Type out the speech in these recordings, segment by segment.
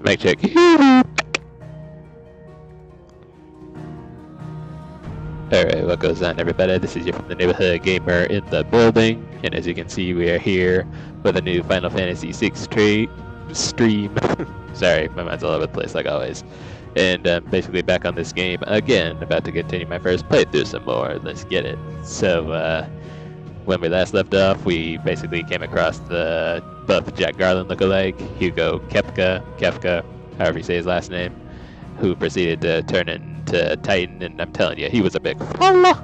Mic check. Alright, what goes on, everybody? This is your from the neighborhood gamer in the building, and as you can see, we are here with a new Final Fantasy VI stream. Sorry, my mind's all over the place like always. And basically back on this game again, about to continue my first playthrough some more. Let's get it. So, when we last left off, we basically came across the buff Jack Garland lookalike, Hugo Kefka, however you say his last name, who proceeded to turn into Titan, and I'm telling you, he was a big fella.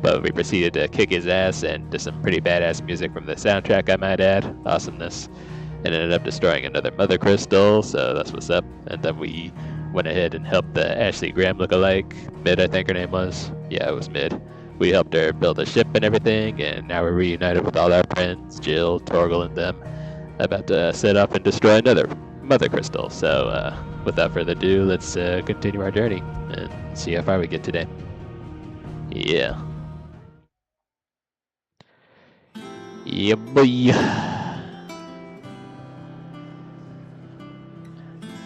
But we proceeded to kick his ass and to some pretty badass music from the soundtrack, I might add. Awesomeness. And ended up destroying another Mothercrystal, so that's what's up. And then we went ahead and helped the Ashley Graham lookalike, Mid I think her name was. Yeah, it was Mid. We helped her build a ship and everything, and now we're reunited with all our friends, Jill, Torgal, and them, about to set off and destroy another Mothercrystal. So, without further ado, let's continue our journey and see how far we get today. Yeah. Yeah, boy.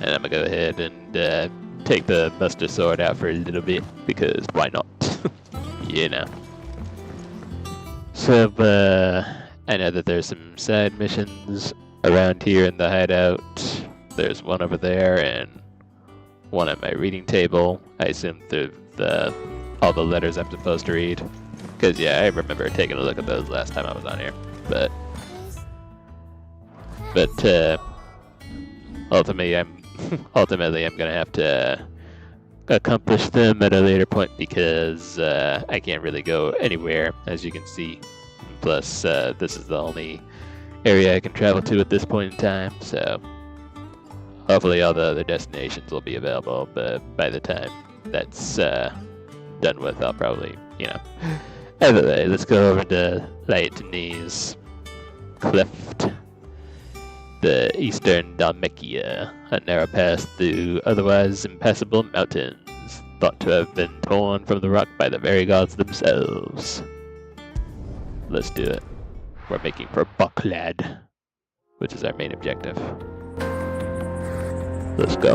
And I'm gonna go ahead and take the Buster Sword out for a little bit, because why not? You know. So, I know that there's some side missions around here in the hideout. There's one over there and one at my reading table. I assume through all the letters I'm supposed to read. Because, yeah, I remember taking a look at those last time I was on here. But ultimately, I'm gonna have to accomplish them at a later point, because I can't really go anywhere, as you can see. Plus, this is the only area I can travel to at this point in time, so hopefully all the other destinations will be available, but by the time that's done with, I'll probably, you know. Anyway, let's go over to Laetini's Cleft, the eastern Dalmekia, a narrow pass through otherwise impassable mountains, thought to have been torn from the rock by the very gods themselves. Let's do it. We're making for Bucklad, which is our main objective. Let's go.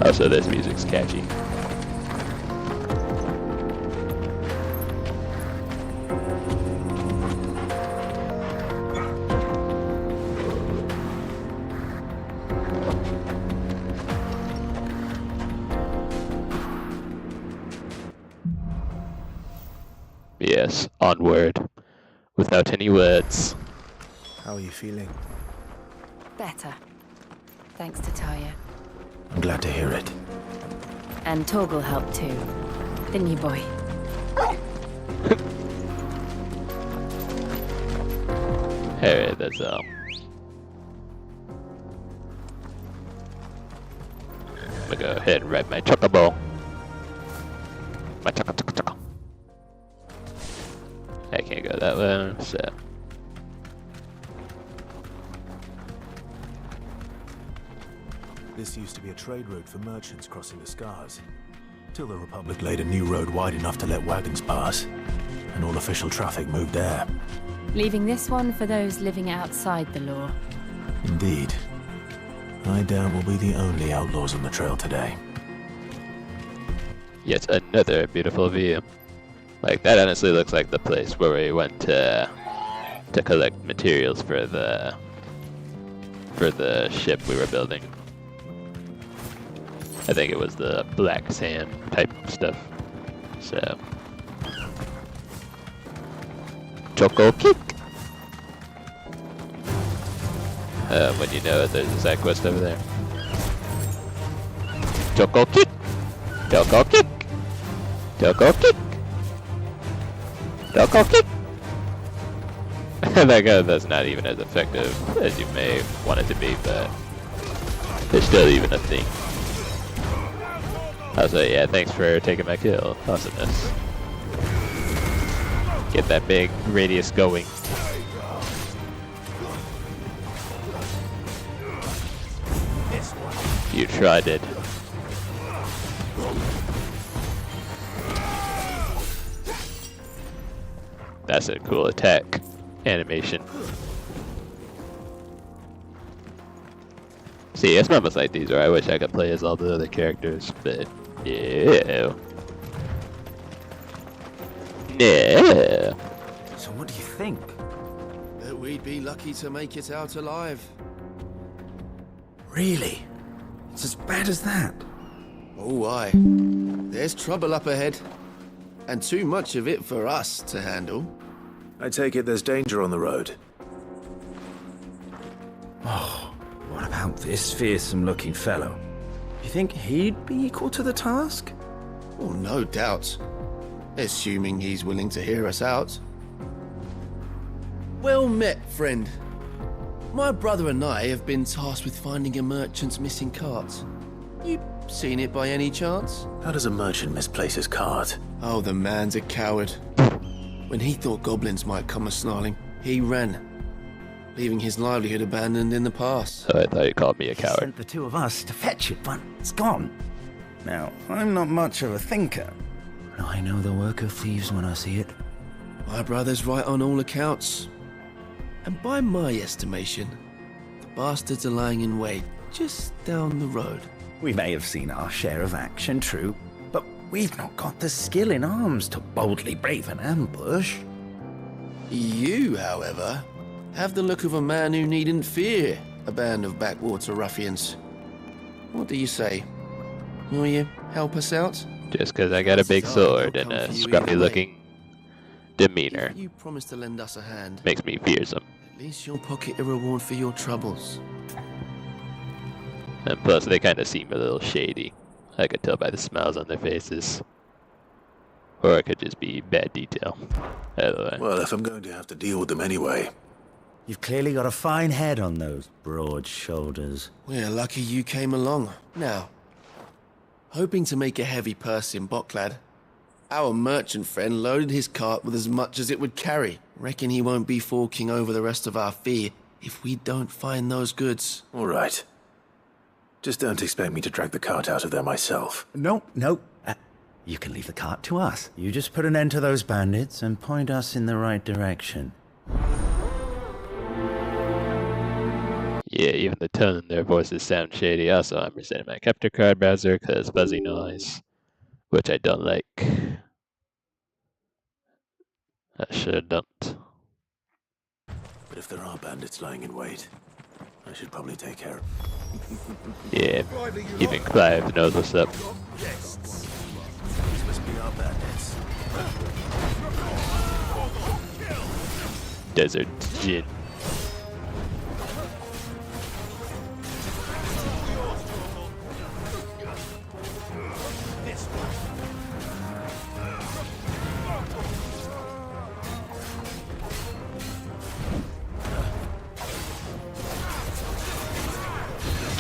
Also, this music's catchy. Yes, onward. Without any words. How are you feeling? Better. Thanks to Taya. I'm glad to hear it. And Torgal helped too. Didn't you, boy? Alright, that's all. I'm gonna go ahead and ride my chocobo. My choco. I can't go that way, so. This used to be a trade route for merchants crossing the Scars, till the Republic laid a new road wide enough to let wagons pass, and all official traffic moved there. Leaving this one for those living outside the law. Indeed. I doubt we'll be the only outlaws on the trail today. Yet another beautiful view. Like, that honestly looks like the place where we went to collect materials for the ship we were building. I think it was the black sand type stuff. So, Choco kick. When you know it, there's a side quest over there. Choco kick. Choco kick. Choco kick. Choco kick. That's not even as effective as you may want it to be, but it's still even a thing. Also, yeah, thanks for taking my kill. Awesomeness. Get that big radius going. You tried it. That's a cool attack. animation. See, it's moments like these where I wish I could play as all the other characters, but no. No. So what do you think? That we'd be lucky to make it out alive. Really? It's as bad as that? Oh, aye. There's trouble up ahead. And too much of it for us to handle. I take it there's danger on the road. Oh, what about this fearsome-looking fellow? You think he'd be equal to the task? Oh, no doubt. Assuming he's willing to hear us out. Well met, friend. My brother and I have been tasked with finding a merchant's missing cart. You seen it by any chance? How does a merchant misplace his cart? Oh, the man's a coward. When he thought goblins might come a-snarling, he ran, leaving his livelihood abandoned in the pass. Oh, I thought you called me a He coward. sent the two of us to fetch it, but it's gone. Now, I'm not much of a thinker, but I know the work of thieves when I see it. My brother's right on all accounts. And by my estimation, the bastards are lying in wait just down the road. We may have seen our share of action, true, but we've not got the skill in arms to boldly brave an ambush. You, however, have the look of a man who needn't fear a band of backwater ruffians. What do you say? Will you help us out? Just because I got a big sword and a scruffy-looking demeanor If you promise to lend us a hand, makes me fearsome. at least you'll pocket a reward for your troubles. And plus, they kind of seem a little shady. I could tell by the smiles on their faces. Or it could just be bad detail. Either way. Well, if I'm going to have to deal with them anyway. You've clearly got a fine head on those broad shoulders. We're lucky you came along. Now, hoping to make a heavy purse in Bocklad, our merchant friend loaded his cart with as much as it would carry. Reckon he won't be forking over the rest of our fee if we don't find those goods. All right. Just don't expect me to drag the cart out of there myself. Nope. You can leave the cart to us. You just put an end to those bandits and point us in the right direction. Yeah, even the tone in their voices sound shady. Also, I'm resetting my capture card browser because fuzzy noise, which I don't like. I should have dumped. But if there are bandits lying in wait, I should probably take care of Yeah, even Clive knows what's up. These must be our bandits. Desert Jin.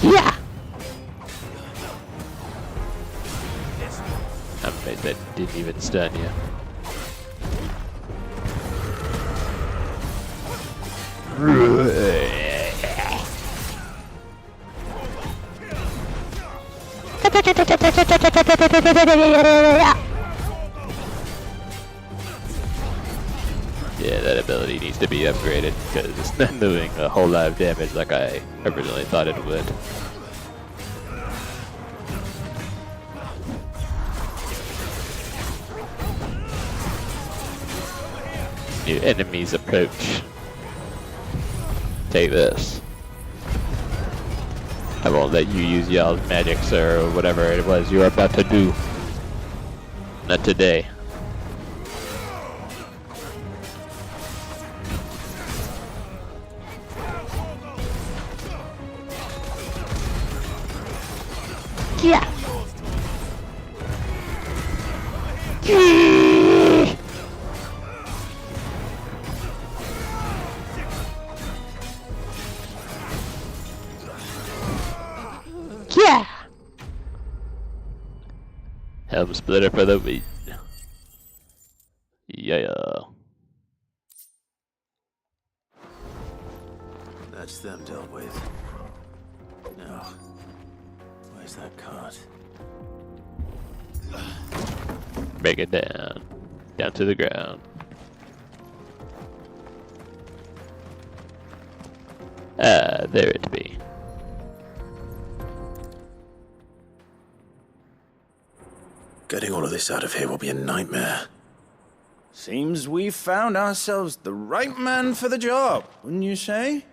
Yeah! I'm amazed that didn't even stun you. Yeah, that ability needs to be upgraded because it's not doing a whole lot of damage like I originally thought it would. New enemies approach. Take this. I won't let you use y'all's magics or whatever it was you were about to do. Not today. Yeah. Yeah. Helm splitter for the win. Yeah. That's them dealt with. Now, where's that cart? Break it down. Down to the ground. There it be. Getting all of this out of here will be a nightmare. Seems we've found ourselves the right man for the job, wouldn't you say?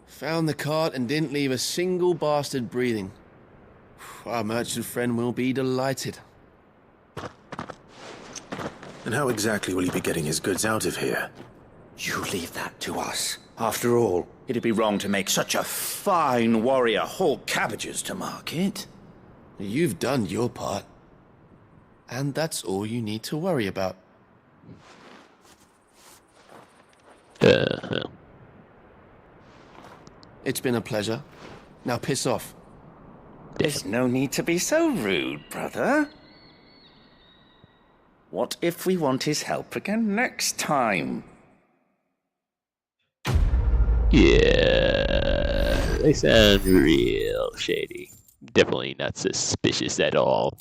Found the cart and didn't leave a single bastard breathing. Our merchant friend will be delighted. And how exactly will he be getting his goods out of here? You leave that to us. After all, it'd be wrong to make such a fine warrior haul cabbages to market. You've done your part. And that's all you need to worry about. It's been a pleasure. Now piss off. There's no need to be so rude, brother. What if we want his help again next time? Yeah, they sound real shady. Definitely not suspicious at all.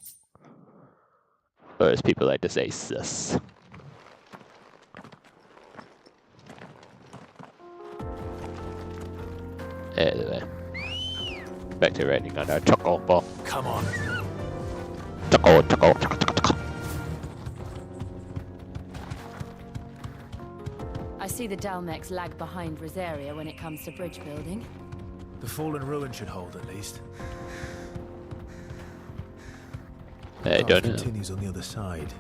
Or as people like to say, sus. Anyway, back to writing on our chuckle ball. Come on. Chuckle, chuckle, chuckle, chuckle, chuckle. I see the Dalmex lag behind Rosaria when it comes to bridge building. The fallen ruin should hold at least. I Path don't know. continues on the other side.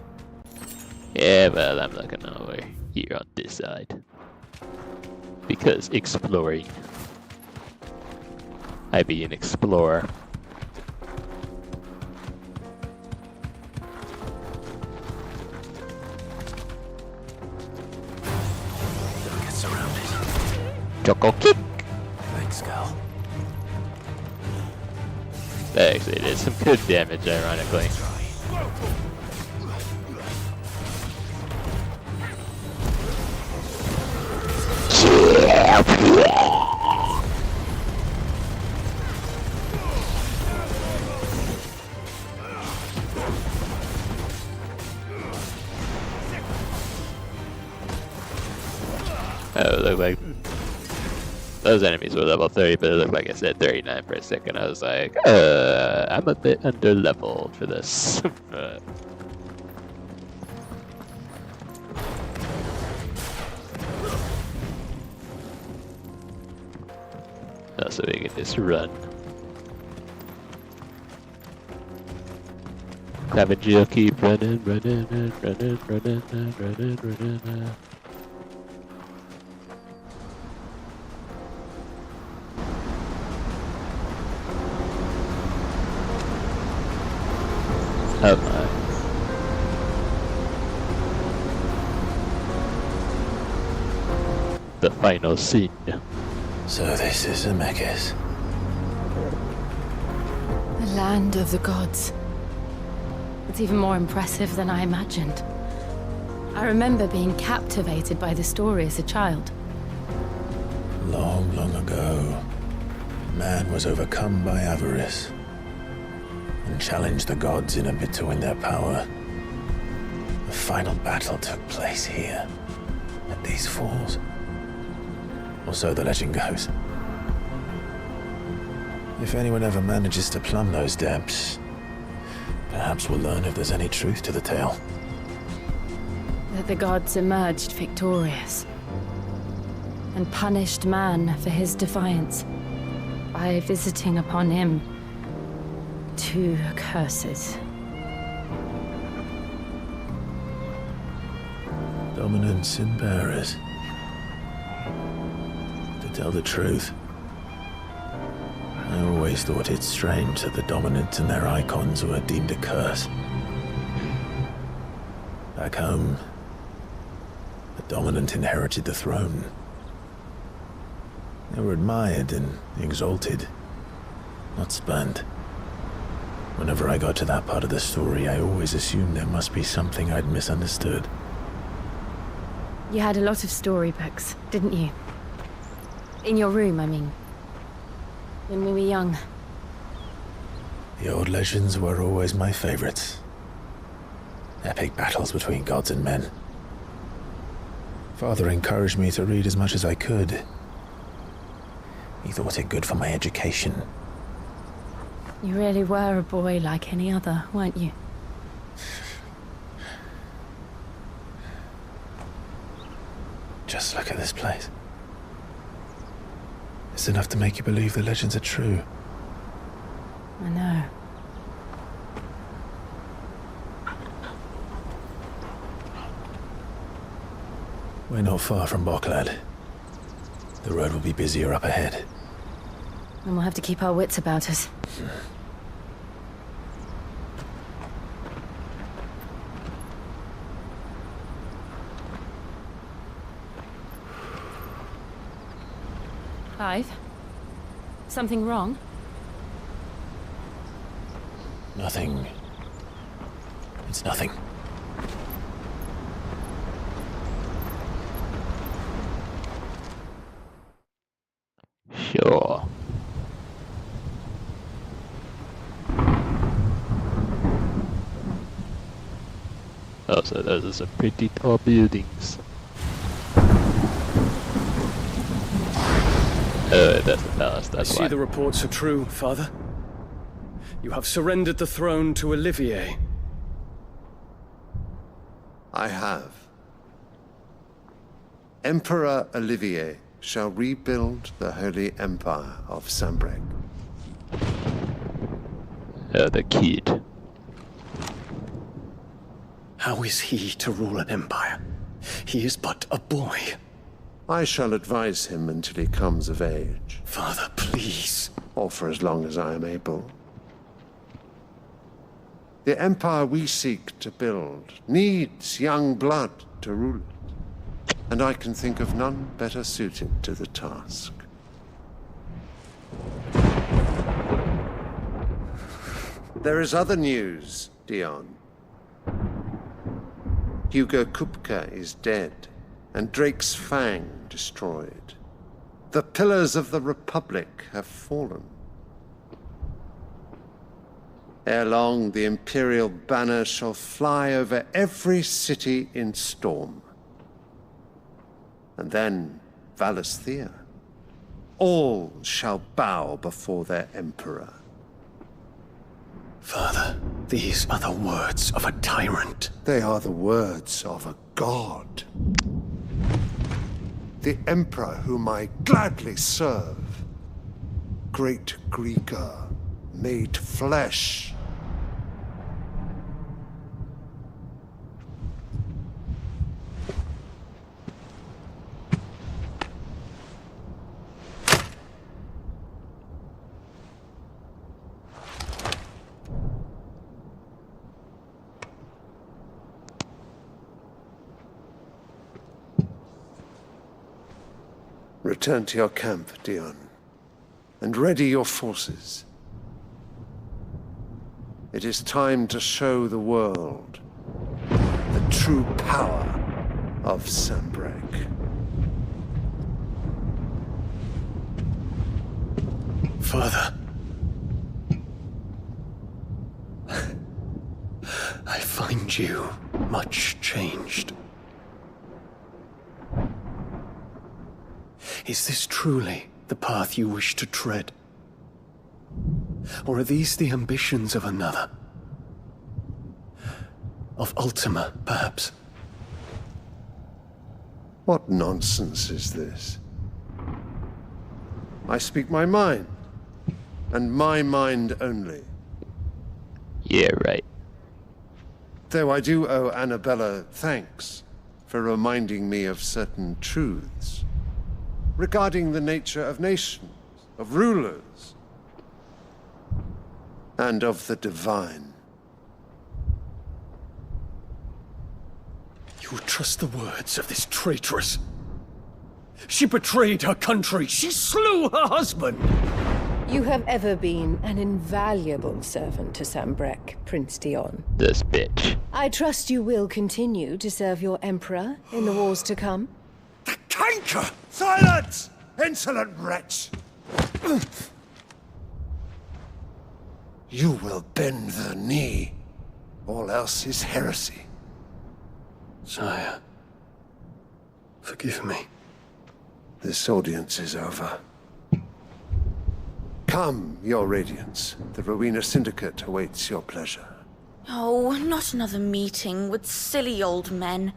Yeah, well, I'm looking over here on this side. Because exploring. I be an explorer. Don't get surrounded. Choco kick! Thanks, Gal. That actually did some good damage, ironically. Oh, it looked like those enemies were level 30, but it looked like I said 39 for a second. I was like, I'm a bit under leveled for this. So we can just run. Cabbage'll keep running, running, and running, running, and running, running, running. Oh my. The final scene. So this is Zemeckis. The land of the gods. It's even more impressive than I imagined. I remember being captivated by the story as a child. Long, long ago, man was overcome by avarice and challenged the gods in a bid to win their power. The final battle took place here, at these falls. Or so the legend goes. If anyone ever manages to plumb those depths, perhaps we'll learn if there's any truth to the tale. That the gods emerged victorious and punished man for his defiance by visiting upon him 2 curses. Dominant sin bearers. To tell the truth, I always thought it strange that the dominant and their icons were deemed a curse. Back home, the dominant inherited the throne. They were admired and exalted, not spurned. Whenever I got to that part of the story, I always assumed there must be something I'd misunderstood. You had a lot of storybooks, didn't you? In your room, I mean. When we were young. The old legends were always my favorites. Epic battles between gods and men. Father encouraged me to read as much as I could. He thought it good for my education. You really were a boy like any other, weren't you? Just look at this place. It's enough to make you believe the legends are true. I know. We're not far from Boklad. The road will be busier up ahead. And we'll have to keep our wits about us. Clive? Something wrong? Nothing. It's nothing. Sure. Oh, so those are some pretty tall buildings. Oh, that's the palace, that's I see why. the reports are true, Father. You have surrendered the throne to Olivier. I have. Emperor Olivier shall rebuild the Holy Empire of Sanbreque. Oh, the kid. How is he to rule an empire? He is but a boy. I shall advise him until he comes of age, Father, please. or for as long as I am able. The empire we seek to build needs young blood to rule it, and I can think of none better suited to the task. There is other news, Dion. Hugo Kupka is dead, and Drake's Fang destroyed. The pillars of the Republic have fallen. Ere long, the Imperial banner shall fly over every city in Storm. And then, Valisthea. All shall bow before their Emperor. Father, these are the words of a tyrant. They are the words of a god. The Emperor whom I gladly serve. Great Greeker, made flesh. Return to your camp, Dion, and ready your forces. It is time to show the world the true power of Sanbreque. Father. I find you much changed. Is this truly the path you wish to tread? Or are these the ambitions of another? Of Ultima, perhaps? What nonsense is this? I speak my mind, and my mind only. Yeah, right. Though I do owe Annabella thanks for reminding me of certain truths regarding the nature of nations, of rulers, and of the divine. You trust the words of this traitress? She betrayed her country. She slew her husband. You have ever been an invaluable servant to Sanbreque, Prince Dion. This bitch. I trust you will continue to serve your Emperor in the wars to come. The canker! Silence! Insolent wretch! You will bend the knee. All else is heresy. Sire, forgive me. This audience is over. Come, Your Radiance. The Rowena Syndicate awaits your pleasure. Oh, not another meeting with silly old men.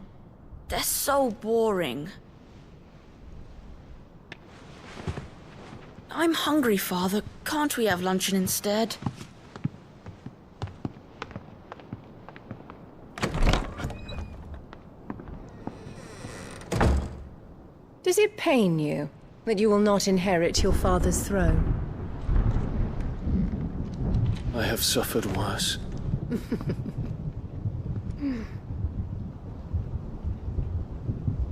They're so boring. I'm hungry, Father. Can't we have luncheon instead? Does it pain you that you will not inherit your father's throne? I have suffered worse.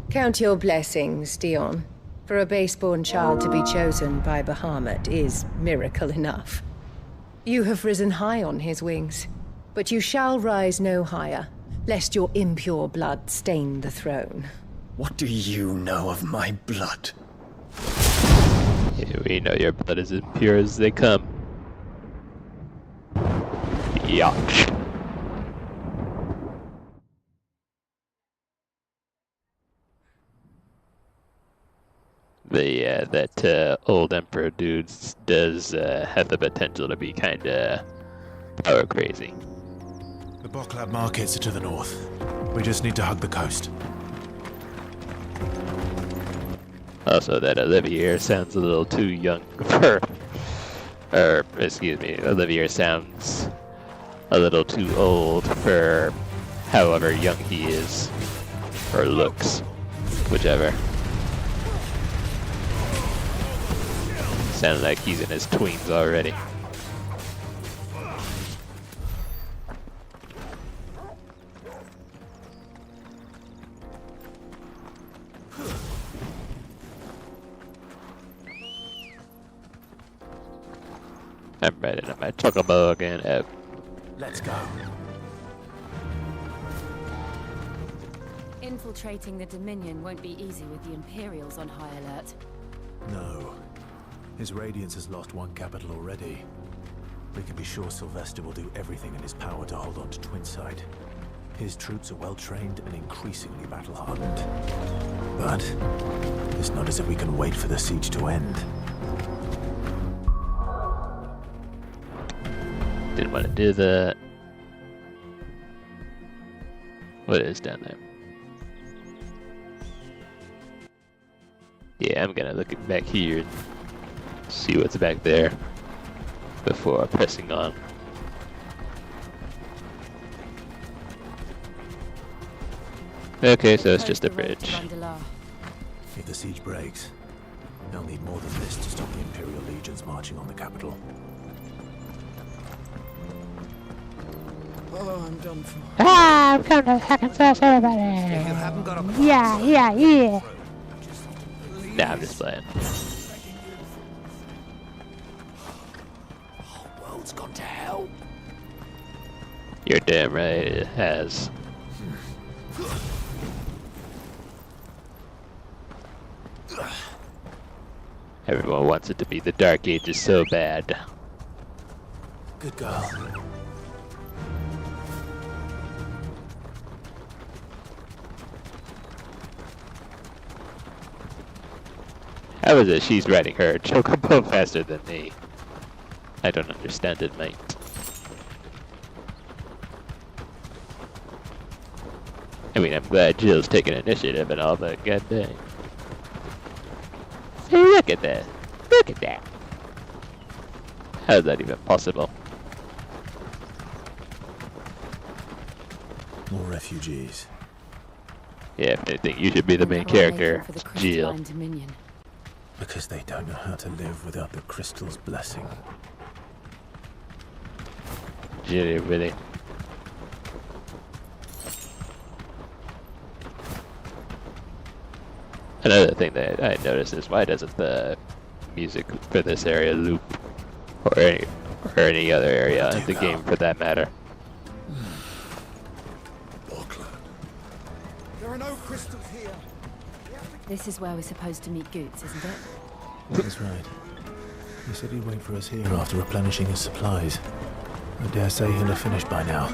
Count your blessings, Dion. For a base-born child to be chosen by Bahamut is miracle enough. You have risen high on his wings, but you shall rise no higher, lest your impure blood stain the throne. What do you know of my blood? Yeah, we know your blood is as pure as they come. Yuck. But yeah, that old Emperor dude does have the potential to be kinda power crazy. The Boklad markets are to the north. We just need to hug the coast. Also, that Olivier sounds a little too young for... Or, excuse me, Olivier sounds a little too old for however young he is. Or looks. Whichever. Sounds like he's in his tweens already. I'm riding on my chocobo again. Oh. Let's go. Infiltrating the Dominion won't be easy with the Imperials on high alert. No. His Radiance has lost one capital already. We can be sure Sylvester will do everything in his power to hold on to Twinside. His troops are well trained and increasingly battle-hardened. But it's not as if we can wait for the siege to end. Didn't want to do that. What is down there? Yeah, I'm gonna look back here and see what's back there before pressing on. Okay, so it's just a bridge. If the siege breaks, they'll need more than this to stop the Imperial legions marching on the capital. Oh, I'm done for. Ah, I'm coming to second first, everybody. Yeah. Nah, I'm just playing. World's gone to hell. You're damn right it has. Everyone wants it to be the Dark Ages so bad. Good girl. How is it she's riding her chocobo faster than me? I don't understand it, mate. I mean, I'm glad Jill's taking initiative and all, but goddamn. Hey, look at that. Look at that. How is that even possible? More refugees. Yeah, if anything, you should be the main character, Jill. Because they don't know how to live without the crystal's blessing. Jill, really. Another thing that I noticed is why doesn't the music for this area loop, or any other area in the game for that matter? There are no crystals here. This is where we're supposed to meet Goots, isn't it? That's right. He said he'd wait for us here after replenishing his supplies. I dare say he'll have finished by now.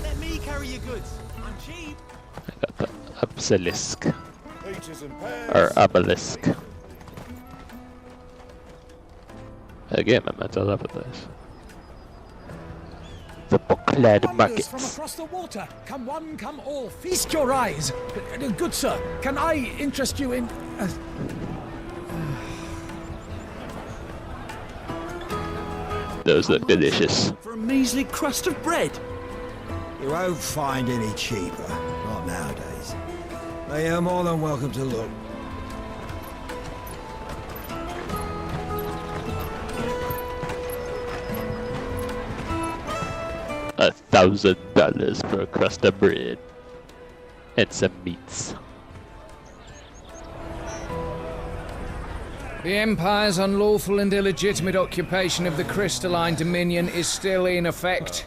Let me carry your goods. I'm cheap. I got the obelisk. Or obelisk. Again, my man's all over this. The Boklad markets. From across the water. Come one, come all. Feast your eyes. Good sir, can I interest you in... Those look delicious. For a measly crust of bread. You won't find any cheaper. Not nowadays. But you're more than welcome to look. $1,000 for a crust of bread. And some meats. The Empire's unlawful and illegitimate occupation of the Crystalline Dominion is still in effect.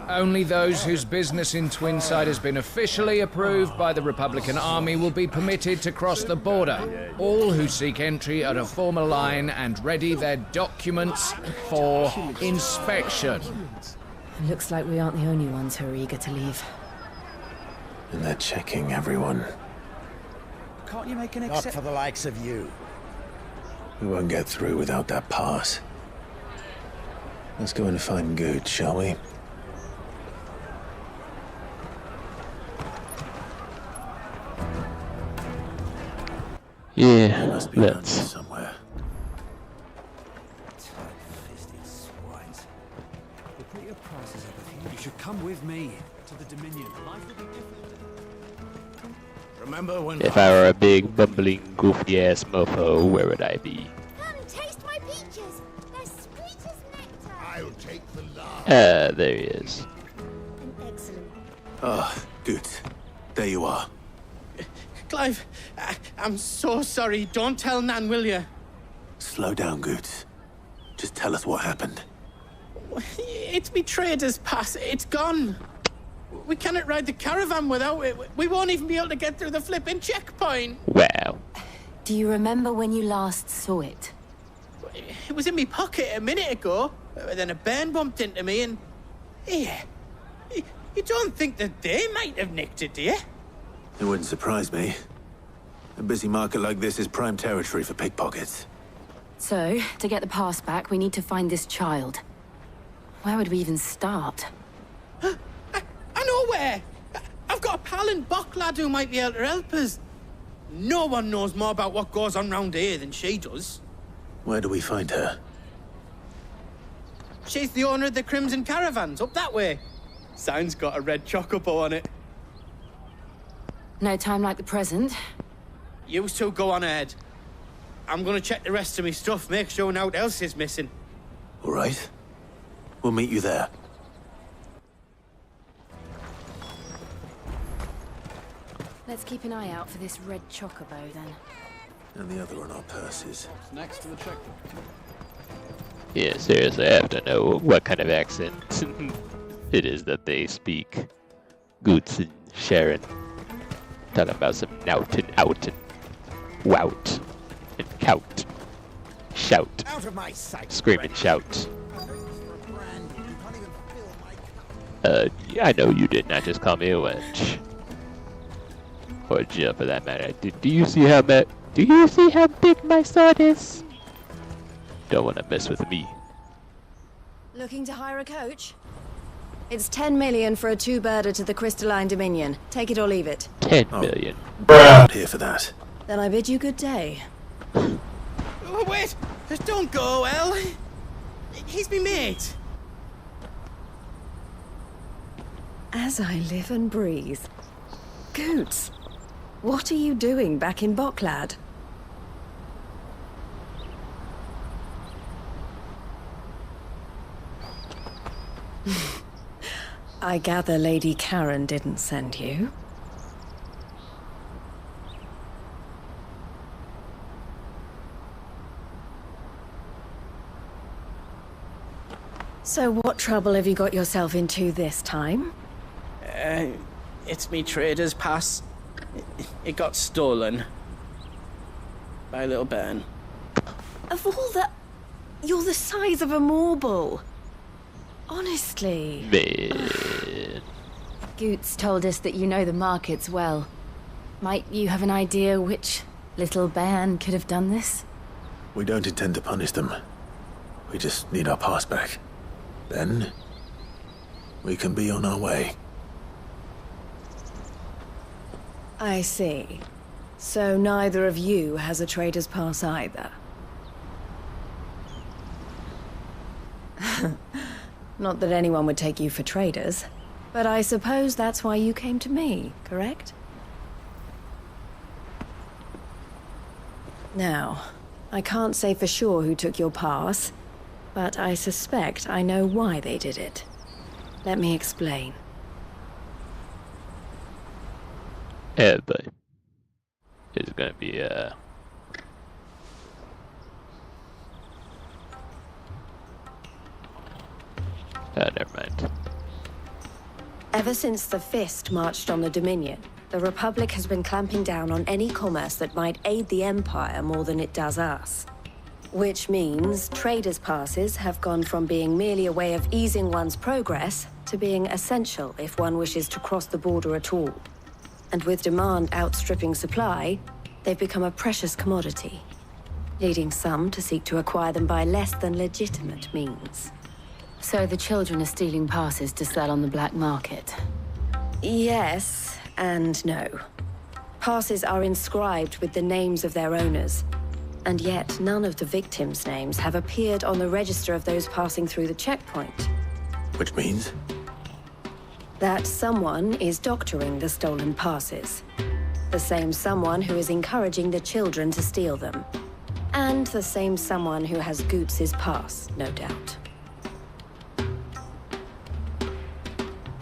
Only those whose business in Twinside has been officially approved by the Republican Army will be permitted to cross the border. All who seek entry are to form a line and ready their documents for inspection. It looks like we aren't the only ones who are eager to leave. And they're checking everyone. Can't you make an Not for the likes of you. We won't get through without that pass. Let's go and find Good, shall we? Yeah, Must be around here let's. somewhere. Tight-fisted swines. We'll put your prices up if you should come with me to the Dominion. Life will be different. Remember when If I were a big, bumbling, goofy-ass mofo, where would I be? Come taste my peaches. They're sweet as nectar. I'll take the love. There he is. An excellent. Ah, Good. There you are. Clive, I'm so sorry. Don't tell Nan, will you? Slow down, Good. Just tell us what happened. It's me trader's pass. It's gone. We cannot ride the caravan without it. We won't even be able to get through the flipping checkpoint. Wow. Do you remember when you last saw it? It was in my pocket a minute ago. Then a bairn bumped into me and... Yeah. You don't think that they might have nicked it, do you? It wouldn't surprise me. A busy market like this is prime territory for pickpockets. So, to get the pass back, we need to find this child. Where would we even start? I know where. I've got a pal in Boklad who might be able to help us. No one knows more about what goes on round here than she does. Where do we find her? She's the owner of the Crimson Caravans, up that way. Sign's got a red chocobo on it. No time like the present. You two go on ahead. I'm gonna check the rest of my stuff, make sure no one else is missing. All right. We'll meet you there. Let's keep an eye out for this red chocobo, then. And the other on our purses. Next to the checkpoint. Yeah, seriously, I have to know what kind of accent it is that they speak. Goots and Sharon. Talking about some nout and out and wout and cout. Shout. Out of my sight. Scream and shout. Yeah, I know you did not just call me a wench. Or Jill, for that matter. Do you see how big my sword is? Don't want to mess with me. Looking to hire a coach? It's 10 million for a two-birder to the Crystalline Dominion. Take it or leave it. 10 million. Not here for that. Then I bid you good day. Oh, wait! Just don't go, El. He's me mate. As I live and breathe. Goots, what are you doing back in Boklad? I gather Lady Karen didn't send you. So what trouble have you got yourself into this time? It's me trader's pass. It got stolen. By a little bairn. Of all the... You're the size of a marble. Honestly. Man. Goots told us that you know the markets well. Might you have an idea which little band could have done this? We don't intend to punish them. We just need our pass back. Then, we can be on our way. I see. So neither of you has a trader's pass either. Not that anyone would take you for traders, but I suppose that's why you came to me, correct? Now, I can't say for sure who took your pass, but I suspect I know why they did it. Let me explain. Yeah, but it's gonna be never mind. Ever since the Fist marched on the Dominion, the Republic has been clamping down on any commerce that might aid the Empire more than it does us. Which means traders' passes have gone from being merely a way of easing one's progress to being essential if one wishes to cross the border at all. And with demand outstripping supply, they've become a precious commodity, leading some to seek to acquire them by less than legitimate means. So the children are stealing passes to sell on the black market? Yes, and no. Passes are inscribed with the names of their owners, and yet none of the victims' names have appeared on the register of those passing through the checkpoint. Which means? That someone is doctoring the stolen passes. The same someone who is encouraging the children to steal them. And the same someone who has Goots' pass, no doubt.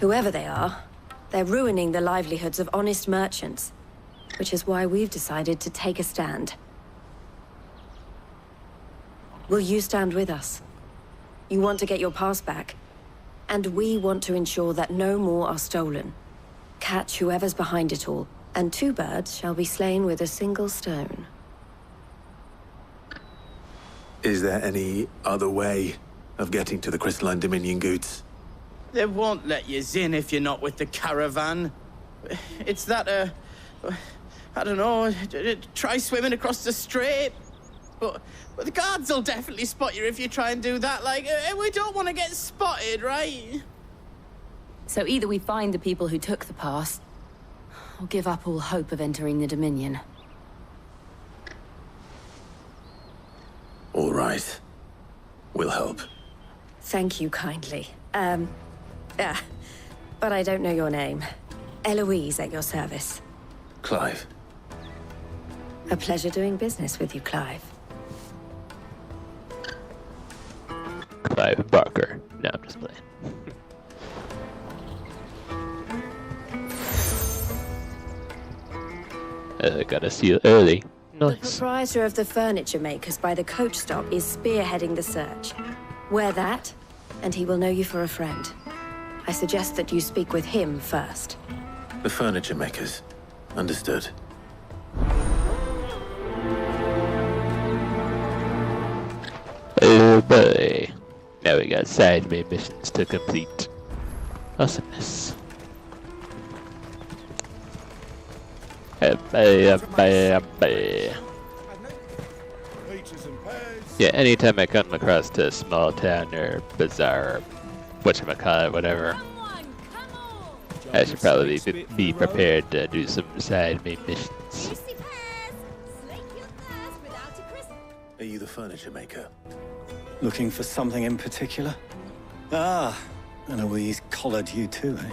Whoever they are, they're ruining the livelihoods of honest merchants, which is why we've decided to take a stand. Will you stand with us? You want to get your pass back, and we want to ensure that no more are stolen. Catch whoever's behind it all, and two birds shall be slain with a single stone. Is there any other way of getting to the Crystalline Dominion Goots? They won't let you in if you're not with the caravan. It's that, I don't know, try swimming across the strait. But the guards will definitely spot you if you try and do that. Like, we don't want to get spotted, right? So either we find the people who took the pass, or give up all hope of entering the Dominion. All right. We'll help. Thank you kindly. But I don't know your name. Eloise at your service. Clive. A pleasure doing business with you, Clive. Clive Barker. No, I'm just playing. Got a seal early. Nice. The proprietor of the furniture makers by the coach stop is spearheading the search. Wear that, and he will know you for a friend. I suggest that you speak with him first. The furniture makers. Understood. Oh boy. Now we got side main missions to complete. Awesomeness. Yeah, anytime I come across a small town or bazaar, whatchamacallit, whatever, I should probably be prepared to do some side main missions. Are you the furniture maker? Looking for something in particular? Ah, and Eloise collared you too, eh?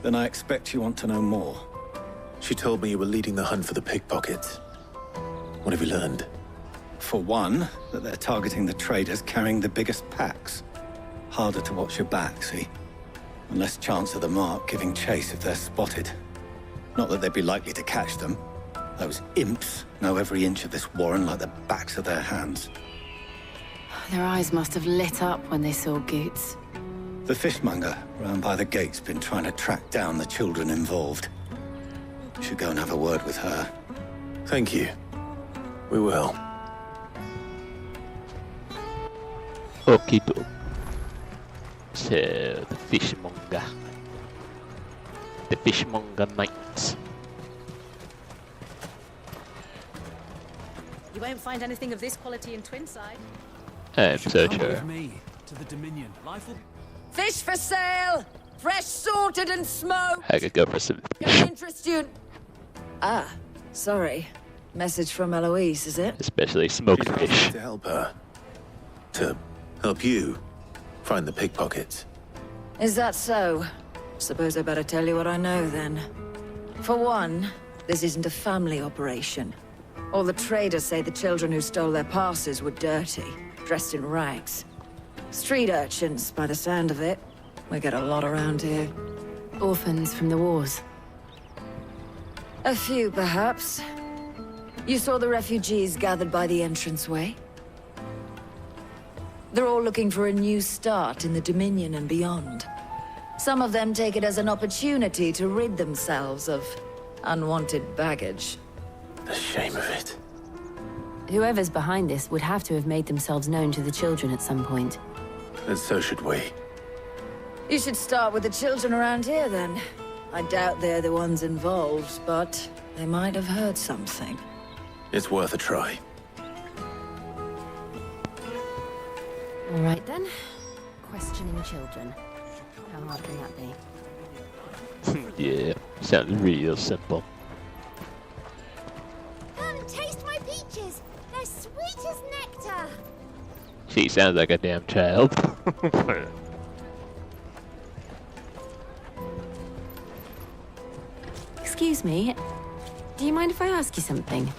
Then I expect you want to know more. She told me you were leading the hunt for the pickpockets. What have you learned? For one, that they're targeting the traders carrying the biggest packs. Harder to watch your back, see? And less chance of the mark giving chase if they're spotted. Not that they'd be likely to catch them. Those imps know every inch of this warren like the backs of their hands. Their eyes must have lit up when they saw Goots. The fishmonger round by the gate's been trying to track down the children involved. Should go and have a word with her. Thank you. We will. Okie doke. So, the fishmonger. The fishmonger knights. won't find anything of this quality in Twinside. I'm so Come sure. with me to the Dominion. Life will... Fish for sale! Fresh sorted and smoked! I could go for some. Can interest you... Ah, sorry. Message from Eloise, is it? Especially smoked She's asked me fish. to help her. To help you find the pickpockets. Is that so? Suppose I better tell you what I know, then. For one, this isn't a family operation. All the traders say the children who stole their passes were dirty, dressed in rags. Street urchins, by the sound of it. We get a lot around here. Orphans from the wars. A few, perhaps. You saw the refugees gathered by the entranceway? They're all looking for a new start in the Dominion and beyond. Some of them take it as an opportunity to rid themselves of unwanted baggage. The shame of it. Whoever's behind this would have to have made themselves known to the children at some point. And so should we. You should start with the children around here, then. I doubt they're the ones involved, but they might have heard something. It's worth a try. All right then. Questioning children. How hard can that be? Yeah, sounds real simple. Come and taste my peaches. They're sweet as nectar. She sounds like a damn child. Excuse me. Do you mind if I ask you something?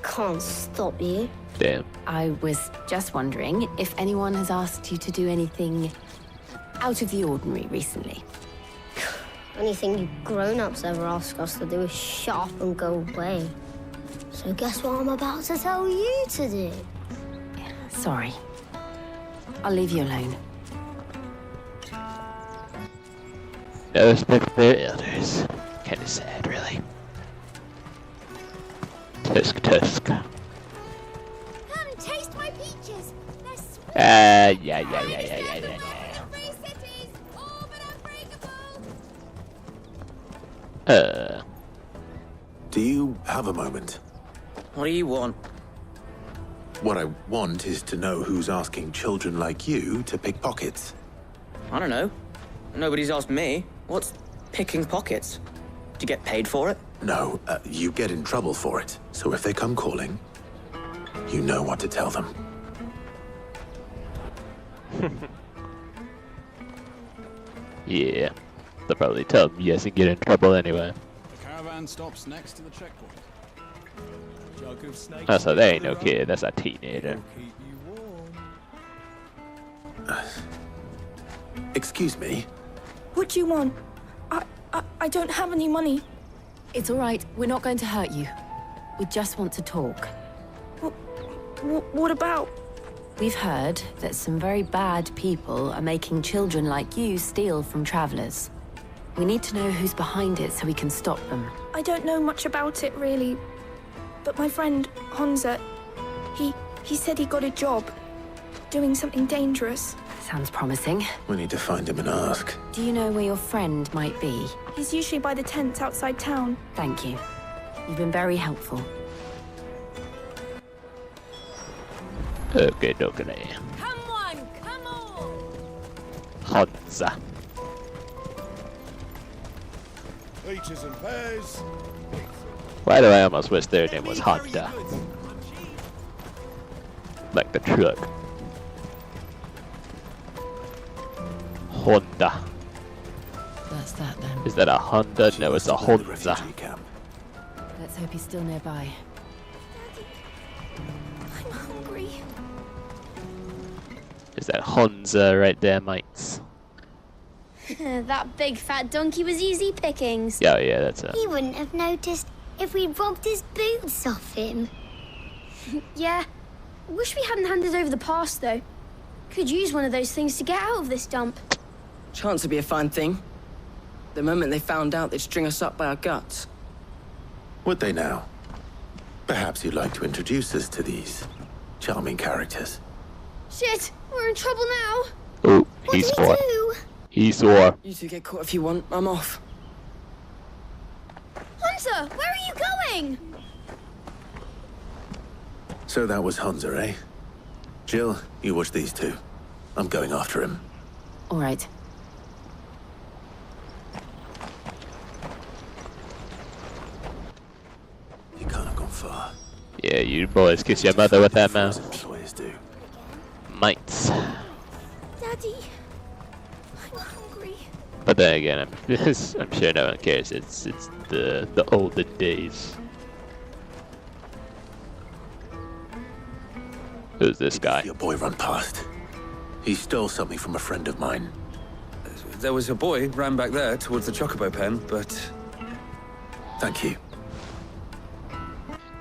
Can't stop you. Damn. I was just wondering if anyone has asked you to do anything out of the ordinary recently. Anything you grown-ups ever ask us to do is shut up and go away. So guess what I'm about to tell you to do? Sorry. I'll leave you alone. No respect for their elders. Kinda sad, really. Tusk. Come and taste my peaches. They're sweet. Yeah. Free cities, all but unbreakable. Do you have a moment? What do you want? What I want is to know who's asking children like you to pick pockets. I don't know. Nobody's asked me. What's picking pockets? Do you get paid for it? No, you get in trouble for it. So if they come calling, you know what to tell them. Yeah. They'll probably tell them yes and get in trouble anyway. The caravan stops next to the checkpoint. Jug of snakes. Oh, so they ain't no kid. That's a teenager. Keep you warm. Excuse me? What do you want? I don't have any money. It's all right. We're not going to hurt you. We just want to talk. What about? We've heard that some very bad people are making children like you steal from travelers. We need to know who's behind it so we can stop them. I don't know much about it, really. But my friend, Honza, he said he got a job. Doing something dangerous. Sounds promising. We need to find him and ask. Do you know where your friend might be? He's usually by the tents outside town. Thank you. You've been very helpful. Okay. Come on! Honza. Peaches and pears. Why do I almost wish their name was Honda? Like the truck. Honda. That's that then. Is that a Honda? No, it's a Honza. Let's hope he's still nearby. I'm hungry. Is that Honza right there, mates? That big fat donkey was easy pickings. Yeah, that's a... He wouldn't have noticed if we robbed his boots off him. Yeah. Wish we hadn't handed over the pass, though. Could use one of those things to get out of this dump. Chance would be a fine thing. The moment they found out, they'd string us up by our guts. Would they now? Perhaps you'd like to introduce us to these charming characters. Shit, we're in trouble now. Oh, he swore. He swore. You two get caught if you want. I'm off. Hunter, where are you going? So that was Hansa, eh? Jill, you watch these two. I'm going after him. All right. You can't have gone far. Yeah, you boys kiss your mother with that mouth. Employers do. Mites. Daddy, I'm hungry. But then again, I'm sure no one cares. It's the olden days. Who's this guy? Your boy run past. He stole something from a friend of mine. There was a boy ran back there towards the chocobo pen, but... Thank you.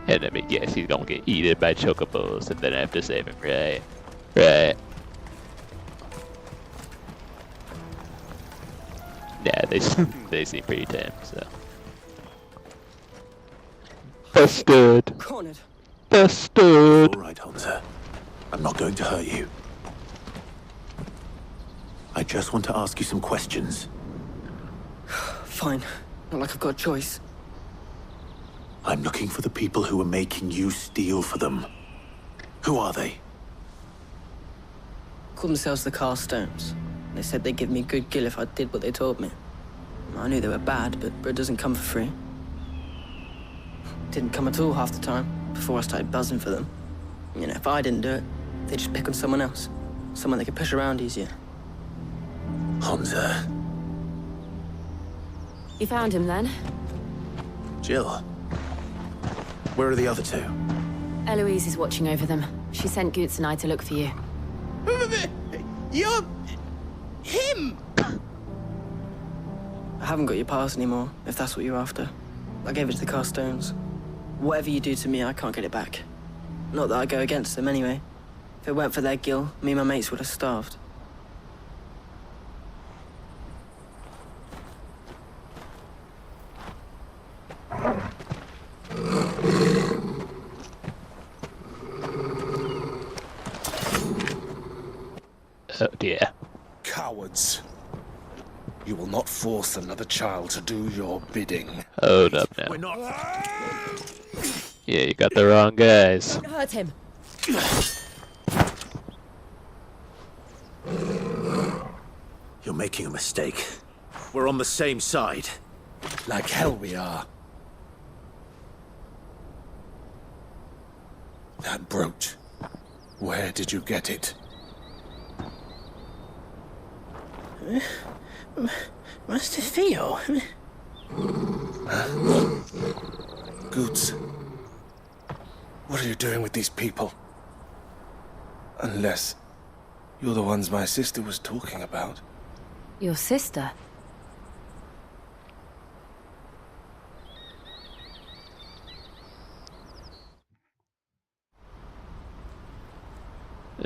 And I mean, yes, he's gonna get eaten by chocobos and then I have to save him, right? Right. Yeah, they seem pretty tame, so. Busted. Cornered. Busted. All right, Hansa. I'm not going to hurt you. I just want to ask you some questions. Fine. Not like I've got a choice. I'm looking for the people who are making you steal for them. Who are they? Called themselves the Carstones. They said they'd give me good gill if I did what they told me. I knew they were bad, but bread doesn't come for free. Didn't come at all half the time, before I started buzzing for them. You know, if I didn't do it, they'd just pick on someone else. Someone they could push around easier. Hansa. You found him then? Jill. Where are the other two? Eloise is watching over them. She sent Goots and I to look for you. You're... him! I haven't got your pass anymore, if that's what you're after. I gave it to the Carstones. Whatever you do to me, I can't get it back. Not that I go against them anyway. If it weren't for their gill, me and my mates would have starved. Oh dear. Cowards. You will not force another child to do your bidding. Hold up now. We're not... Yeah, you got the wrong guys. Don't hurt him. You're making a mistake. We're on the same side. Like hell we are. That brooch. Where did you get it? Master Theo. Goots. What are you doing with these people? Unless you're the ones my sister was talking about. Your sister?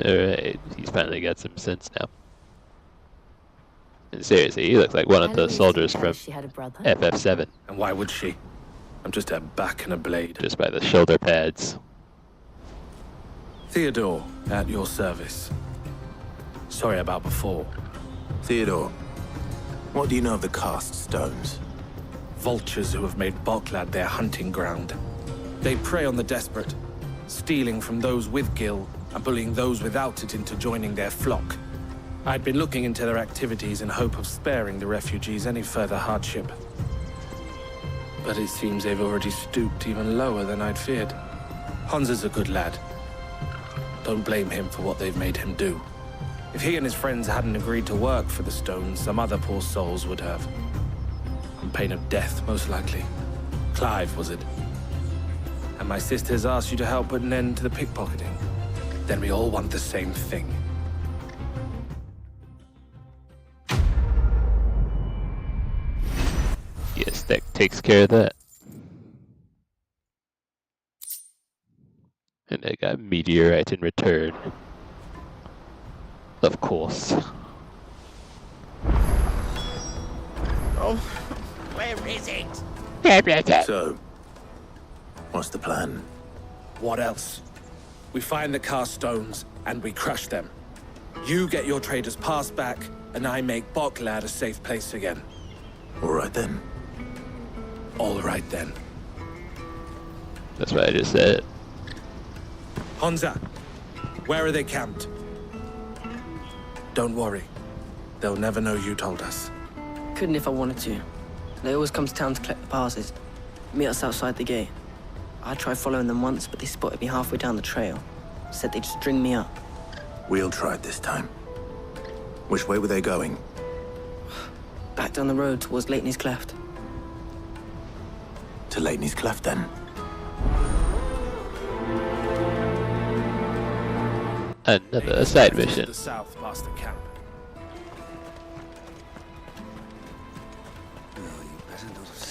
Alright, he's finally got some sense now. And seriously, he looks like one of the soldiers from FF7. And why would she? I'm just a back and a blade. Just by the shoulder pads. Theodore, at your service. Sorry about before. Theodore, what do you know of the Cast Stones? Vultures who have made Boklad their hunting ground. They prey on the desperate, stealing from those with gill and bullying those without it into joining their flock. I'd been looking into their activities in hope of sparing the refugees any further hardship. But it seems they've already stooped even lower than I'd feared. Hansa's a good lad. Don't blame him for what they've made him do. If he and his friends hadn't agreed to work for the Stones, some other poor souls would have. On pain of death, most likely. Clive, was it? And my sisters asked you to help put an end to the pickpocketing. Then we all want the same thing. Yes, that takes care of that. And I got meteorite in return. Of course. Oh, where is it? So, what's the plan? What else? We find the Cast Stones and we crush them. You get your trader's pass back, and I make Boklad a safe place again. All right then. All right then. That's what I just said. Honza, where are they camped? Don't worry. They'll never know you told us. Couldn't if I wanted to. They always come to town to collect the passes. Meet us outside the gate. I tried following them once, but they spotted me halfway down the trail. Said they'd string me up. We'll try it this time. Which way were they going? Back down the road towards Lateney's Cleft. To Lateney's Cleft, then? Another side mission. To the south past the camp.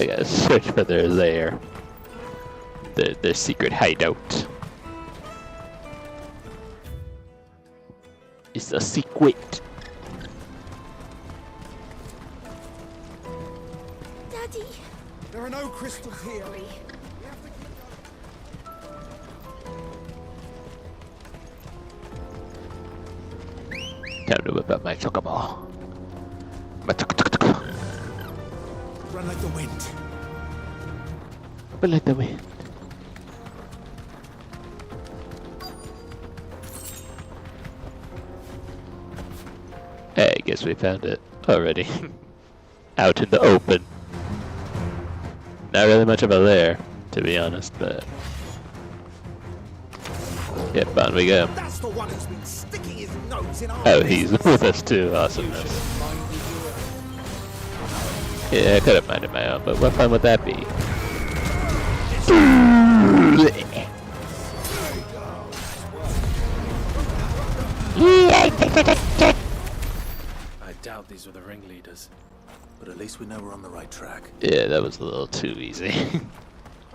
I gotta search for their lair. Their secret hideout. It's a secret. Daddy! There are no crystals here. Time to whip up my chocobo. Run like the wind. But like the wind. I guess we found it already. Out in the open. Not really much of a lair, to be honest, but... Yep, on we go. That's the one who's been sticking his nose in our Oh, he's with us too, awesomeness. Yeah, I could have minded my own, but what fun would that be? I doubt these were the ringleaders. But at least we know we're on the right track. Yeah, that was a little too easy.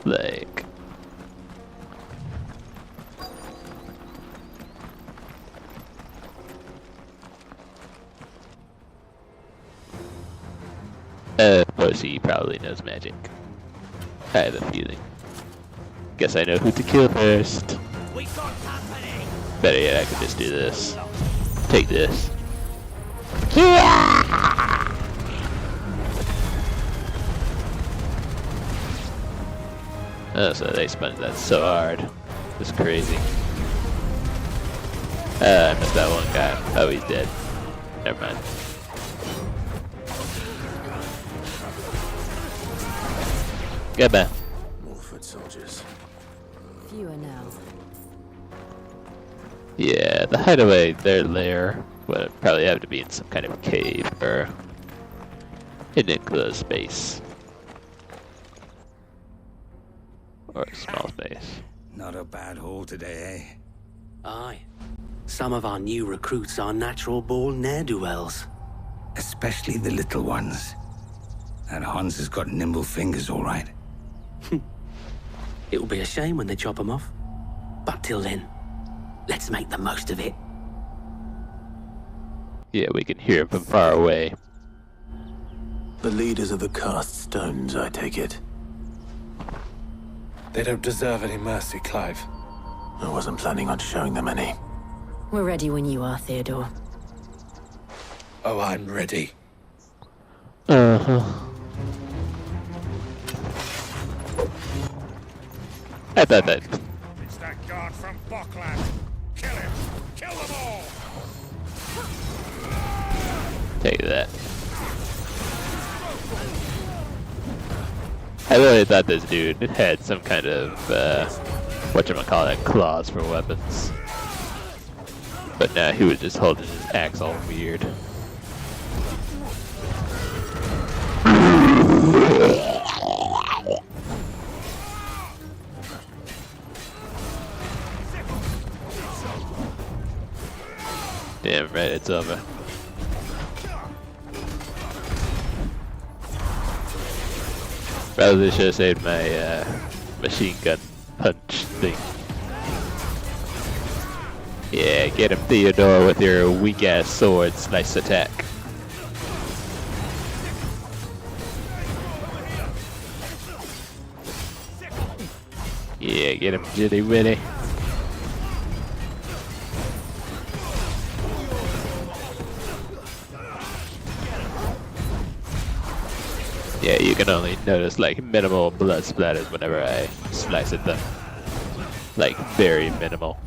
Like... Of course he probably knows magic. I have a feeling. Guess I know who to kill first. Better yet, I could just do this. Take this. Oh, so they spun that so hard. It's crazy. I missed that one guy. Oh, he's dead. Never mind. Goodbye. More foot soldiers. Fewer now. Yeah, the hideaway, their lair, would probably have to be in some kind of cave or an enclosed space. Or a small space. Not a bad haul today, eh? Aye. Some of our new recruits are natural-born ne'er-do-wells. Especially the little ones. That Hans has got nimble fingers, all right. It'll be a shame when they chop them off. But till then, let's make the most of it. Yeah, we can hear him from far away. The leaders of the cast stones, I take it. They don't deserve any mercy, Clive. I wasn't planning on showing them any. We're ready when you are, Theodore. Oh, I'm ready. Uh-huh. I thought that... It's that guard from Bockland. Kill him. Kill them all. Take that. I really thought this dude had some kind of, whatchamacallit, claws for weapons. But now he was just holding his axe all weird. Damn right, it's over. Probably should have saved my machine gun punch thing. Yeah, get him, Theodore, with your weak-ass sword slice attack. Yeah, get him, Jitty Witty. Yeah, you can only notice like minimal blood splatters whenever I slice at them. Like, very minimal.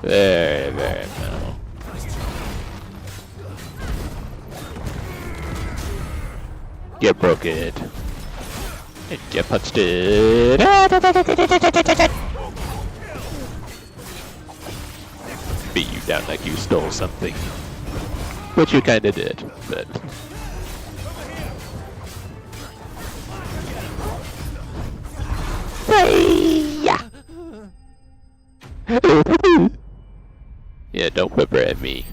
Very, very minimal. Get broken. And get punched it. Beat you down like you stole something. Which you kinda did, but... Yeah, don't whimper at me.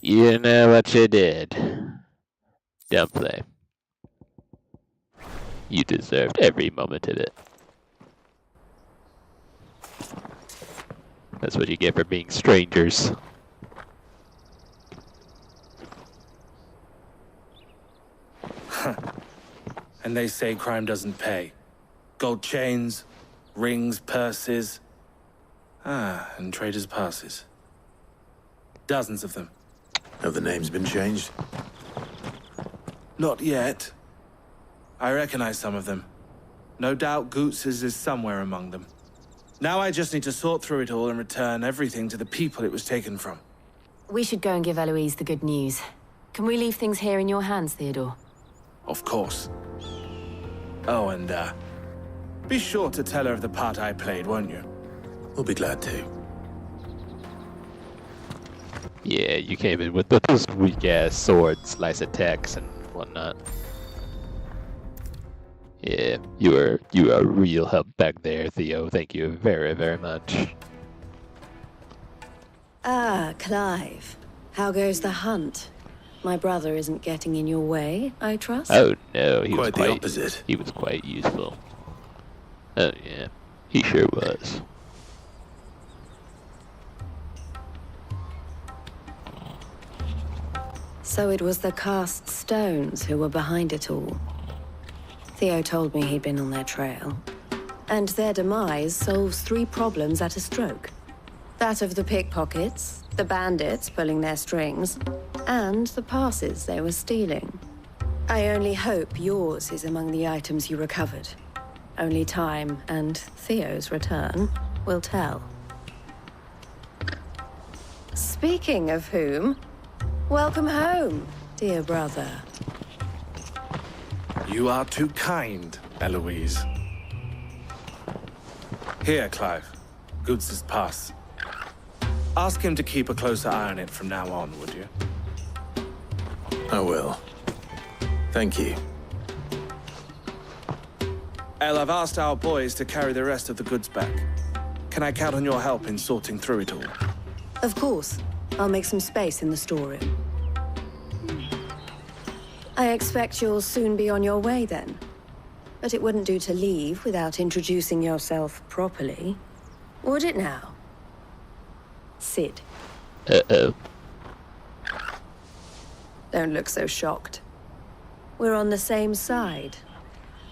You know what you did. Don't play. You deserved every moment of it. That's what you get for being strangers. And they say crime doesn't pay. Gold chains, rings, purses. And traders' passes. Dozens of them. Have the names been changed? Not yet. I recognize some of them. No doubt Goots's is somewhere among them. Now I just need to sort through it all and return everything to the people it was taken from. We should go and give Eloise the good news. Can we leave things here in your hands, Theodore? Of course. Oh, and, be sure to tell her of the part I played, won't you? We'll be glad to. Yeah, you came in with those weak-ass sword slice attacks and whatnot. Yeah, you are a real help back there, Theo. Thank you very, very much. Ah, Clive. How goes the hunt? My brother isn't getting in your way, I trust? Oh no, he was Quite the opposite. He was quite useful. Oh yeah, he sure was. So it was the cast stones who were behind it all. Theo told me he'd been on their trail. And their demise solves 3 problems at a stroke. That of the pickpockets, the bandits pulling their strings, and the passes they were stealing. I only hope yours is among the items you recovered. Only time and Theo's return will tell. Speaking of whom, welcome home, dear brother. You are too kind, Eloise. Here, Clive. Goots's pass. Ask him to keep a closer eye on it from now on, would you? I will. Thank you. El, I've asked our boys to carry the rest of the goods back. Can I count on your help in sorting through it all? Of course. I'll make some space in the storeroom. I expect you'll soon be on your way then. But it wouldn't do to leave without introducing yourself properly. Would it now? Sid. Uh-oh. Don't look so shocked. We're on the same side.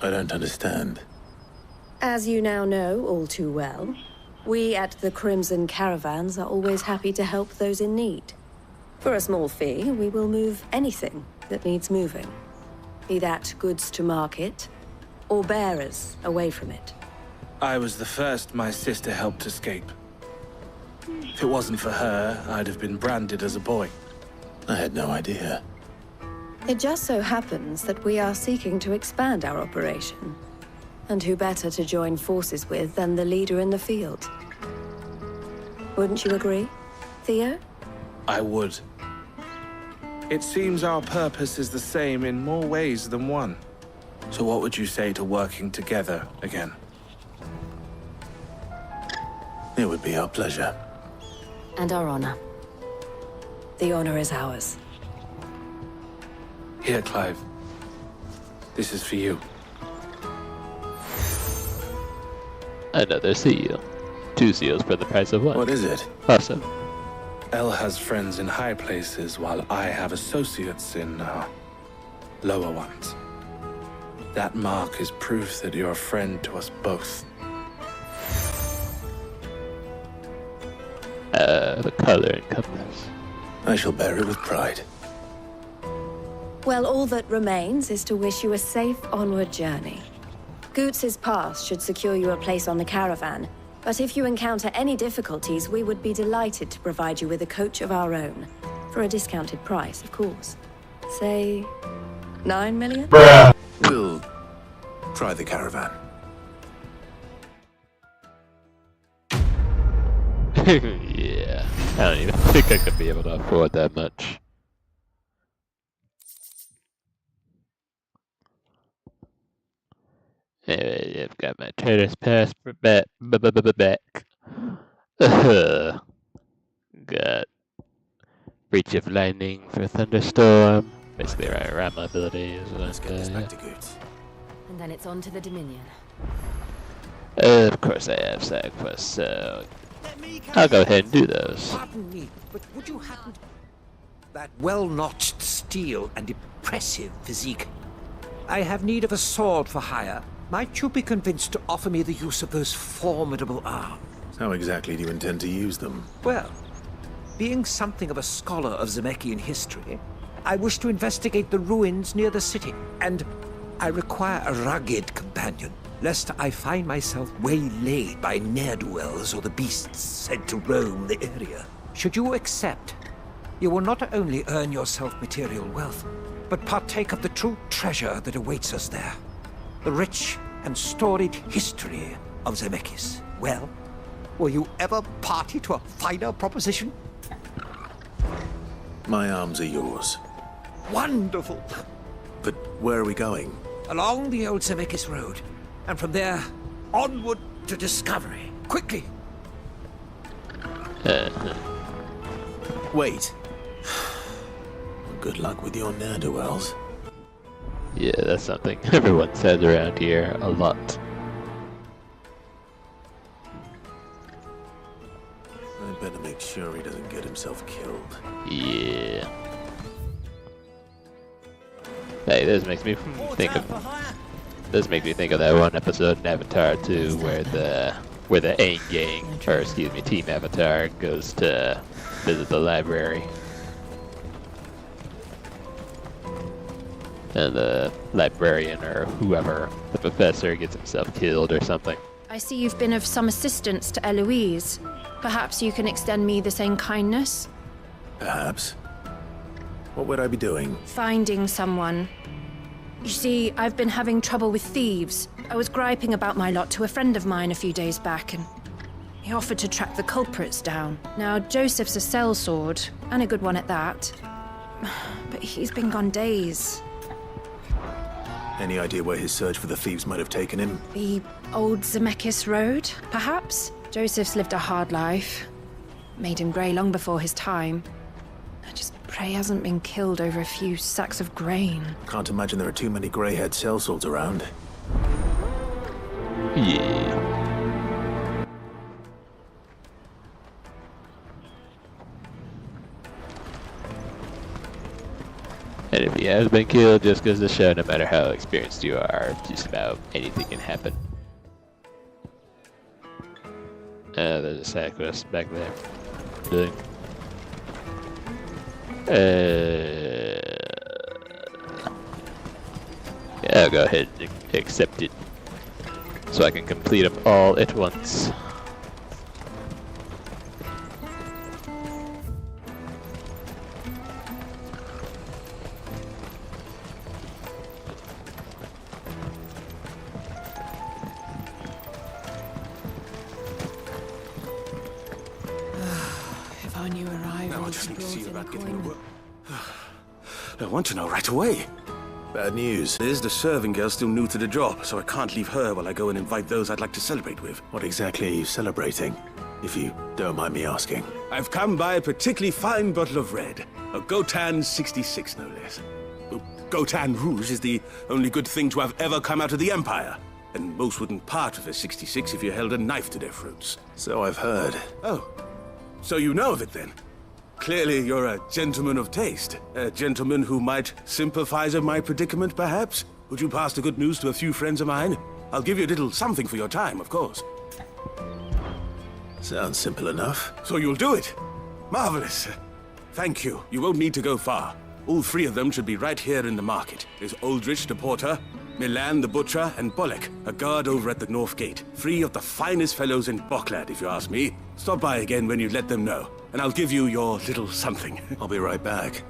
I don't understand. As you now know all too well, we at the Crimson Caravans are always happy to help those in need. For a small fee, we will move anything that needs moving. Be that goods to market, or bearers away from it. I was the first my sister helped escape. If it wasn't for her, I'd have been branded as a boy. I had no idea. It just so happens that we are seeking to expand our operation. And who better to join forces with than the leader in the field? Wouldn't you agree, Theo? I would. It seems our purpose is the same in more ways than one. So what would you say to working together again? It would be our pleasure. And our honor. The honor is ours. Here, Clive. This is for you. Another seal. 2 seals for the price of 1. What is it? Awesome. El has friends in high places, while I have associates in, lower ones. That mark is proof that you're a friend to us both. The color and compass. I shall bear it with pride. Well, all that remains is to wish you a safe onward journey. Goots's pass should secure you a place on the caravan, but if you encounter any difficulties, we would be delighted to provide you with a coach of our own. For a discounted price, of course. Say, 9 million? We'll try the caravan. Yeah, I don't even think I could be able to afford that much. Anyway, I've got my trader's pass back. Got Breach of Lightning for Thunderstorm. Basically, right around my abilities. Let's get this back to Goots. And then it's on to the Dominion. Of course I have side quests, so I'll go ahead and do those. Pardon me, but would you happen to... That well-notched steel and impressive physique. I have need of a sword for hire. Might you be convinced to offer me the use of those formidable arms? How exactly do you intend to use them? Well, being something of a scholar of Zemeckis history, I wish to investigate the ruins near the city, and I require a rugged companion, lest I find myself waylaid by ne'er-do-wells or the beasts sent to roam the area. Should you accept, you will not only earn yourself material wealth, but partake of the true treasure that awaits us there. The rich and storied history of Zemeckis. Well, will you ever party to a finer proposition? My arms are yours. Wonderful! But where are we going? Along the old Zemeckis Road, and from there, onward to discovery. Quickly! Wait. Good luck with your ne'er-do-wells. Yeah, that's something everyone says around here a lot. I better make sure he doesn't get himself killed. Yeah. Hey, this makes me think of that one episode in Avatar 2 where the Aang gang, or excuse me, Team Avatar goes to visit the library. And the librarian or whoever, the professor, gets himself killed or something. I see you've been of some assistance to Eloise. Perhaps you can extend me the same kindness? Perhaps. What would I be doing? Finding someone. You see, I've been having trouble with thieves. I was griping about my lot to a friend of mine a few days back, and he offered to track the culprits down. Now, Joseph's a sellsword, and a good one at that. But he's been gone days. Any idea where his search for the thieves might have taken him? The old Zemeckis Road, perhaps? Joseph's lived a hard life. Made him grey long before his time. I just pray he hasn't been killed over a few sacks of grain. Can't imagine there are too many grey-haired sellswords around. Yeah. And if he has been killed, just goes to show no matter how experienced you are, just about anything can happen. There's a side quest back there. Doing. Yeah, I'll go ahead and accept it. So I can complete them all at once. I want to know right away. Bad news. There's the serving girl still new to the job, so I can't leave her while I go and invite those I'd like to celebrate with. What exactly are you celebrating, if you don't mind me asking? I've come by a particularly fine bottle of red. A Gotan 66, no less. Gotan Rouge is the only good thing to have ever come out of the Empire. And most wouldn't part with a 66 if you held a knife to their throats. So I've heard. Oh, so you know of it then? Clearly you're a gentleman of taste. A gentleman who might sympathize with my predicament, perhaps? Would you pass the good news to a few friends of mine? I'll give you a little something for your time, of course. Sounds simple enough. So you'll do it? Marvelous. Thank you. You won't need to go far. All three of them should be right here in the market. There's Aldrich the porter, Milan the butcher, and Bolek, a guard over at the north gate. 3 of the finest fellows in Boklad, if you ask me. Stop by again when you let them know, and I'll give you your little something. I'll be right back.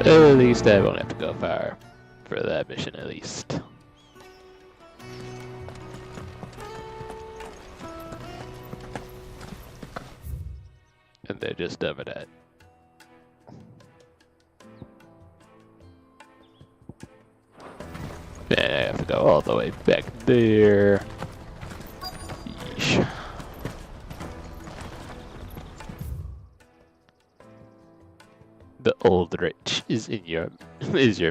At least I won't have to go far for that mission, at least. And they're just over that. And I have to go all the way back there. Yeesh. The Aldrich is your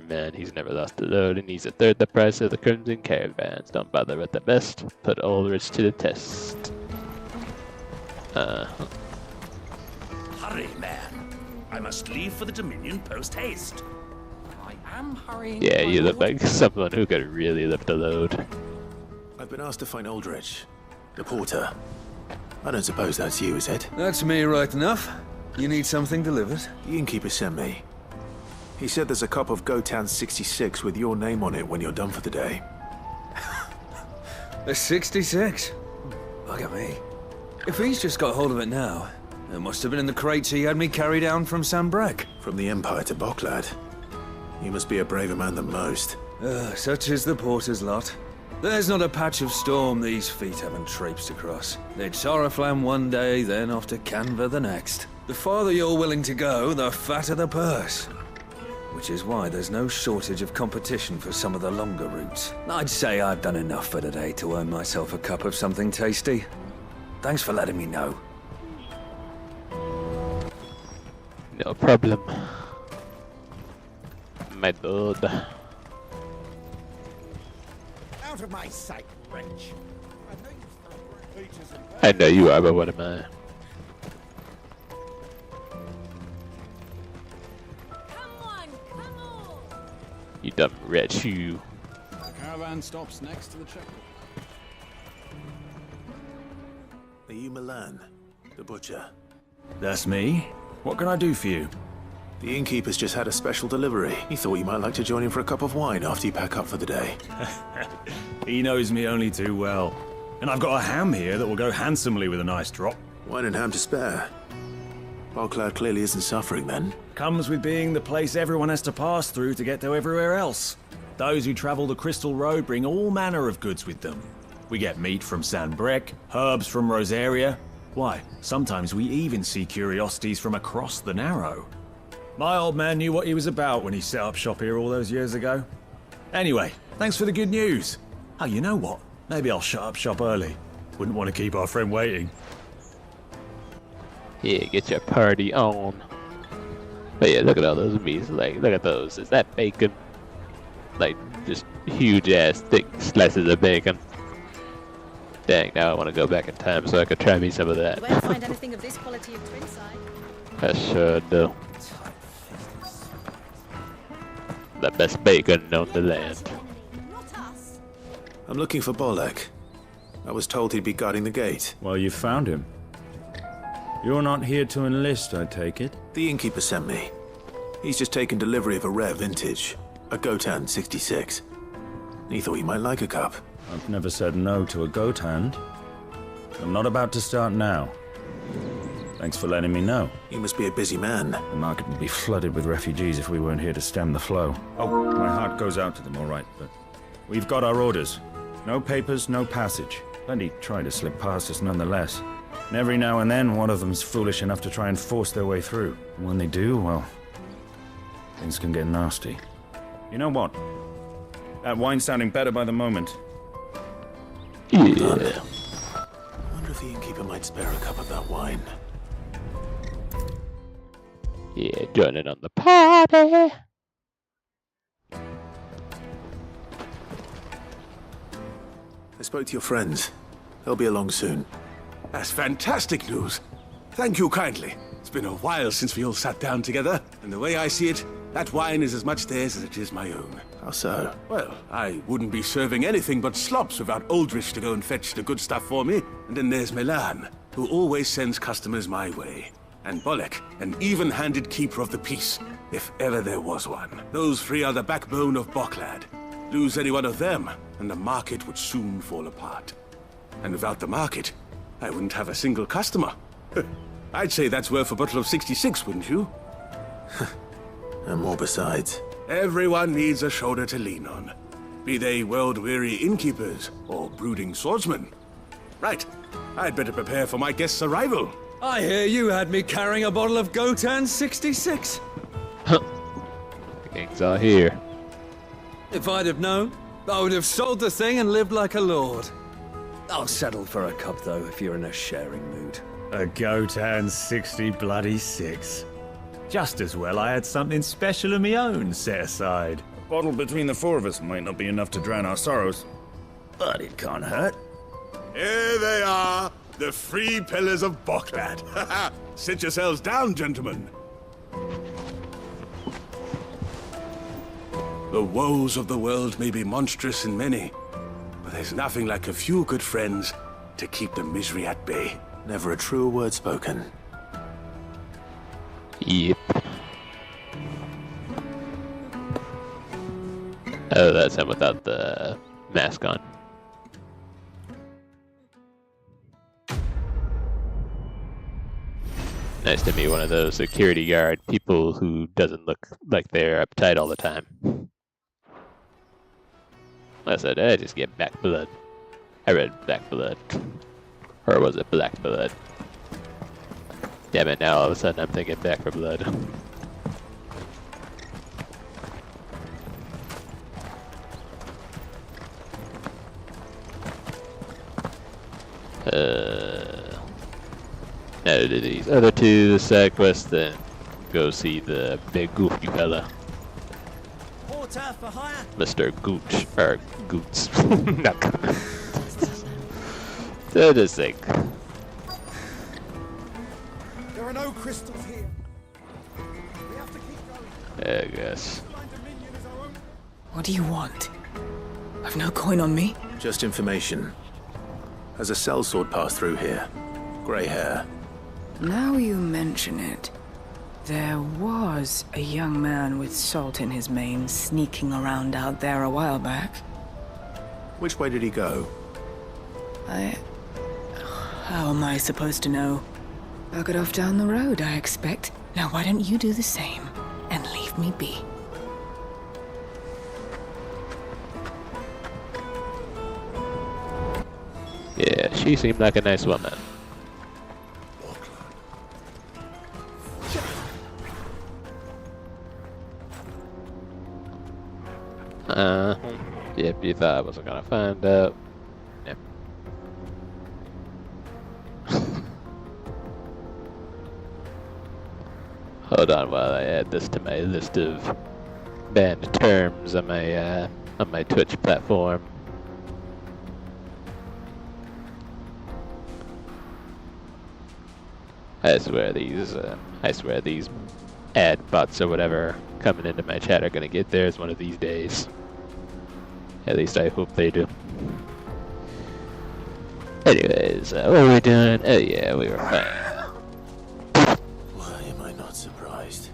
man. He's never lost a load, and he's a third the price of the Crimson Caravans. Don't bother with the best. Put Aldrich to the test. Hurry, man. I must leave for the Dominion post-haste. I am hurrying. Yeah, you look like someone who could really lift a load. I've been asked to find Aldrich, the porter. I don't suppose that's you, is it? That's me, right enough. You need something delivered? The innkeeper sent me. He said there's a cup of Gotan 66 with your name on it when you're done for the day. A 66? Look at me. If he's just got hold of it now, it must have been in the crates he had me carry down from Sambrek. From the Empire to Boklad. You must be a braver man than most. Such is the porter's lot. There's not a patch of storm these feet haven't traipsed across. They'd Soraflam one day, then off to Canva the next. The farther you're willing to go, the fatter the purse. Which is why there's no shortage of competition for some of the longer routes. I'd say I've done enough for today to earn myself a cup of something tasty. Thanks for letting me know. No problem. My dude. Out of my sight, wretch. I know you are, but what am I? You dumb wretch, you. The caravan stops next to the checkpoint. Are you Milan, the butcher? That's me. What can I do for you? The innkeeper's just had a special delivery. He thought you might like to join him for a cup of wine after you pack up for the day. He knows me only too well. And I've got a ham here that will go handsomely with a nice drop. Wine and ham to spare. Boklad clearly isn't suffering then. Comes with being the place everyone has to pass through to get to everywhere else. Those who travel the Crystal Road bring all manner of goods with them. We get meat from Sanbrek, herbs from Rosaria. Why, sometimes we even see curiosities from across the Narrow. My old man knew what he was about when he set up shop here all those years ago. Anyway, thanks for the good news. Oh, you know what? Maybe I'll shut up shop early. Wouldn't want to keep our friend waiting. Yeah, get your party on. But yeah, look at all those meats. Like, look at those. Is that bacon? Like, just huge ass thick slices of bacon. Dang, now I want to go back in time so I could try me some of that. Won't find anything of this quality at Twinside. I sure do. The best bacon on the land. I'm looking for Bolek. I was told he'd be guarding the gate. Well, you found him. You're not here to enlist, I take it? The innkeeper sent me. He's just taken delivery of a rare vintage, a Gotan 66. He thought you might like a cup. I've never said no to a goat hand. I'm not about to start now. Thanks for letting me know. You must be a busy man. The market would be flooded with refugees if we weren't here to stem the flow. Oh, my heart goes out to them, all right, but we've got our orders. No papers, no passage. Plenty try to slip past us nonetheless. And every now and then, one of them's foolish enough to try and force their way through. And when they do, well, things can get nasty. You know what? That wine's sounding better by the moment. Yeah. I wonder if the innkeeper might spare a cup of that wine. Yeah, join in on the party. I spoke to your friends. They'll be along soon. That's fantastic news. Thank you kindly. It's been a while since we all sat down together, and the way I see it, that wine is as much theirs as it is my own. How so? Well, I wouldn't be serving anything but slops without Aldrich to go and fetch the good stuff for me. And then there's Milan, who always sends customers my way. and Bolek, an even-handed keeper of the peace, if ever there was one. Those three are the backbone of Boklad. Lose any one of them, and the market would soon fall apart. And without the market, I wouldn't have a single customer. I'd say that's worth a bottle of 66, wouldn't you? And more besides. Everyone needs a shoulder to lean on. Be they world-weary innkeepers or brooding swordsmen. Right, I'd better prepare for my guest's arrival. I hear you had me carrying a bottle of Gotan 66. The kings are here. If I'd have known, I would have sold the thing and lived like a lord. I'll settle for a cup, though, if you're in a sharing mood. A Gotan 66. Just as well I had something special of my own set aside. A bottle between the four of us might not be enough to drown our sorrows, but it can't hurt. Here they are, the three pillars of Boklad. Sit yourselves down, gentlemen. The woes of the world may be monstrous and many, but there's nothing like a few good friends to keep the misery at bay. Never a truer word spoken. Yep. Oh, that's him without the mask on. Nice to meet one of those security guard people who doesn't look like they're uptight all the time. I said, I just get back blood. I read black blood. Or was it black blood? Damn it, now all of a sudden I'm thinking back for blood. Now to do these other two side quests, then go see the big goofy fella. Mr. Gooch, or Goots. No. So just think. There are no crystals here. We have to keep going. I guess. What do you want? I've no coin on me. Just information. Has a sellsword passed through here? Grey hair. Now you mention it. There was a young man with salt in his mane sneaking around out there a while back. Which way did he go? How am I supposed to know? Buggered off down the road, I expect. Now why don't you do the same and leave me be? Yeah, she seemed like a nice woman. Yep, you thought I wasn't gonna find out. Yep. Hold on while I add this to my list of banned terms on my Twitch platform. I swear these ad bots or whatever coming into my chat are gonna get theirs one of these days. At least I hope they do. Anyways, what were we doing? Oh yeah, we were fine. Why am I not surprised?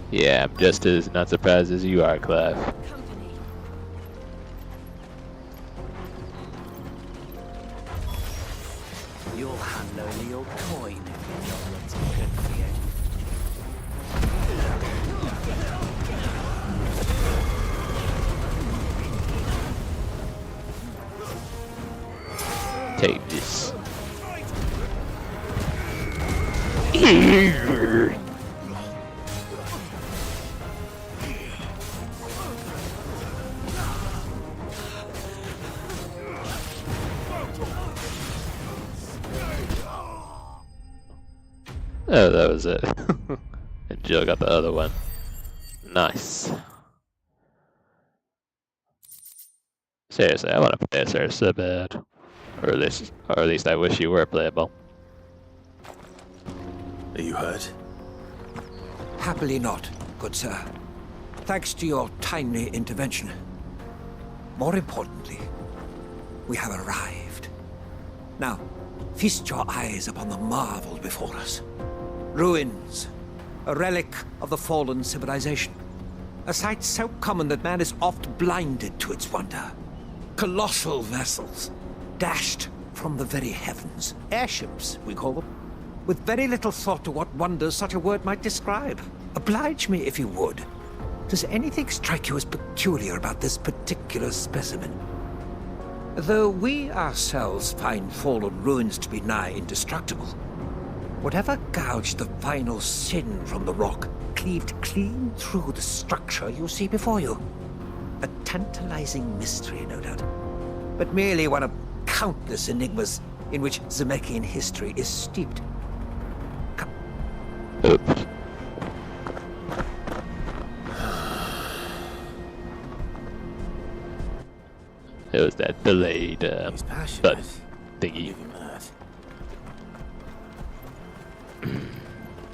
Yeah, I'm just as not surprised as you are, Clive. You'll hand over your coin if you know what's good for you. Take this. Oh, that was it. And Jill got the other one. Nice. Seriously, I want to play as her so bad. Or at least I wish you were playable. Are you hurt? Happily not, good sir. Thanks to your timely intervention. More importantly, we have arrived. Now, feast your eyes upon the marvel before us. Ruins, a relic of the fallen civilization. A sight so common that man is oft blinded to its wonder. Colossal vessels, dashed from the very heavens. Airships, we call them. With very little thought to what wonders such a word might describe. Oblige me if you would. Does anything strike you as peculiar about this particular specimen? Though we ourselves find fallen ruins to be nigh indestructible, whatever gouged the final sin from the rock cleaved clean through the structure you see before you. A tantalizing mystery, no doubt, but merely one of countless enigmas in which Zemeckis history is steeped. Oops. It was that delayed button thingy.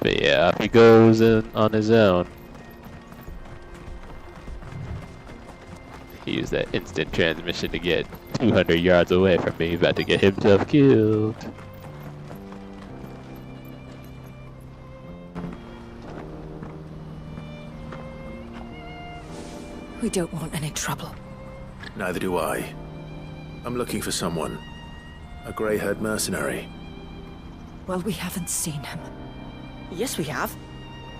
But yeah, up he goes on his own. He used that instant transmission to get 200 yards away from me, about to get himself killed. We don't want any trouble. Neither do I. I'm looking for someone. A grey-haired mercenary. Well, we haven't seen him. Yes, we have.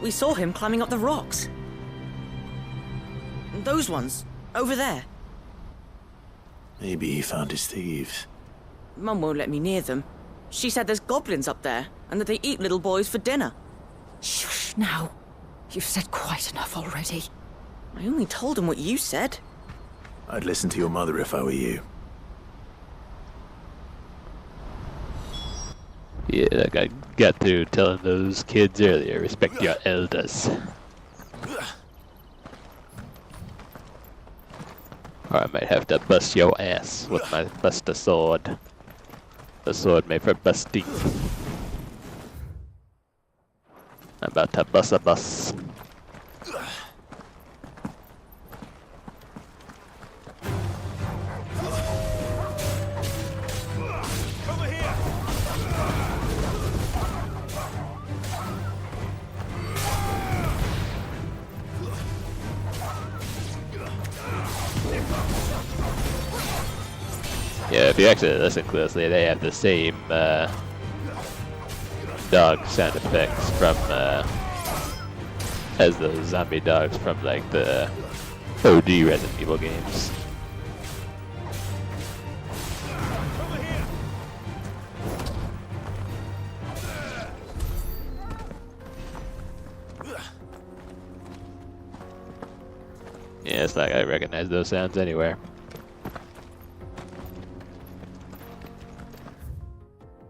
We saw him climbing up the rocks. Those ones, over there. Maybe he found his thieves. Mum won't let me near them. She said there's goblins up there, and that they eat little boys for dinner. Shush now. You've said quite enough already. I only told him what you said. I'd listen to your mother if I were you. Yeah, like I got through telling those kids earlier, respect your elders. Or I might have to bust your ass with my buster sword. The sword made for busting. I'm about to bust a bus. Yeah, if you actually listen closely, they have the same dog sound effects from as those zombie dogs from like the OG Resident Evil games. Yeah, it's like I recognize those sounds anywhere.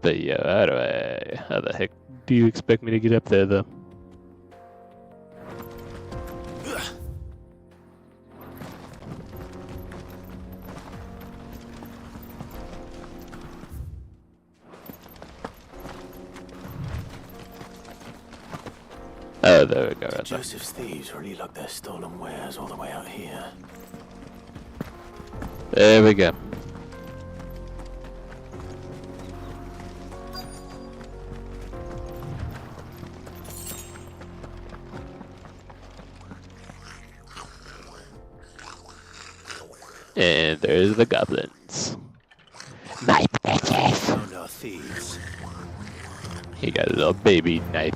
But yeah, how the heck do you expect me to get up there though? Oh, there we go. Right Joseph's thieves really lug their stolen wares all the way out here. There we go. And there's the goblins. My bitches! Found our thieves. He got a little baby knife.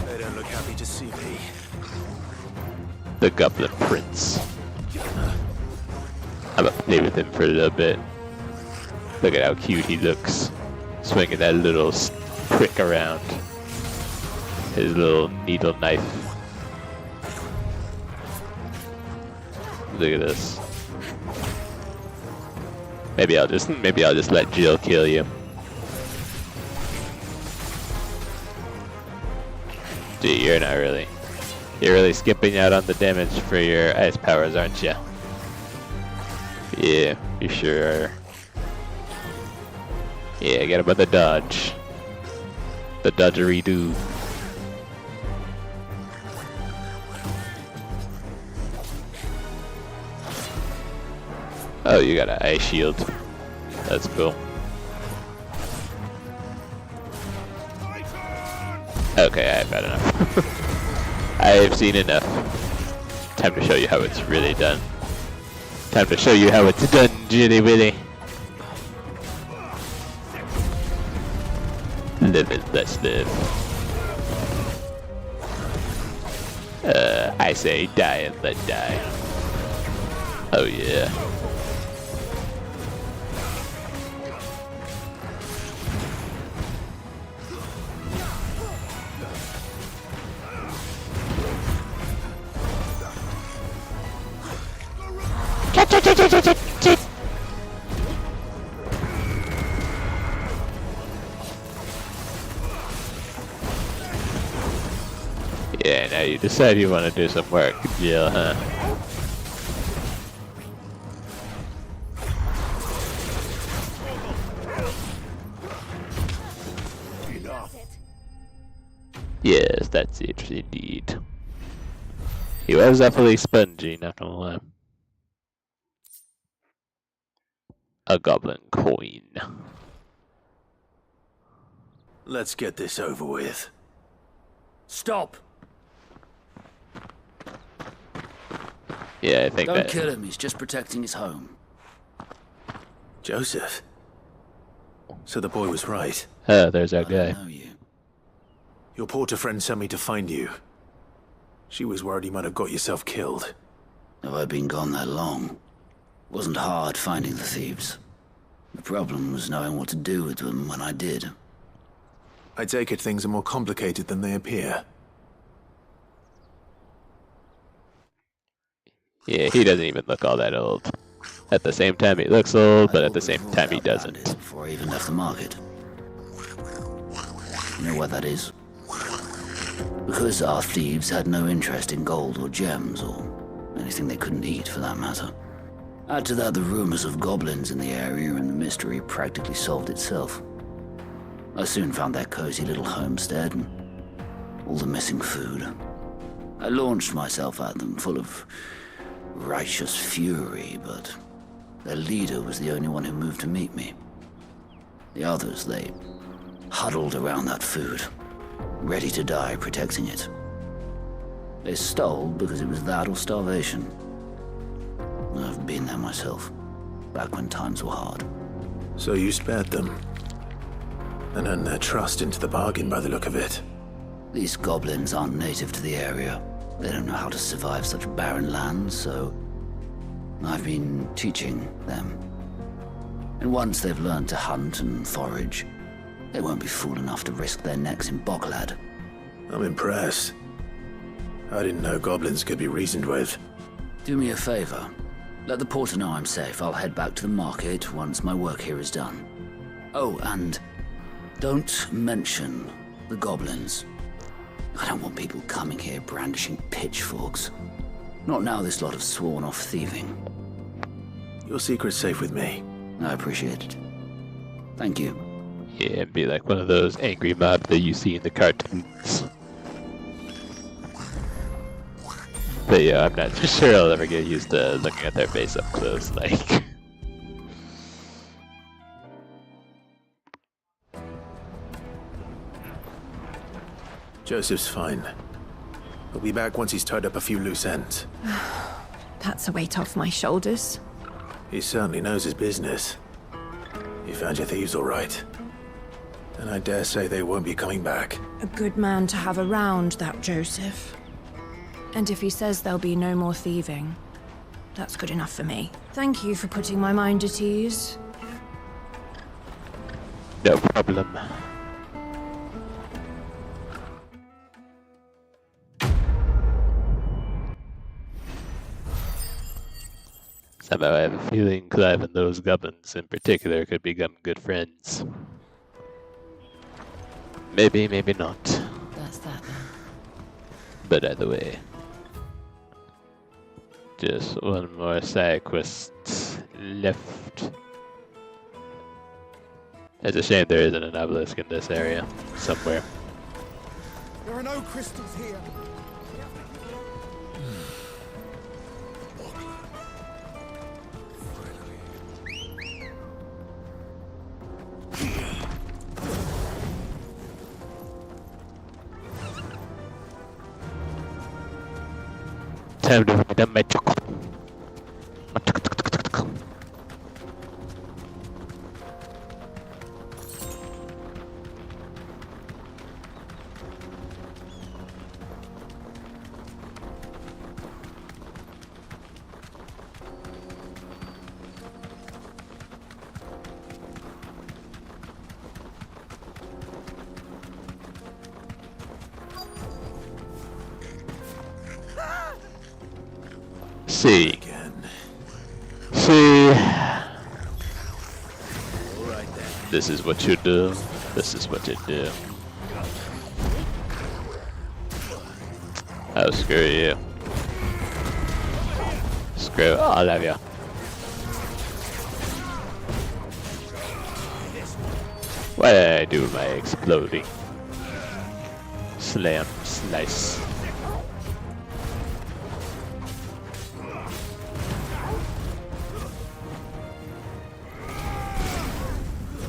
They don't look happy to see me. The goblin prince. I'm gonna play with him for a little bit. Look at how cute he looks. Swinging that little prick around. His little needle knife. Look at this. Maybe I'll just let Jill kill you. Gee, you're really skipping out on the damage for your ice powers, aren't you? Yeah, you sure are. Yeah, get him with the dodge. The dodgery-doo. Oh, you got an ice shield. That's cool. Okay, I've had enough. I've seen enough. Time to show you how it's really done. Time to show you how it's done, Jitty Willy. Live and let's live. I say die and let die. Oh yeah. Yeah, now you decide you want to do some work, Jill, huh? Yes, that's it, indeed. He was awfully spongy, not gonna lie. A goblin coin. Let's get this over with. Stop! Yeah, I think Don't kill him, he's just protecting his home. Joseph? So the boy was right. Oh, there's our guy. I know you. Your porter friend sent me to find you. She was worried you might have got yourself killed. Have I been gone that long? Wasn't hard finding the thieves. The problem was knowing what to do with them when I did. I take it things are more complicated than they appear. Yeah, he doesn't even look all that old. At the same time, he looks old, but at the same time, he doesn't. Before I even left the market. You know why that is? Because our thieves had no interest in gold or gems, or anything they couldn't eat for that matter. Add to that the rumors of goblins in the area, and the mystery practically solved itself. I soon found their cozy little homestead, and all the missing food. I launched myself at them, full of righteous fury, but their leader was the only one who moved to meet me. The others, they huddled around that food, ready to die protecting it. They stole because it was that or starvation. I've been there myself, back when times were hard. So you spared them? And earned their trust into the bargain by the look of it. These goblins aren't native to the area. They don't know how to survive such barren lands, so I've been teaching them. And once they've learned to hunt and forage, they won't be fool enough to risk their necks in Boklad. I'm impressed. I didn't know goblins could be reasoned with. Do me a favor. Let the porter know I'm safe. I'll head back to the market once my work here is done. Oh, and don't mention the goblins. I don't want people coming here brandishing pitchforks. Not now this lot have sworn off thieving. Your secret's safe with me. I appreciate it. Thank you. Yeah, be like one of those angry mobs that you see in the cartoons. But yeah, I'm not sure I'll ever get used to looking at their face up close, like. Joseph's fine. He'll be back once he's tied up a few loose ends. That's a weight off my shoulders. He certainly knows his business. You found your thieves all right. And I dare say they won't be coming back. A good man to have around, that Joseph. And if he says there'll be no more thieving, that's good enough for me. Thank you for putting my mind at ease. No problem. Somehow I have a feeling Clive and those goblins in particular could become good friends. Maybe, maybe not. That's that then. But either way. Just one more side quest left. It's a shame there isn't an obelisk in this area somewhere. There are no crystals here. time to put down my chocolate. See. See. This is what you do. This is what you do. Oh, screw you. Screw all of you. What did I do with my exploding? Slam, slice.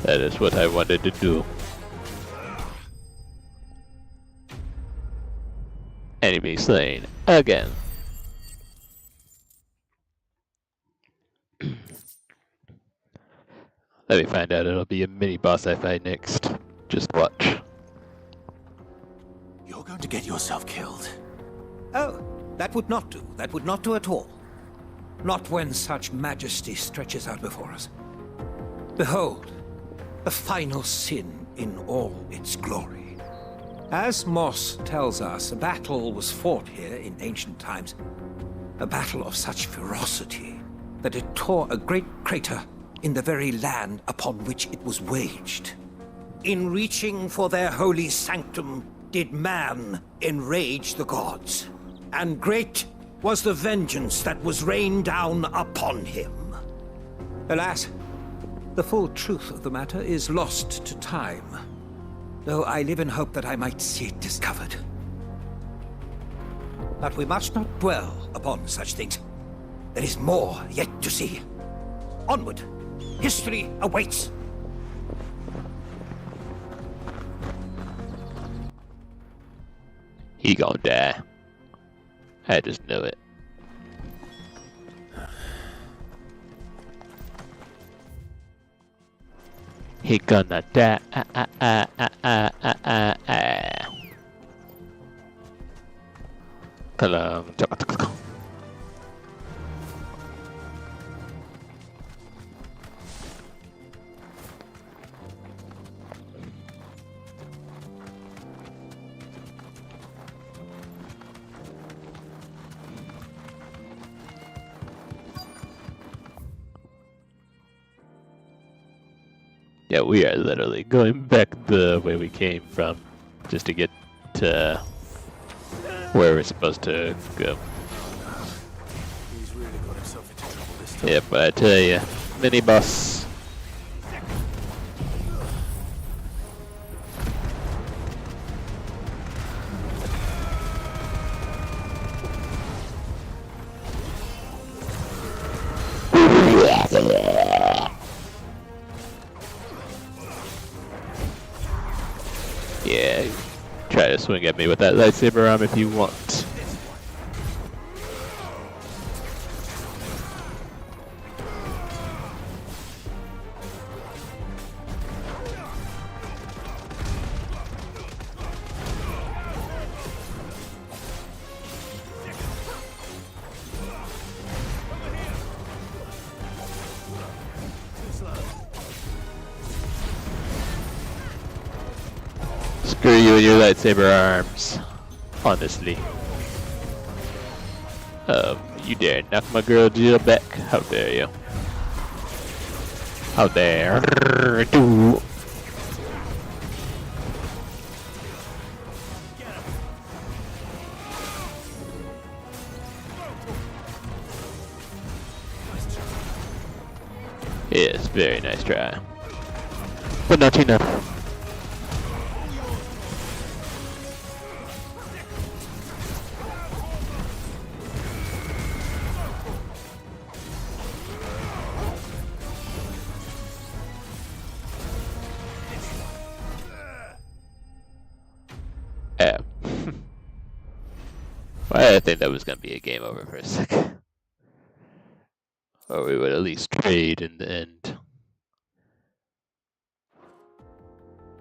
That is what I wanted to do. Enemy slain again. Let me find out. It'll be a mini boss I fight next. Just watch. You're going to get yourself killed. Oh, that would not do. That would not do at all. Not when such majesty stretches out before us. Behold, the final sin in all its glory. As Moss tells us, a battle was fought here in ancient times. A battle of such ferocity that it tore a great crater in the very land upon which it was waged. In reaching for their holy sanctum, did man enrage the gods. And great was the vengeance that was rained down upon him. Alas, the full truth of the matter is lost to time, though I live in hope that I might see it discovered. But we must not dwell upon such things. There is more yet to see. Onward! History awaits! He gonna die. I just know it. He gonna die. Yeah, we are literally going back the way we came from just to get to where we're supposed to go. He's really got himself into trouble this time. Yep, but I tell you, mini boss. Yeah, try to swing at me with that lightsaber arm if you want. Screw you and your lightsaber arms. Honestly. You dare knock my girl Jill back? How dare you? How dare you? Yes, very nice try. But not enough. Well, I think that was going to be a game over for a second. Or we would at least trade in the end.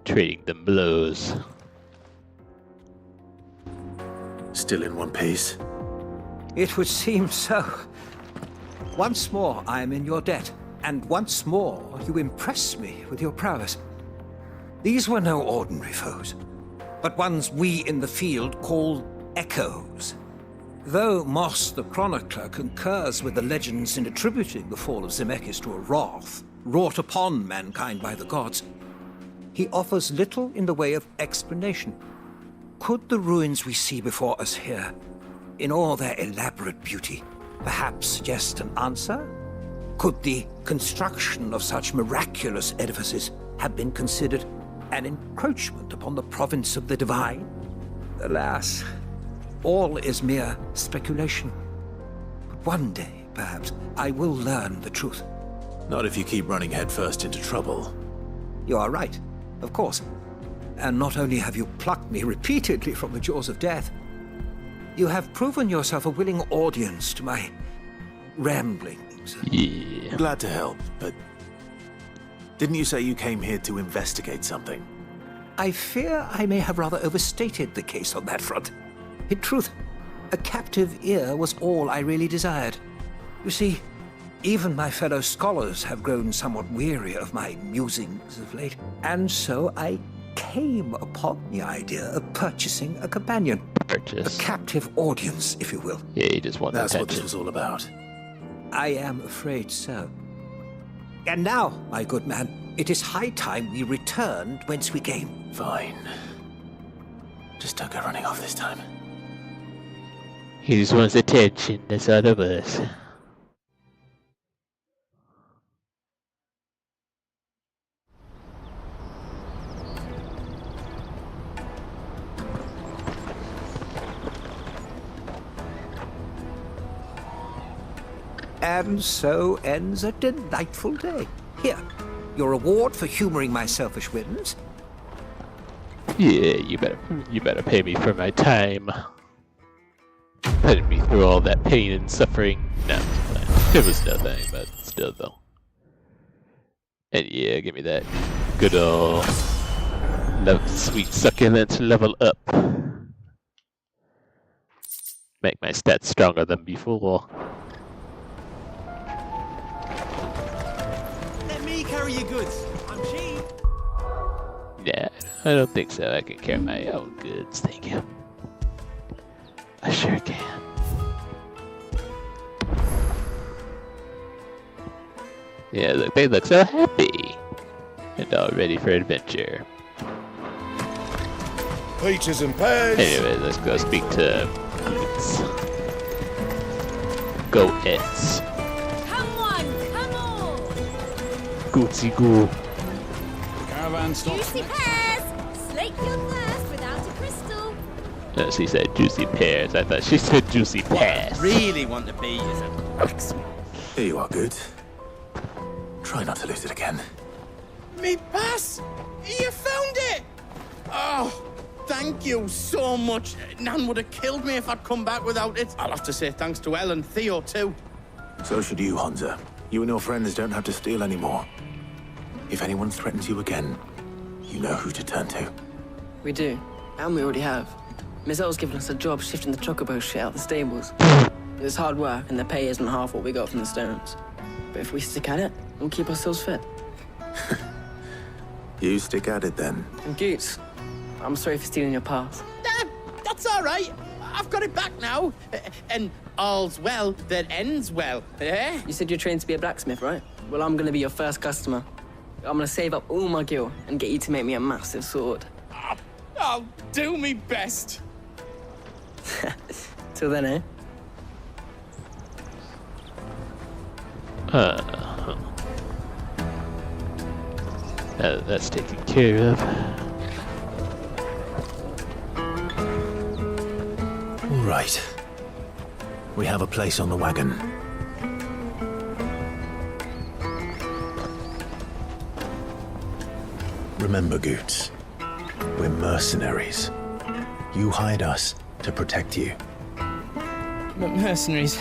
Trading them blows. Still in one piece? It would seem so. Once more I am in your debt, and once more you impress me with your prowess. These were no ordinary foes, but ones we in the field call echoes. Though Moss the Chronicler concurs with the legends in attributing the fall of Zemeckis to a wrath wrought upon mankind by the gods, he offers little in the way of explanation. Could the ruins we see before us here, in all their elaborate beauty, perhaps suggest an answer? Could the construction of such miraculous edifices have been considered an encroachment upon the province of the divine? Alas, all is mere speculation. But one day, perhaps, I will learn the truth. Not if you keep running headfirst into trouble. You are right, of course. And not only have you plucked me repeatedly from the jaws of death, you have proven yourself a willing audience to my ramblings. Yeah. Glad to help, but didn't you say you came here to investigate something? I fear I may have rather overstated the case on that front. In truth, a captive ear was all I really desired. You see, even my fellow scholars have grown somewhat weary of my musings of late, and so I came upon the idea of purchasing a companion. Purchase. A captive audience, if you will. Yeah, you just want That's attention. what this was all about. I am afraid so. And now, my good man, it is high time we returned whence we came. Fine. Just don't go running off this time. He just wants attention, that's all of us. And so ends a delightful day. Here, your reward for humoring my selfish whims. Yeah, you better pay me for my time. Putting me through all that pain and suffering. No, it was nothing, but still though. And yeah, give me that good old sweet succulent level up. Make my stats stronger than before. Let me carry your goods. I'm cheap. Yeah, I don't think so. I can carry my own goods, thank you. I sure can. Yeah, look, they look so happy. And all ready for adventure. Peaches and pears. Anyway, let's go speak to Goots. Go Eds. Come on! Gootsy goo. Caravan stops. Juicy pears! Slake your thirst without a crystal. No, she said juicy pears. I thought she said juicy pears. Really want to be is a Here you are, good. Try not to lose it again. Me pass! You found it! Oh, thank you so much. Nan would have killed me if I'd come back without it. I'll have to say thanks to Elle and Theo too. So should you, Hansa. You and your friends don't have to steal anymore. If anyone threatens you again, you know who to turn to. We do, and we already have. Miss L's given us a job shifting the chocobo shit out the stables. It's hard work, and the pay isn't half what we got from the stones. But if we stick at it, we'll keep ourselves fit. You stick at it then. And Goots, I'm sorry for stealing your path. That's all right. I've got it back now. And all's well that ends well, eh? You said you're trained to be a blacksmith, right? Well, I'm gonna be your first customer. I'm gonna save up all my gil and get you to make me a massive sword. I'll do me best. Till then, eh? That's taken care of. All right. We have a place on the wagon. Remember, Goots, we're mercenaries. You hired us to protect you. But mercenaries...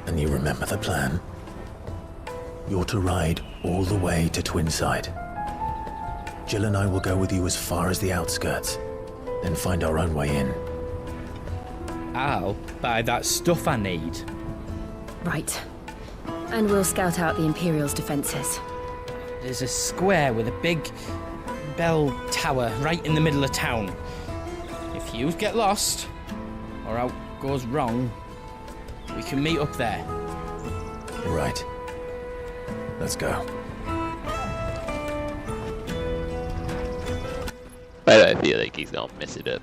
And you remember the plan? You're to ride all the way to Twinside. Jill and I will go with you as far as the outskirts, then find our own way in. I'll buy that stuff I need. Right. And we'll scout out the Imperial's defenses. There's a square with a big bell tower right in the middle of town. If you get lost, or out goes wrong, we can meet up there. Right. Let's go. But I feel like he's gonna mess it up.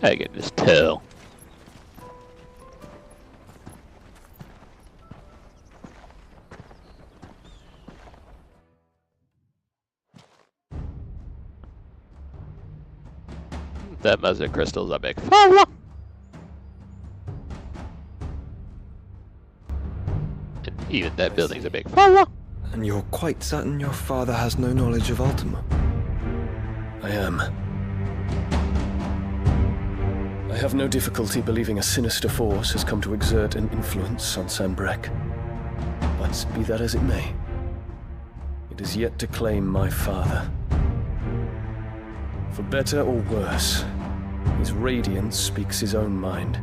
I can just tell. That Mothercrystals are big. And even that building's a big. And you're quite certain your father has no knowledge of Ultima? I am. I have no difficulty believing a sinister force has come to exert an influence on Sanbreque. But be that as it may, it is yet to claim my father. For better or worse, his radiance speaks his own mind.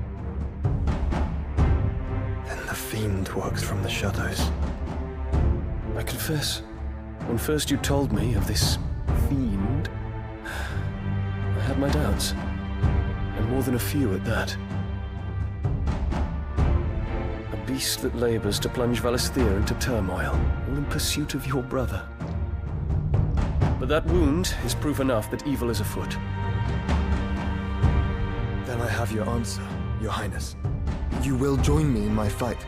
Then the fiend works from the shadows. I confess, when first you told me of this fiend, I had my doubts. And more than a few at that. A beast that labors to plunge Valisthea into turmoil, all in pursuit of your brother. But that wound is proof enough that evil is afoot. Then I have your answer, Your Highness. You will join me in my fight.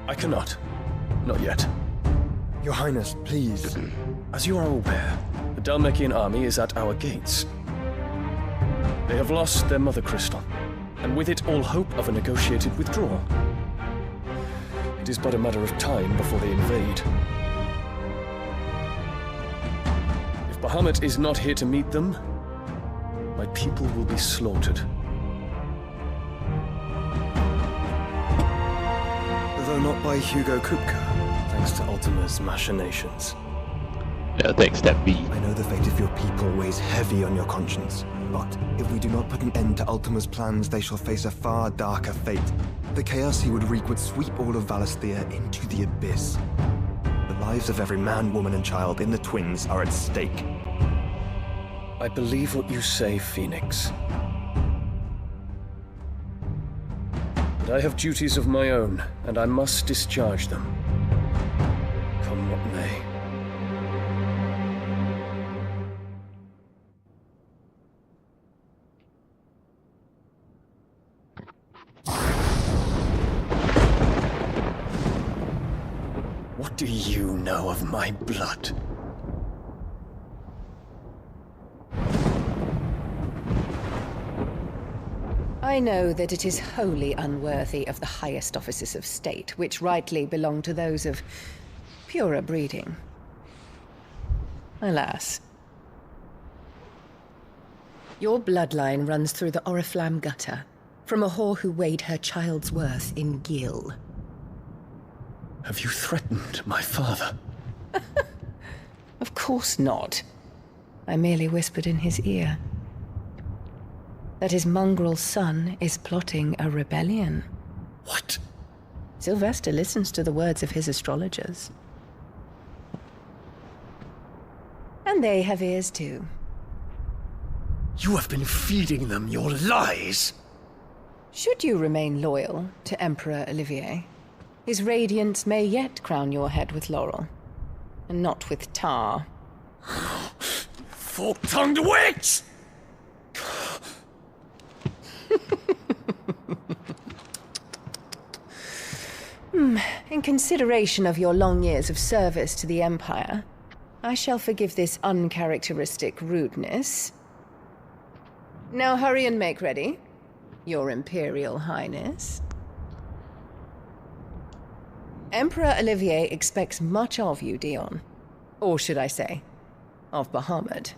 I cannot. Not yet. Your Highness, please. As you are aware, the Dhalmekian army is at our gates. They have lost their Mothercrystal, and with it all hope of a negotiated withdrawal. It is but a matter of time before they invade. If Bahamut is not here to meet them, my people will be slaughtered. Though not by Hugo Kupka, thanks to Ultima's machinations. No, thanks to me. I know the fate of your people weighs heavy on your conscience, but if we do not put an end to Ultima's plans, they shall face a far darker fate. The chaos he would wreak would sweep all of Valisthea into the abyss. The lives of every man, woman, and child in the Twins are at stake. I believe what you say, Phoenix. But I have duties of my own, and I must discharge them. Come what may. What do you know of my blood? I know that it is wholly unworthy of the highest offices of state, which rightly belong to those of purer breeding. Alas. Your bloodline runs through the Oriflamme gutter, from a whore who weighed her child's worth in gil. Have you threatened my father? Of course not. I merely whispered in his ear that his mongrel son is plotting a rebellion. What? Sylvester listens to the words of his astrologers. And they have ears too. You have been feeding them your lies! Should you remain loyal to Emperor Olivier, his radiance may yet crown your head with laurel, and not with tar. Fork-tongued witch! In consideration of your long years of service to the Empire, I shall forgive this uncharacteristic rudeness. Now hurry and make ready, Your Imperial Highness. Emperor Olivier expects much of you, Dion. Or should I say, of Bahamut.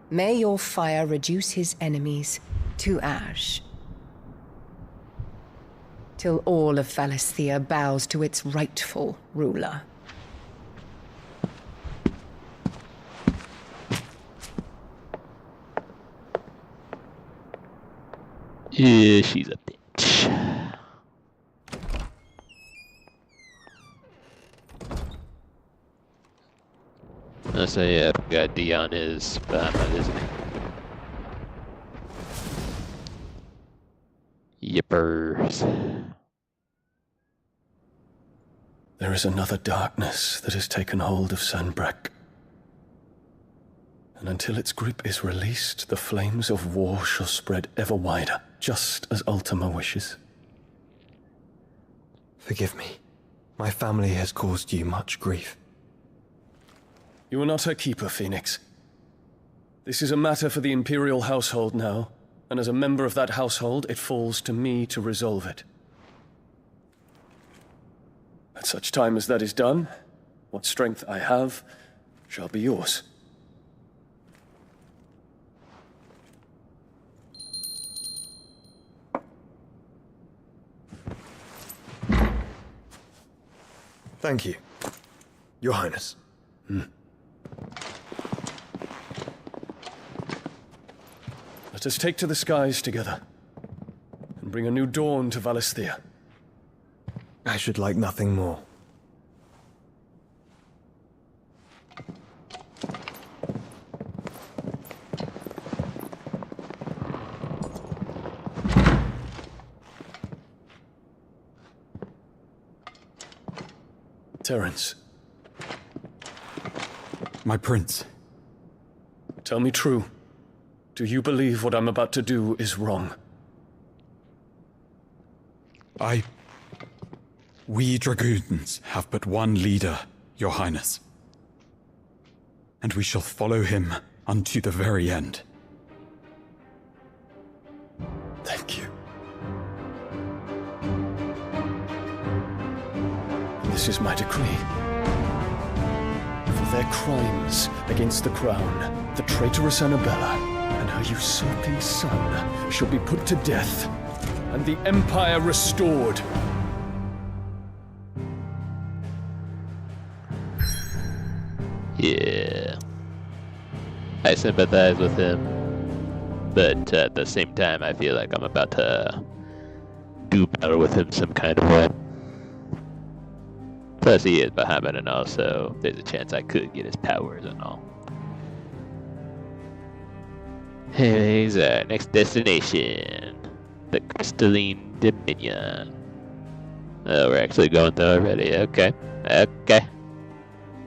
May your fire reduce his enemies to ash, till all of Valisthea bows to its rightful ruler. Yeah, she's a bitch. So yeah, we got D on his Bahamut, isn't he? Yippers. There is another darkness that has taken hold of Sanbreque. And until its grip is released, the flames of war shall spread ever wider, just as Ultima wishes. Forgive me. My family has caused you much grief. You are not her keeper, Phoenix. This is a matter for the Imperial household now, and as a member of that household, it falls to me to resolve it. At such time as that is done, what strength I have shall be yours. Thank you, Your Highness. Let us take to the skies together, and bring a new dawn to Valisthea. I should like nothing more. Terence. My prince. Tell me true. Do you believe what I'm about to do is wrong? We dragoons have but one leader, Your Highness. And we shall follow him unto the very end. Thank you. This is my decree. For their crimes against the crown, the traitorous Annabella and her usurping son shall be put to death, and the Empire restored. Yeah. I sympathize with him, but at the same time I feel like I'm about to do battle with him some kind of way. Plus he is Bahamut, and also there's a chance I could get his powers and all. Anyways, next destination, the Crystalline Dominion. Oh, we're actually going there already. Okay, okay.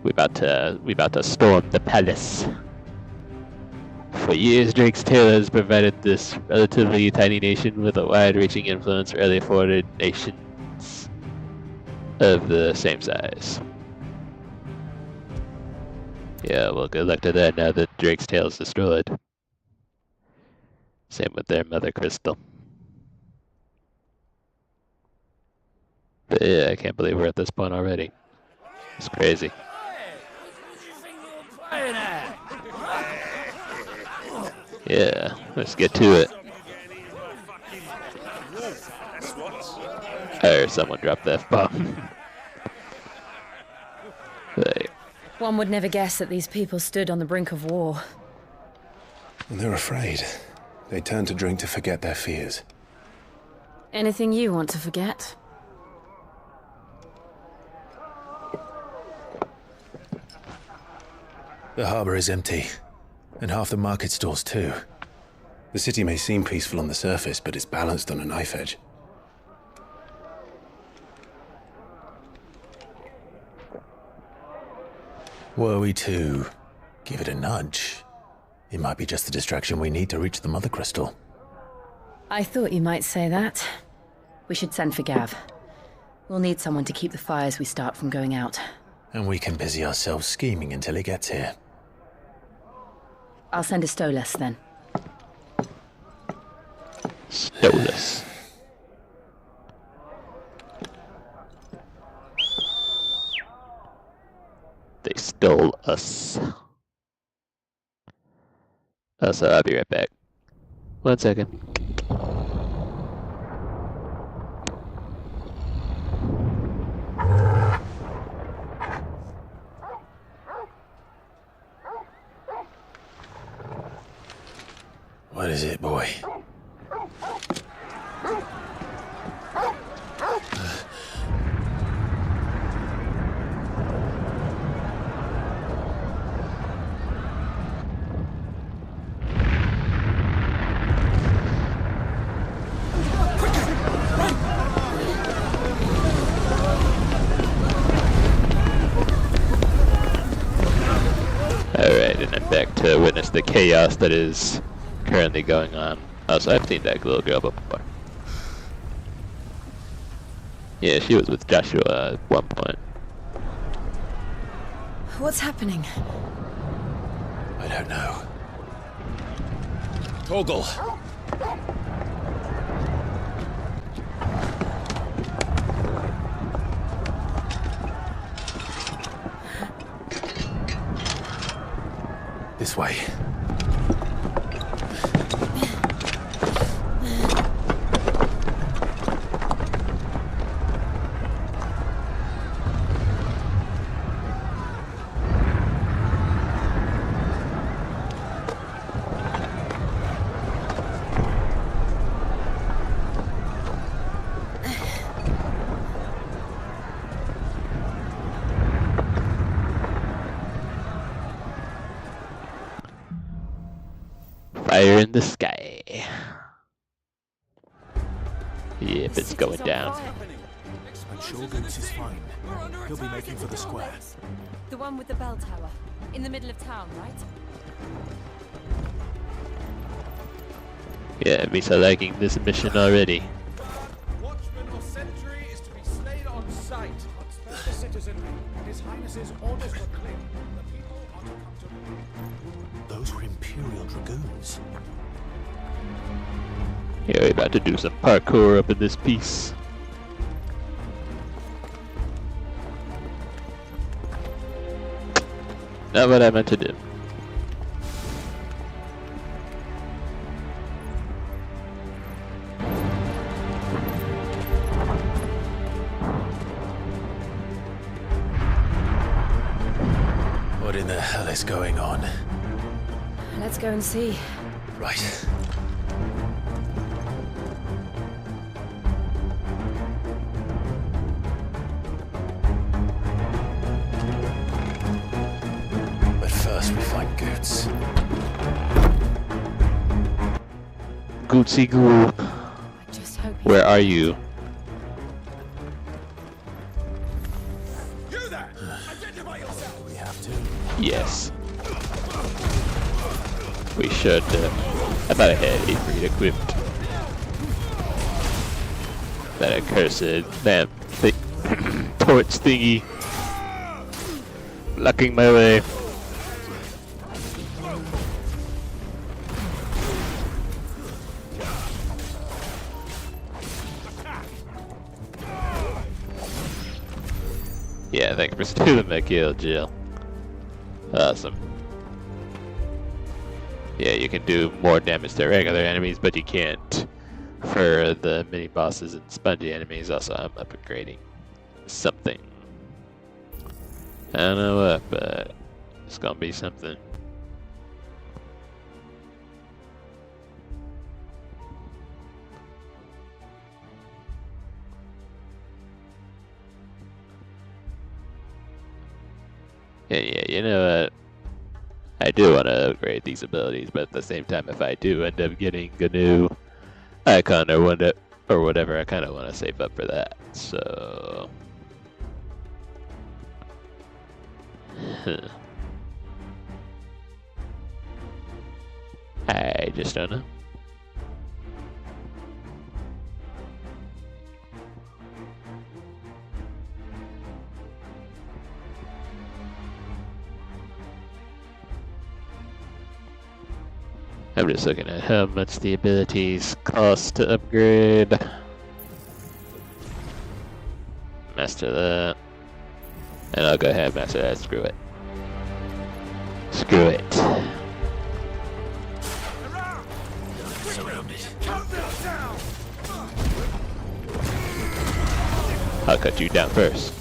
We about to storm the palace. For years, Drake's Tale has provided this relatively tiny nation with a wide-reaching influence early afforded nations of the same size. Yeah, well, good luck to that now that Drake's Tale is destroyed. Same with their Mothercrystal. But yeah, I can't believe we're at this point already. It's crazy. Yeah, let's get to it. I heard someone drop the F-bomb. One would never guess that these people stood on the brink of war. They're afraid. They turn to drink to forget their fears. Anything you want to forget? The harbor is empty, and half the market stalls too. The city may seem peaceful on the surface, but it's balanced on a knife edge. Were we to give it a nudge, it might be just the distraction we need to reach the Mothercrystal. I thought you might say that. We should send for Gav. We'll need someone to keep the fires we start from going out. And we can busy ourselves scheming until he gets here. I'll send a Stolas then. Stolas. They stole heal us. So I'll be right back. 1 second. What is it, boy? Alright, and I'm back to witness the chaos that is currently going on. Also, I've seen that little girl before. Yeah, she was with Joshua at one point. What's happening? I don't know. Torgal! This way. Fire in the sky. Yep, it's going down. When Shogun's is fine, he'll be making for the square. The one with the bell tower. In the middle of town, right? Yeah, Misa liking this mission already. Watchman or sentry is to be slain on sight. The citizenry. His Highness's orders were clear. The people are to come to. Those were Imperial Dragoons. Yeah, we're about to do some parkour up in this piece. Not what I meant to do. What in the hell is going on? Let's go and see. Right. But first we find Goots. Gootsy Goo. Where are you? You there! Identify yourself! We have to. Yes. We should. I thought I had Ifrit equipped. That accursed vamp torch thingy. Blocking my way. Yeah, thank you for stealing my kill, Jill. Awesome. Yeah, you can do more damage to regular enemies, but you can't for the mini bosses and spongy enemies. Also, I'm upgrading something. I don't know what, but it's gonna be something. Yeah, you know what? I do want to upgrade these abilities, but at the same time, if I do end up getting a new icon or whatever, I kind of want to save up for that. So, I just don't know. I'm just looking at how much the abilities cost to upgrade. Master that. And I'll go ahead and master that, screw it. Screw it. I'll cut you down first.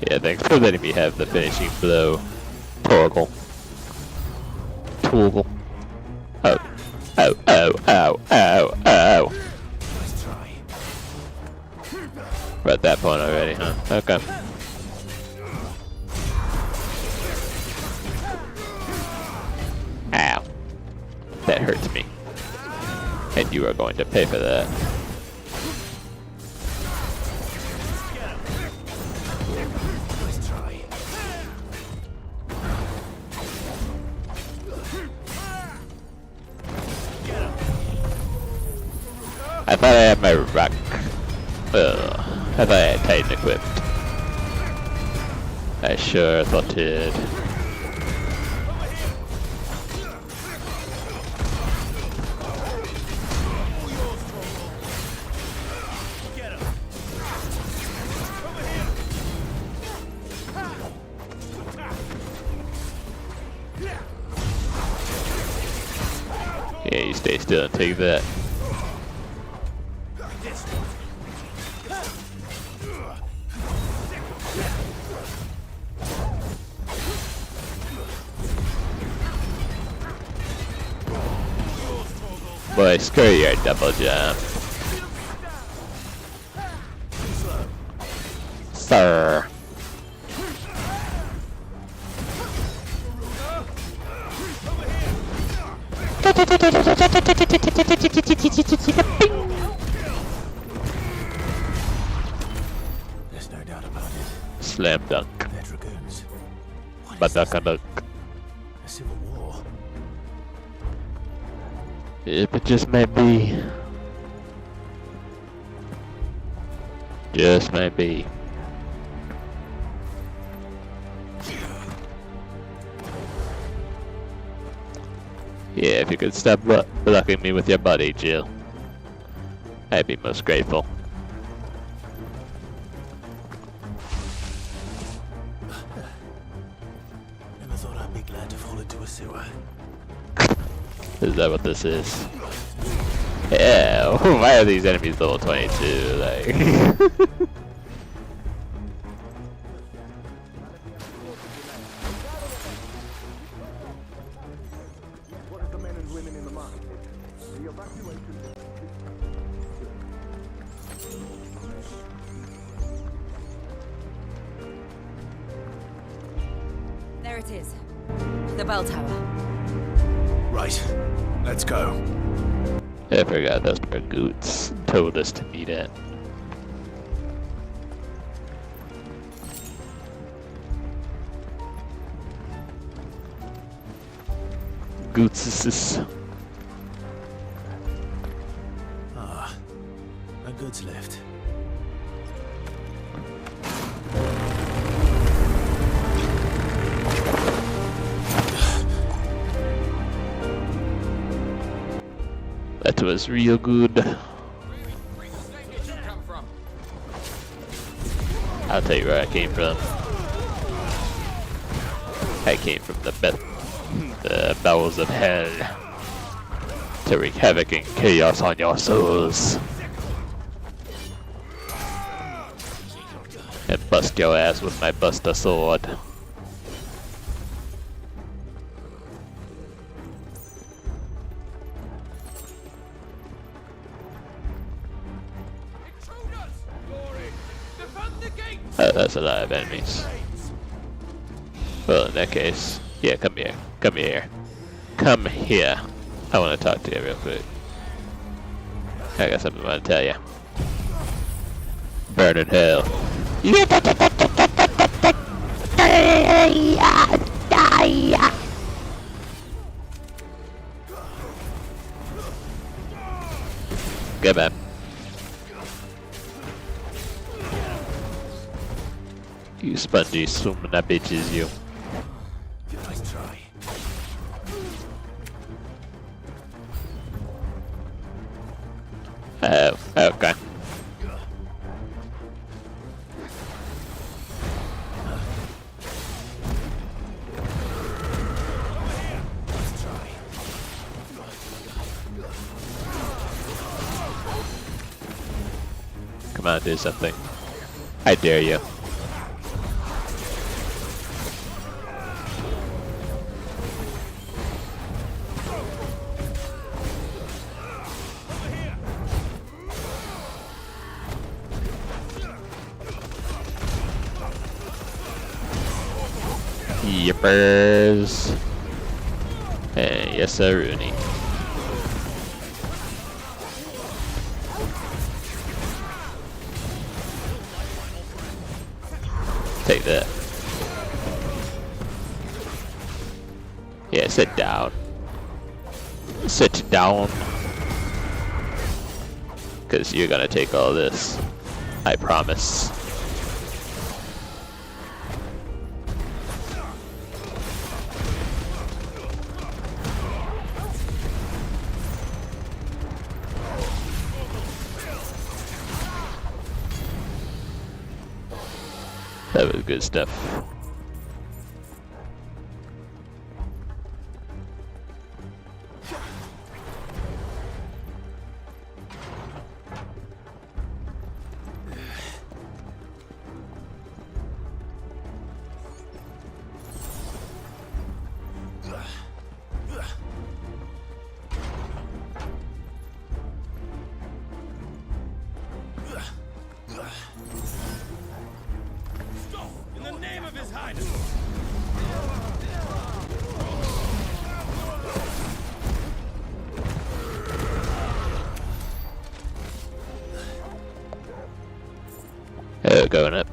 Yeah, thanks for letting me have the finishing blow. Torgle. Torgle. Oh. Oh, oh, oh, oh, oh. We're at that point already, huh? Okay. Ow. That hurts me. And you are going to pay for that. I thought I had my rock. I thought I had Titan equipped. I sure thought it. Yeah, you stay still and take that. Boy, screw your double jump. Sir. There's no doubt about it. Slam dunk. They're dragoons. Badaka. A civil war. If it just might be. Just might be. Yeah, if you could stop blocking me with your body, Jill. I'd be most grateful. Never thought I'd be glad to fall into a sewer. Is that what this is? Yeah, why are these enemies level 22? Like. There it is. The bell tower. Right. Let's go. I forgot those were Goots told us to meet at. Goots. Ah, a goods lift. That was real good. I'll tell you where I came from. I came from the bowels of hell to wreak havoc and chaos on your souls. And bust your ass with my buster sword. Oh, that's a lot of enemies. Well, in that case, yeah, come here. Come here. Come here. I want to talk to you real quick. I got something I want to tell you. Burn in hell. Get back. You spongy summoner bitches, you. Nice try. Come on, do something. I dare you. Yippers. Hey, yes, sir, Rooney. Take that. Yeah, sit down. Sit down. Because you're gonna take all this. I promise. That was good stuff. Going up.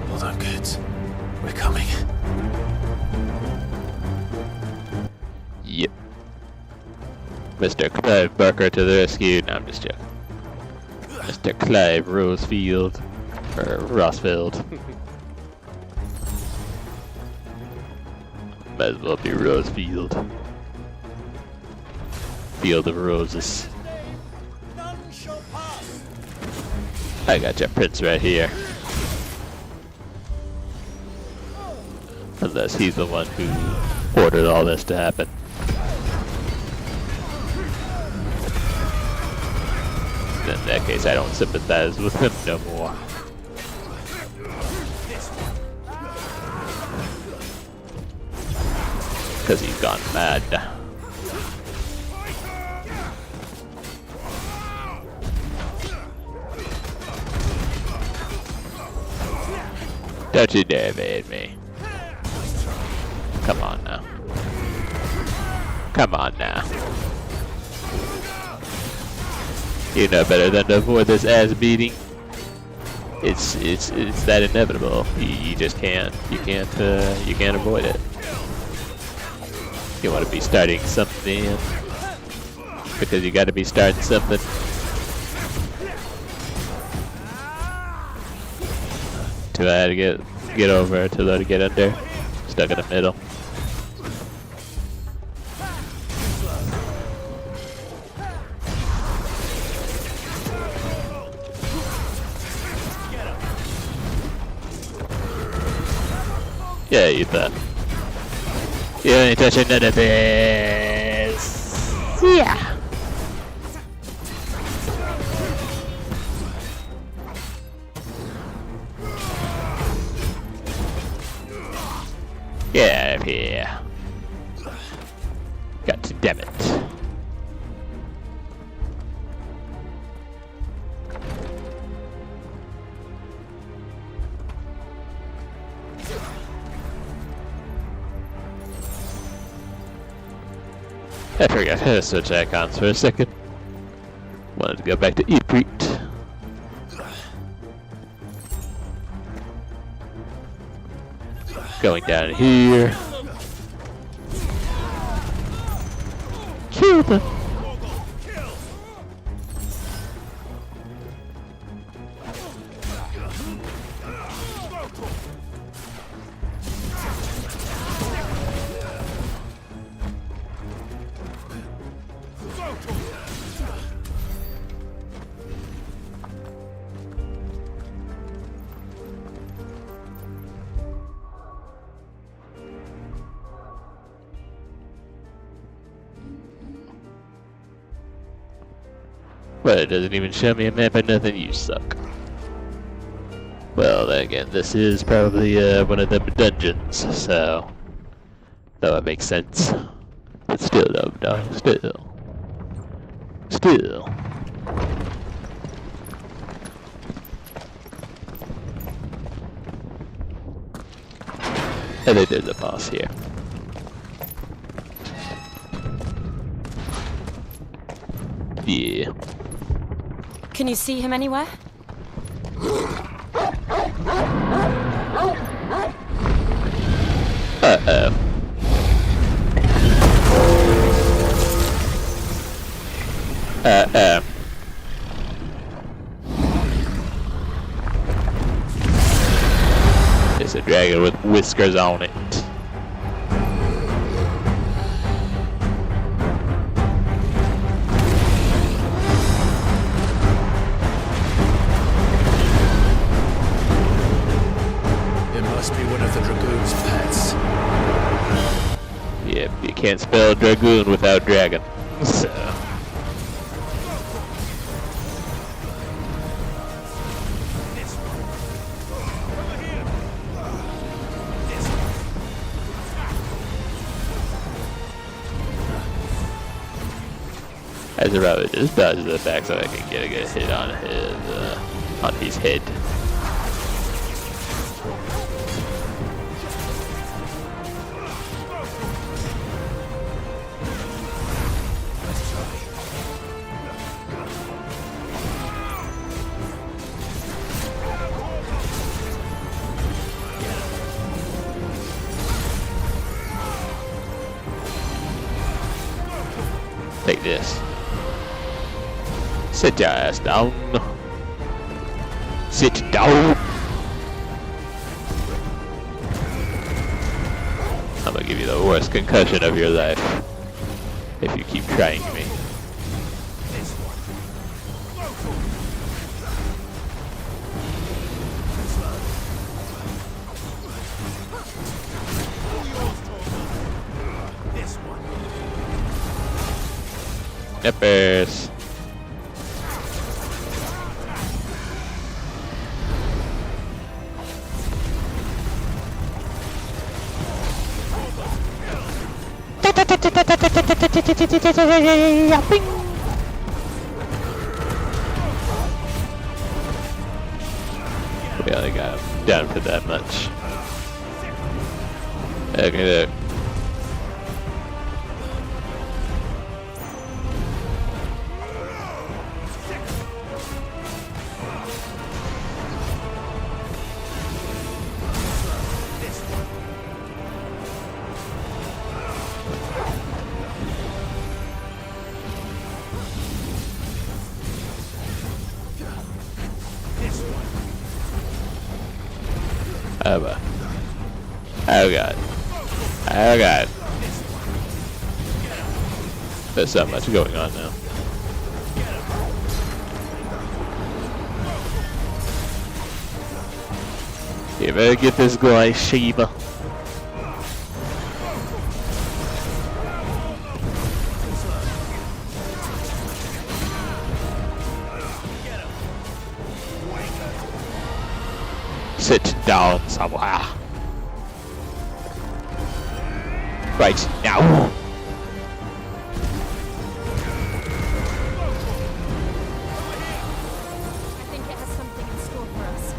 Hold on, kids. We're coming. Yep. Mr. Clive Barker to the rescue. No, I'm just joking. Mr. Clive Rosefield. Or Rossfield. Might as well be Rosefield. Field of Roses. I got your prince right here. Unless he's the one who ordered all this to happen. In that case, I don't sympathize with him no more. Because he's gone mad. Don't you dare evade me. Come on now. Come on now. You know better than to avoid this ass beating. It's that inevitable. You just can't. You can't avoid it. You want to be starting something because you got to be starting something. Too high to get over, too low to get under. Stuck in the middle. Yeah, you thought. You ain't touching none of this. Yeah. Get out of here. Got to damn it. I forgot how to switch icons for a second. Wanted to go back to Eat. Going down here. Kill them. But it doesn't even show me a map or nothing. You suck. Well, then again, this is probably one of them dungeons, so that would make sense. But still, though, dog. Still. I think there's a boss here. Yeah. Can you see him anywhere? Uh-oh. It's a dragon with whiskers on it. It must be one of the Dragoon's pets. Yep, you can't spell dragoon without dragon. So. As a rabbit just dodges the back so I can get a good hit on his head. Take this. Sit your ass down. Sit down. I'm gonna give you the worst concussion of your life if you keep trying me. Nippers. We only got him down for that much. Okay, look. Oh god. Oh god. There's so much going on now. You better get this guy, Sheba. Sit down somewhere. Right now. I think it has something in store for us.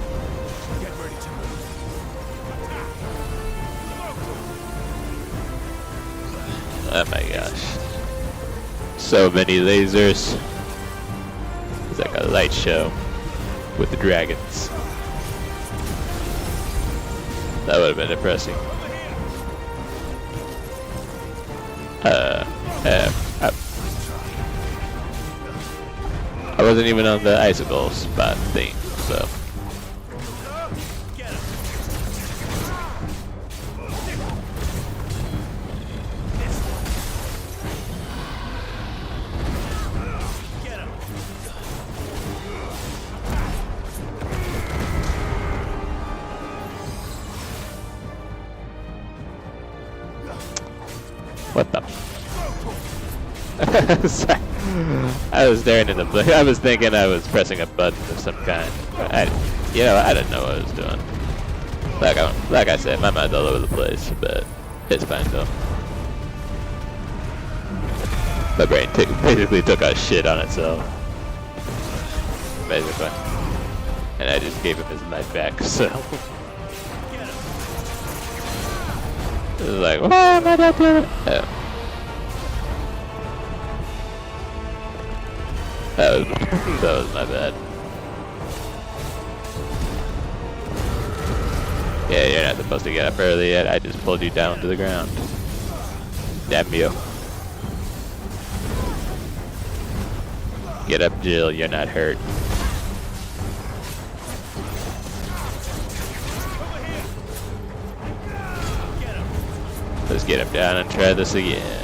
Get ready to move. Oh my gosh. So many lasers. It's like a light show with the dragons. That would have been depressing. I wasn't even on the icicle spot thing, so. What the? Sorry. I was staring in the blink. I was thinking I was pressing a button of some kind. I didn't know what I was doing. Like I said, my mind's all over the place, but it's fine though. My brain basically took a shit on itself. Basically. And I just gave him his knife back, so. It was like, what am I not doing? Oh. That was my bad. Yeah, you're not supposed to get up early yet. I just pulled you down to the ground. Damn you. Get up, Jill. You're not hurt. Let's get him down and try this again.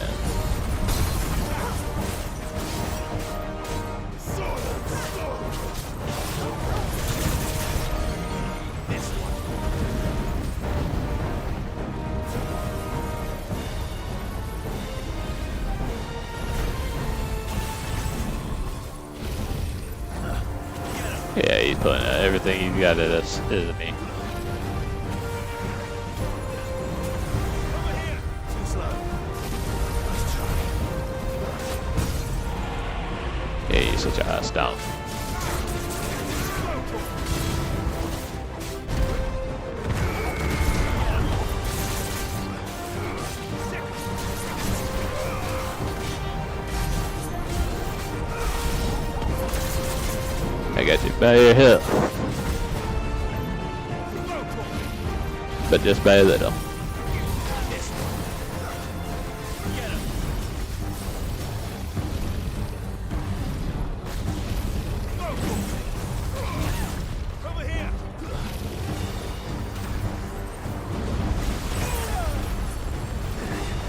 Yeah, he's pulling out everything he's got at us, isn't he? Yeah, he's such a hostile. I got you by your hip. But just by a little.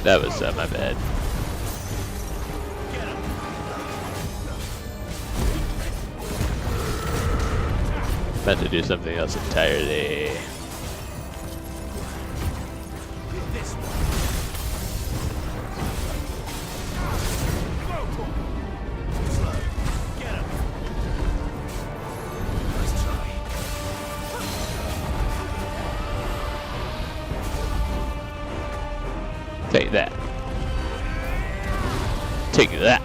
That was my bad. Meant to do something else entirely. Take that. Take that.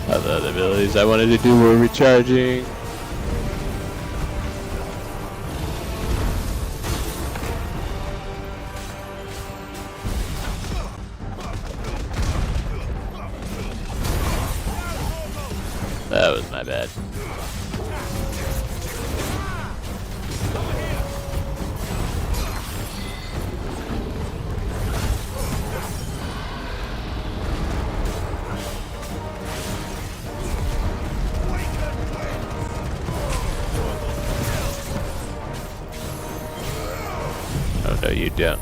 Other abilities I wanted to do were recharging. That was my bad. No, you don't.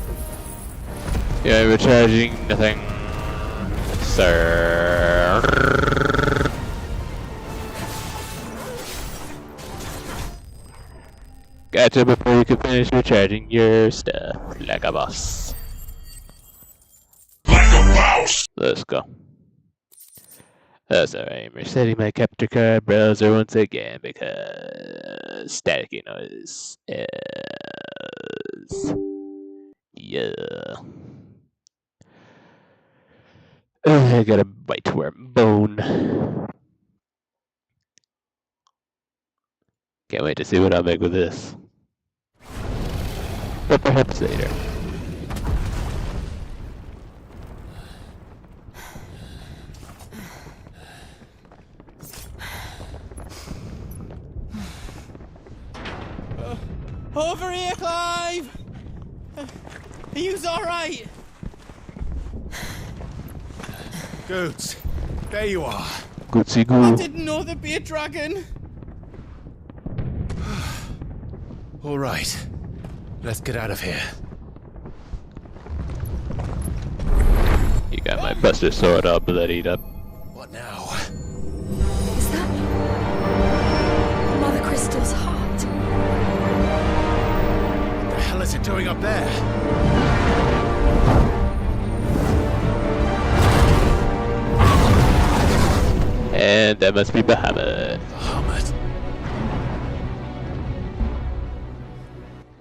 Yeah, recharging nothing, sir. Gotcha before you can finish recharging your stuff, like a boss. Like a boss. Let's go. That's alright. Resetting my capture card browser once again because staticky noise is. Yeah. I got a bite worm bone. Can't wait to see what I'll make with this. But perhaps later. Over here, Clive! Are you alright? Goots, there you are. Gootsy goo. I didn't know there'd be a dragon. All right, let's get out of here. You got my buster sword all bloodied up. What now? Is that Mothercrystals' heart? What the hell is it doing up there? And that must be Bahamut. Bahamut.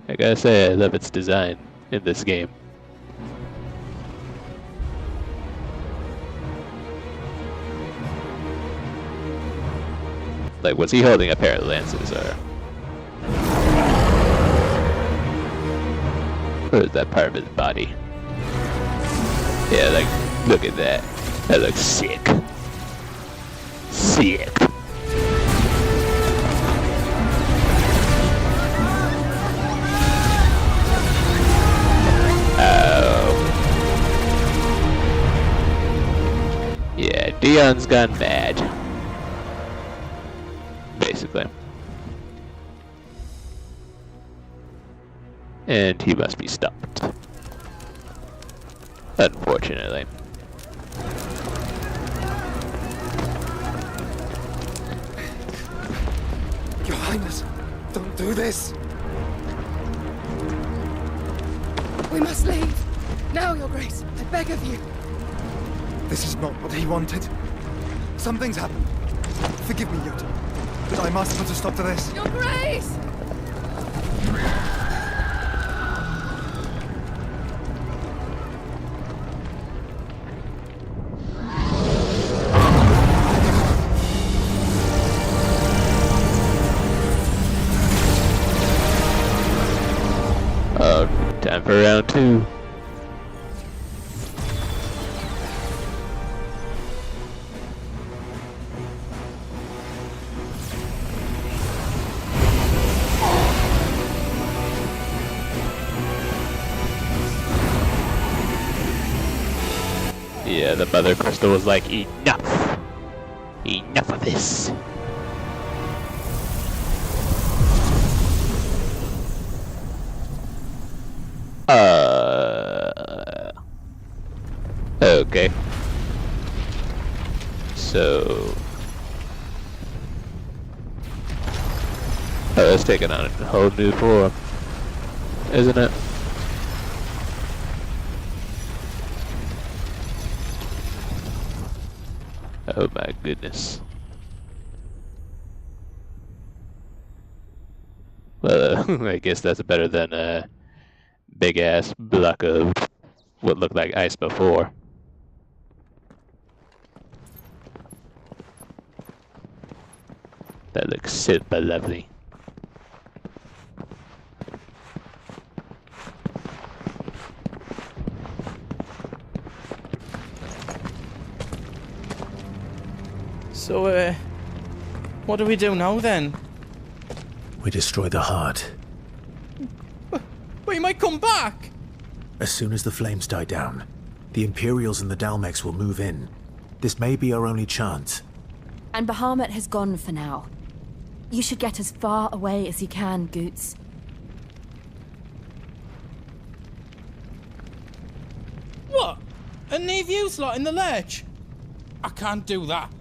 I gotta say, I love its design in this game. Like, was he holding a pair of lances, or is that part of his body? Yeah, like, look at that. That looks sick. Sick. Oh. Yeah, Dion's gone mad. Basically. And he must be stopped. Unfortunately. Your Highness, don't do this! We must leave. Now, Your Grace. I beg of you. This is not what he wanted. Something's happened. Forgive me, Yota, but I must put a stop to this. Your Grace! Time for round 2. Yeah, the Mothercrystal was like, enough! Enough of this! Okay. So... oh, it's taking on a whole new form, isn't it? Oh my goodness. Well, I guess that's better than a big ass block of what looked like ice before. That looks super lovely. So, what do we do now then? We destroy the heart. But he might come back! As soon as the flames die down, the Imperials and the Dalmex will move in. This may be our only chance. And Bahamut has gone for now. You should get as far away as you can, Goots. What? And leave you slot in the lurch? I can't do that.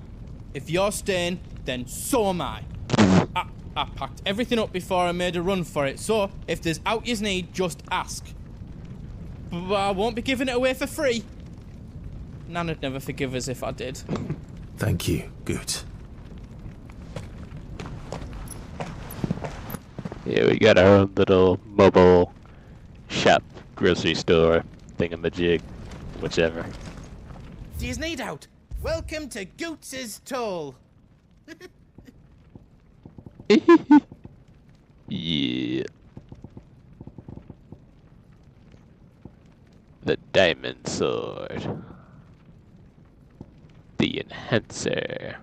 If you're staying, then so am I. I packed everything up before I made a run for it, so if there's out you need, just ask. But I won't be giving it away for free. Nana'd never forgive us if I did. Thank you, Goots. Yeah, we got our own little mobile shop, grocery store, thingamajig, whichever. Do you need out? Welcome to Goots's Toll. Yeah. The diamond sword. The enhancer.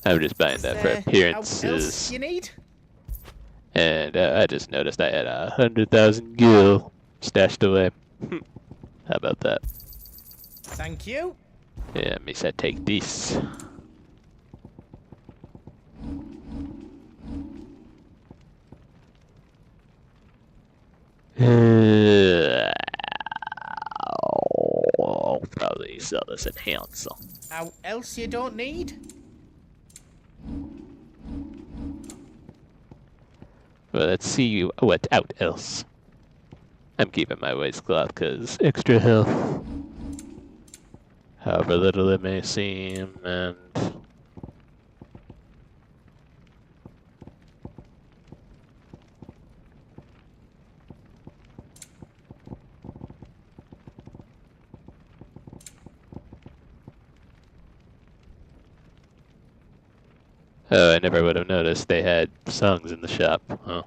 I'm just buying that for appearances. You need? And I just noticed I had 100,000 gil stashed away. How about that? Thank you. Yeah, me said take this. I'll probably sell this enhancer. How else you don't need? Well, let's see what out else. I'm keeping my waistcloth because extra health. However little it may seem, and... Oh, I never would have noticed they had songs in the shop. Huh.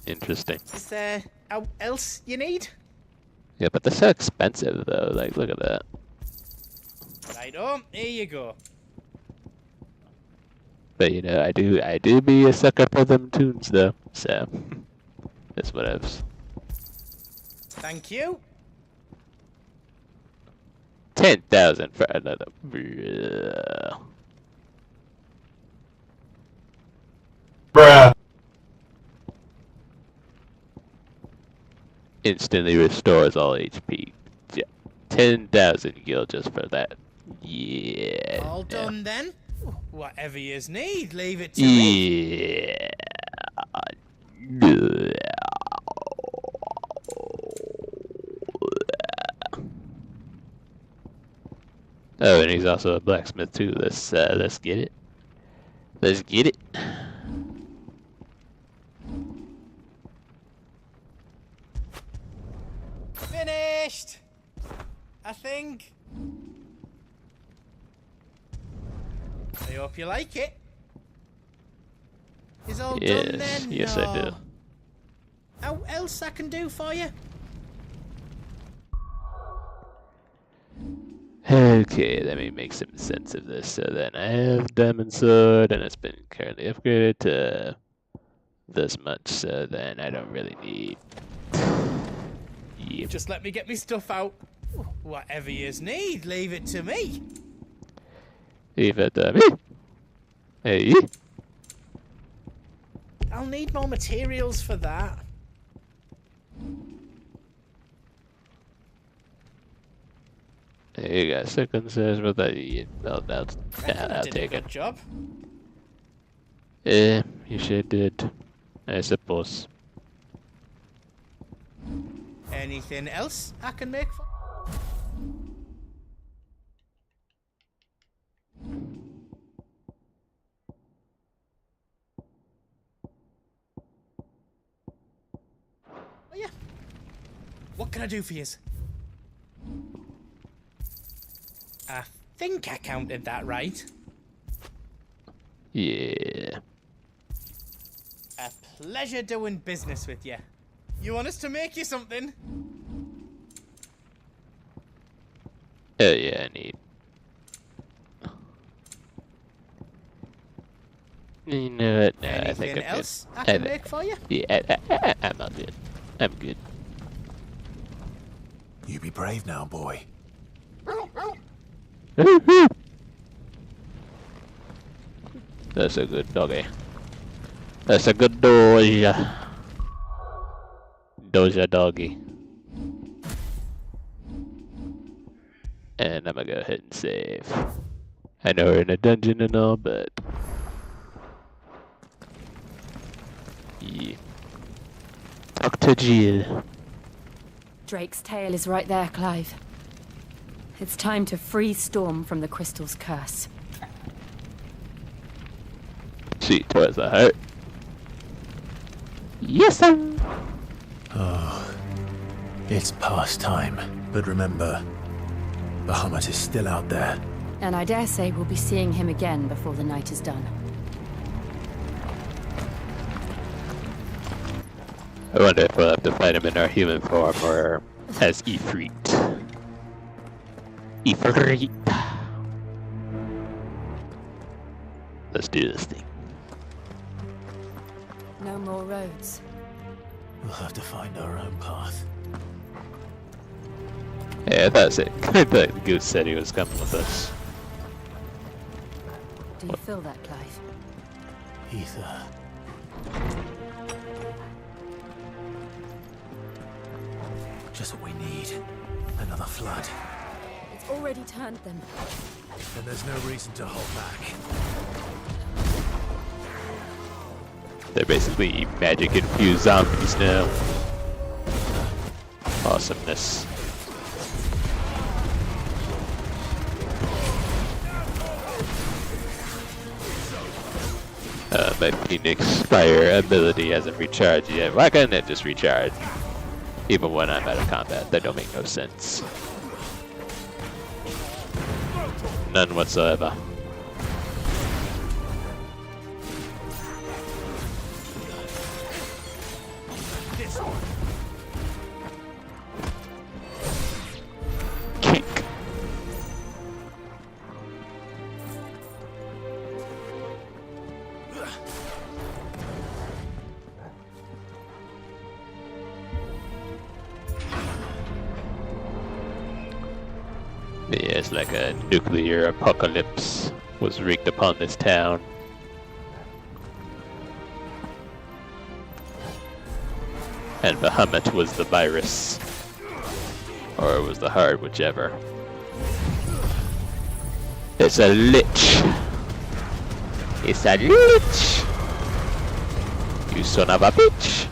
Interesting. Is there out else you need? Yeah, but they're so expensive though, like look at that. Right on, here you go. But you know, I do be a sucker for them tunes though, so that's whatevs. Thank you. 10,000 for another. Bruh. Instantly restores all HP. Yeah. 10,000 gil just for that. Yeah. All done then. Whatever yous need, leave it to me. Yeah. Oh, and he's also a blacksmith too. Let's get it. Let's get it. Finished. I think. I hope you like it. Is all done then? Yes, I do. How else I can do for you? Okay, let me make some sense of this. So then I have Diamond Sword, and it's been currently upgraded to this much, so then I don't really need... Yep. Just let me get me stuff out. Whatever yous need, leave it to me. Leave it to me? Hey? I'll need more materials for that. There you go, circumcised with a... I'll take it. Good job. Yeah, you sure did. I suppose. Anything else I can make for? Oh yeah. What can I do for yous? I think I counted that right. Yeah. A pleasure doing business with you. You want us to make you something? Oh yeah, I need... You know what? No, I think I'm else good. I can make for you? Yeah, I'm all good. I'm good. You be brave now, boy. That's a good doggy. That's a good doja. Doja doggy. And I'm gonna go ahead and save. I know we're in a dungeon and all, but... Yeah. Talk to Jill. Drake's tail is right there, Clive. It's time to free Storm from the crystal's curse. See towards the heart. Yes, sir. Oh, it's past time. But remember, Bahamut is still out there. And I dare say we'll be seeing him again before the night is done. I wonder if we'll have to fight him in our human form or as Ifrit. Ifrit. Let's do this thing. No more roads. We'll have to find our own path. Yeah, that's it. I thought the goose said he was coming with us. Do you feel that, Clive? Ether. Just what we need. Another flood. It's already turned them. Then there's no reason to hold back. They're basically magic-infused zombies now. Awesomeness. My Phoenix Fire ability hasn't recharged yet. Why can't it just recharge? Even when I'm out of combat, that don't make no sense. None whatsoever. Yeah, it's like a nuclear apocalypse was wreaked upon this town. And Bahamut was the virus. Or it was the heart, whichever. It's a lich. It's a lich. You son of a bitch.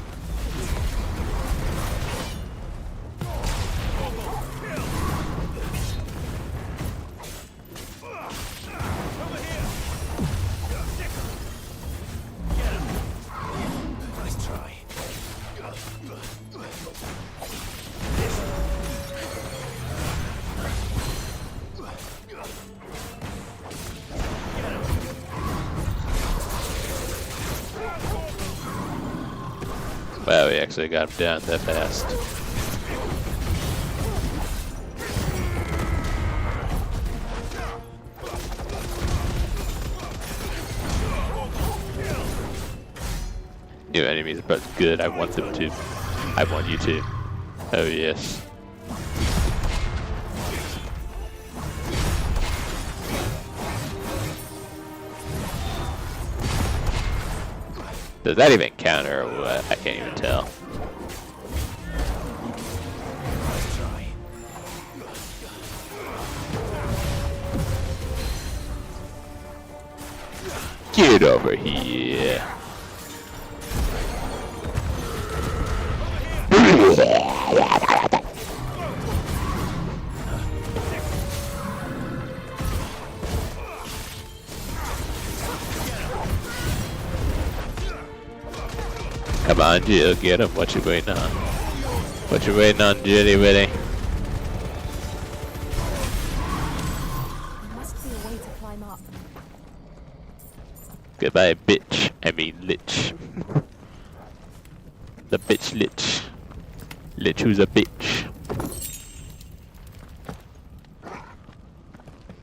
Wow, we actually got him down that fast. New enemies are both good. I want them to. I want you to. Oh yes. Does that even counter or what? I can't even tell. Get over here. Come on, Jill, get him. What you waiting on? What you waiting on, Jilly Willy? There must be a way to climb up. Goodbye, bitch. I mean, lich. The bitch lich. Lich who's a bitch.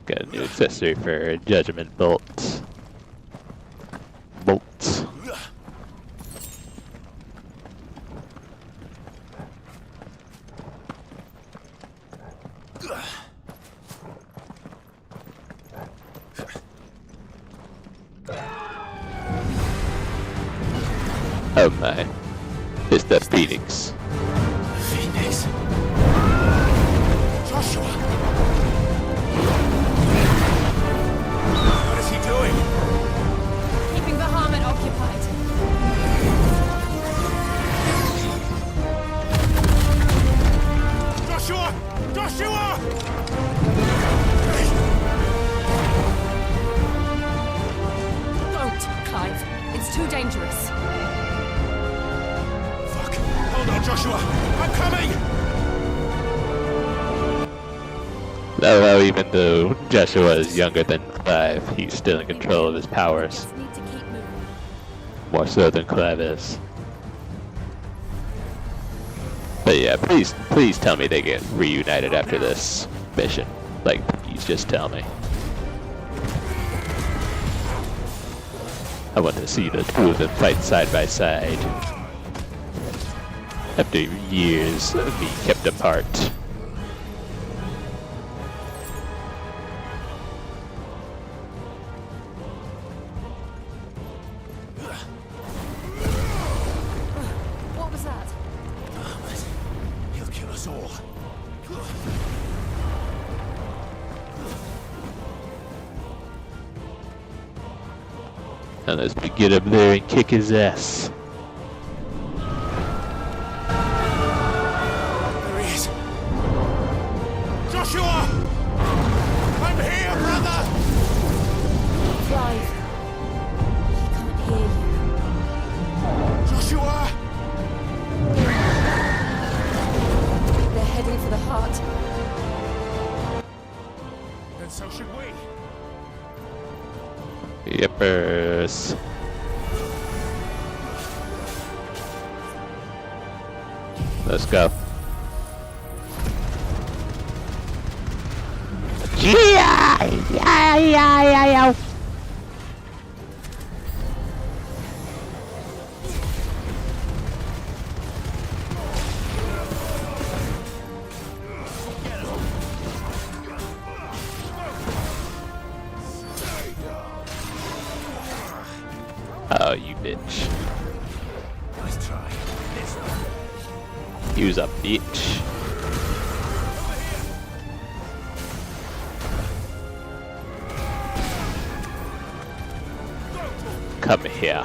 Got a new accessory for Judgment Bolts. Bolts. Oh my. It's the Phoenix. Phoenix? Joshua! What is he doing? Keeping Bahamut occupied. Joshua! Joshua! Don't, Clive. It's too dangerous. Hold on, Joshua! I'm coming! Although even though Joshua is younger than Clive, he's still in control of his powers. More so than Clive is. But yeah, please tell me they get reunited after this mission. Like, please just tell me. I want to see the two of them fight side by side. After years of being kept apart. What was that? He'll kill us all. Now let's get up there and kick his ass. There he is. Joshua! I'm here, brother! Clive. He can't hear you. Joshua! They're heading for the heart. Then so should we. Yepers. Let's go. Oh, you bitch. Nice try. Use a bitch. Come here.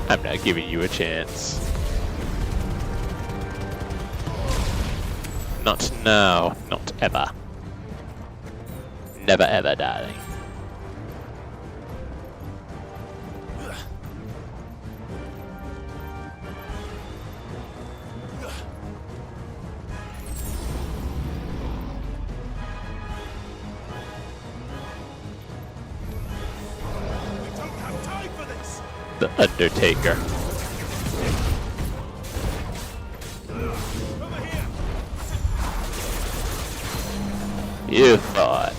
I'm not giving you a chance. Not now, not ever. Never ever, darling. The Undertaker. You thought.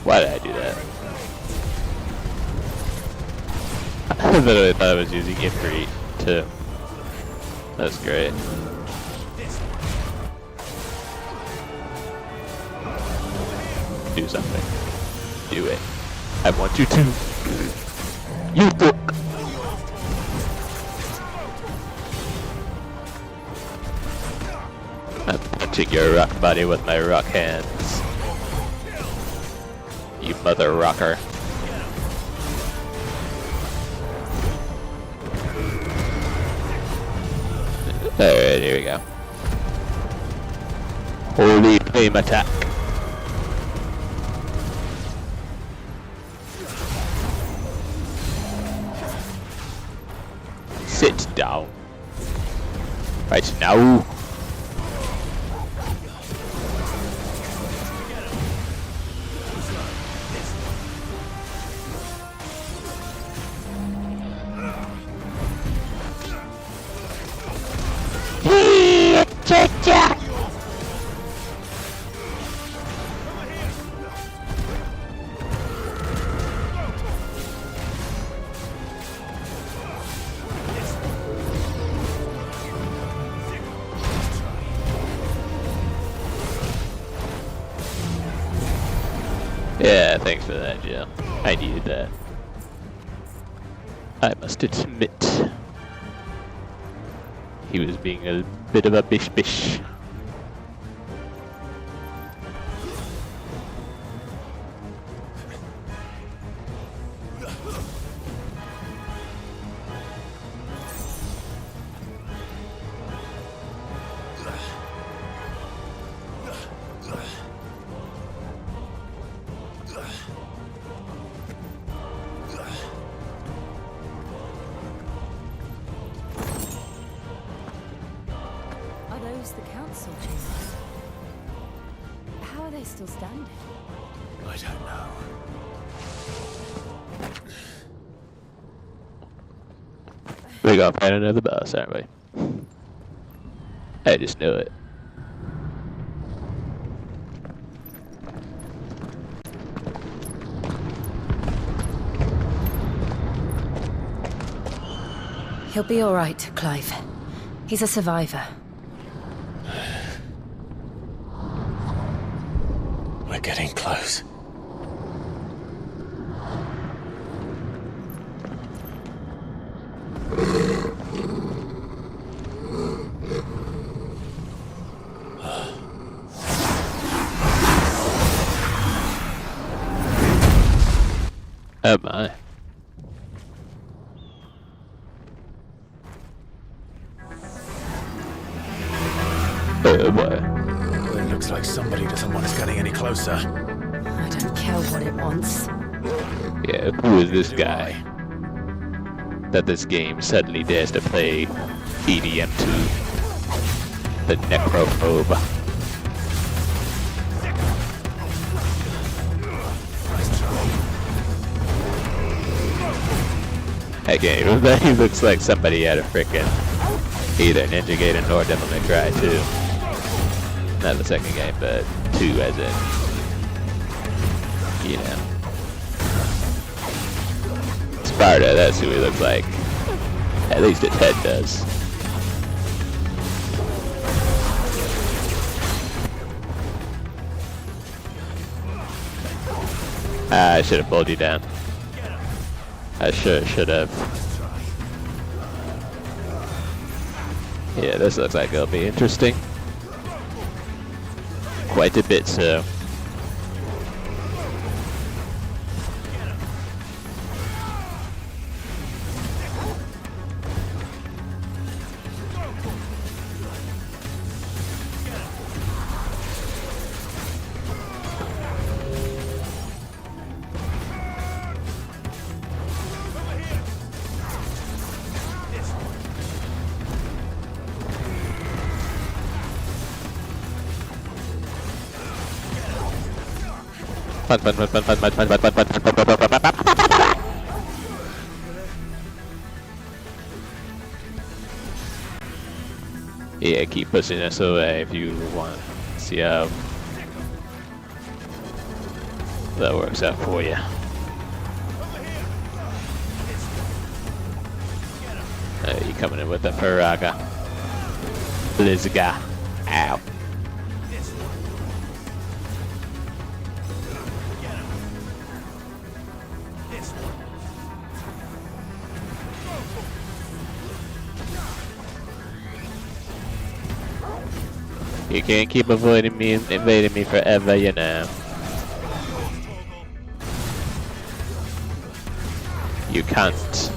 Why did I do that? I literally thought I was using Ifrit too. That's great. Do something. Do it. I want you to. You book. I'm punching your rock body with my rock hands. You mother rocker. Alright, here we go. Holy flame attack. Sit down. Right now. Yeah, thanks for that, Jill. I needed that. I must admit, he was being a bit of a bish-bish. The council chambers. How are they still standing? I don't know. We gotta find another boss, aren't we? I just knew it. He'll be all right, Clive. He's a survivor. We're getting close. Oh my. Oh boy. It looks like somebody doesn't want us getting any closer. I don't care what it wants. Yeah, who is this guy that this game suddenly dares to play EDM to? The necrophobe. Okay, that he looks like somebody had a frickin' either Ninja Gaiden or Devil May Cry 2. Not the second game, but 2 as in, you know. Sparta, that's who he looks like. At least its head does. I should have pulled you down. I should have. Yeah, this looks like it'll be interesting. Quite a bit so. Yeah, keep pushing us away if you want to see how that works out for you. You coming in with the Paraga. Blizga. Ow. You can't keep avoiding me and invading me forever, you know. You can't.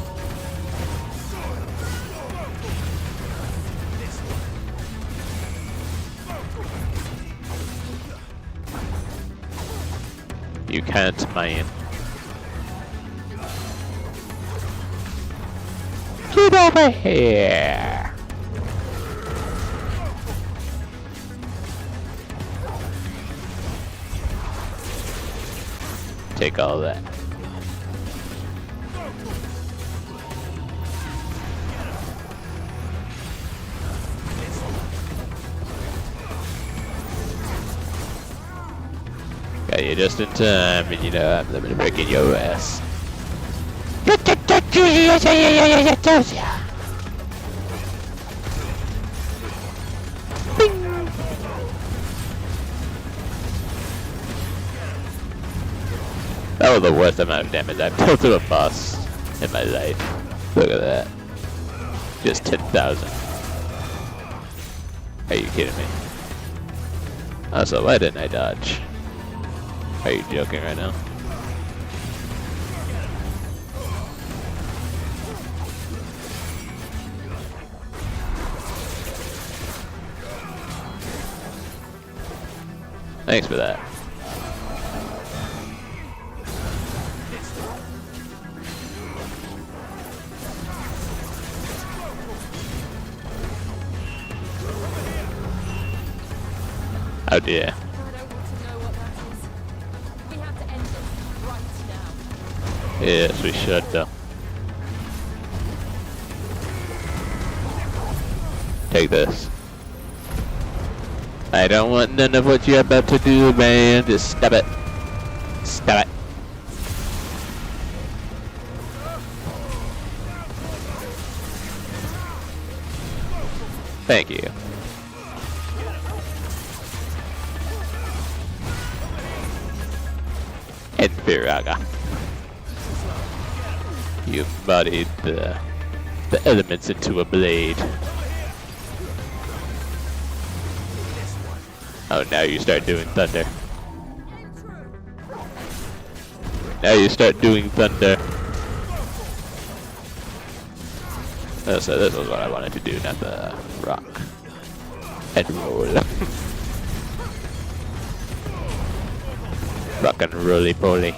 You can't, man. Get over here! Take all that. Got you just in time, and you know I'm living breaking your ass. That was the worst amount of damage I've dealt to a boss in my life. Look at that. Just 10,000. Are you kidding me? Also, why didn't I dodge? Are you joking right now? Thanks for that. Oh dear. Yes, we should though. Take this. I don't want none of what you're about to do, man. Just stop it. Stop it. Thank you. And Viraga. You embodied the elements into a blade. Oh, now you start doing thunder. Now you start doing thunder. Oh, so this was what I wanted to do, not the rock. And roll. Rock and roly-poly.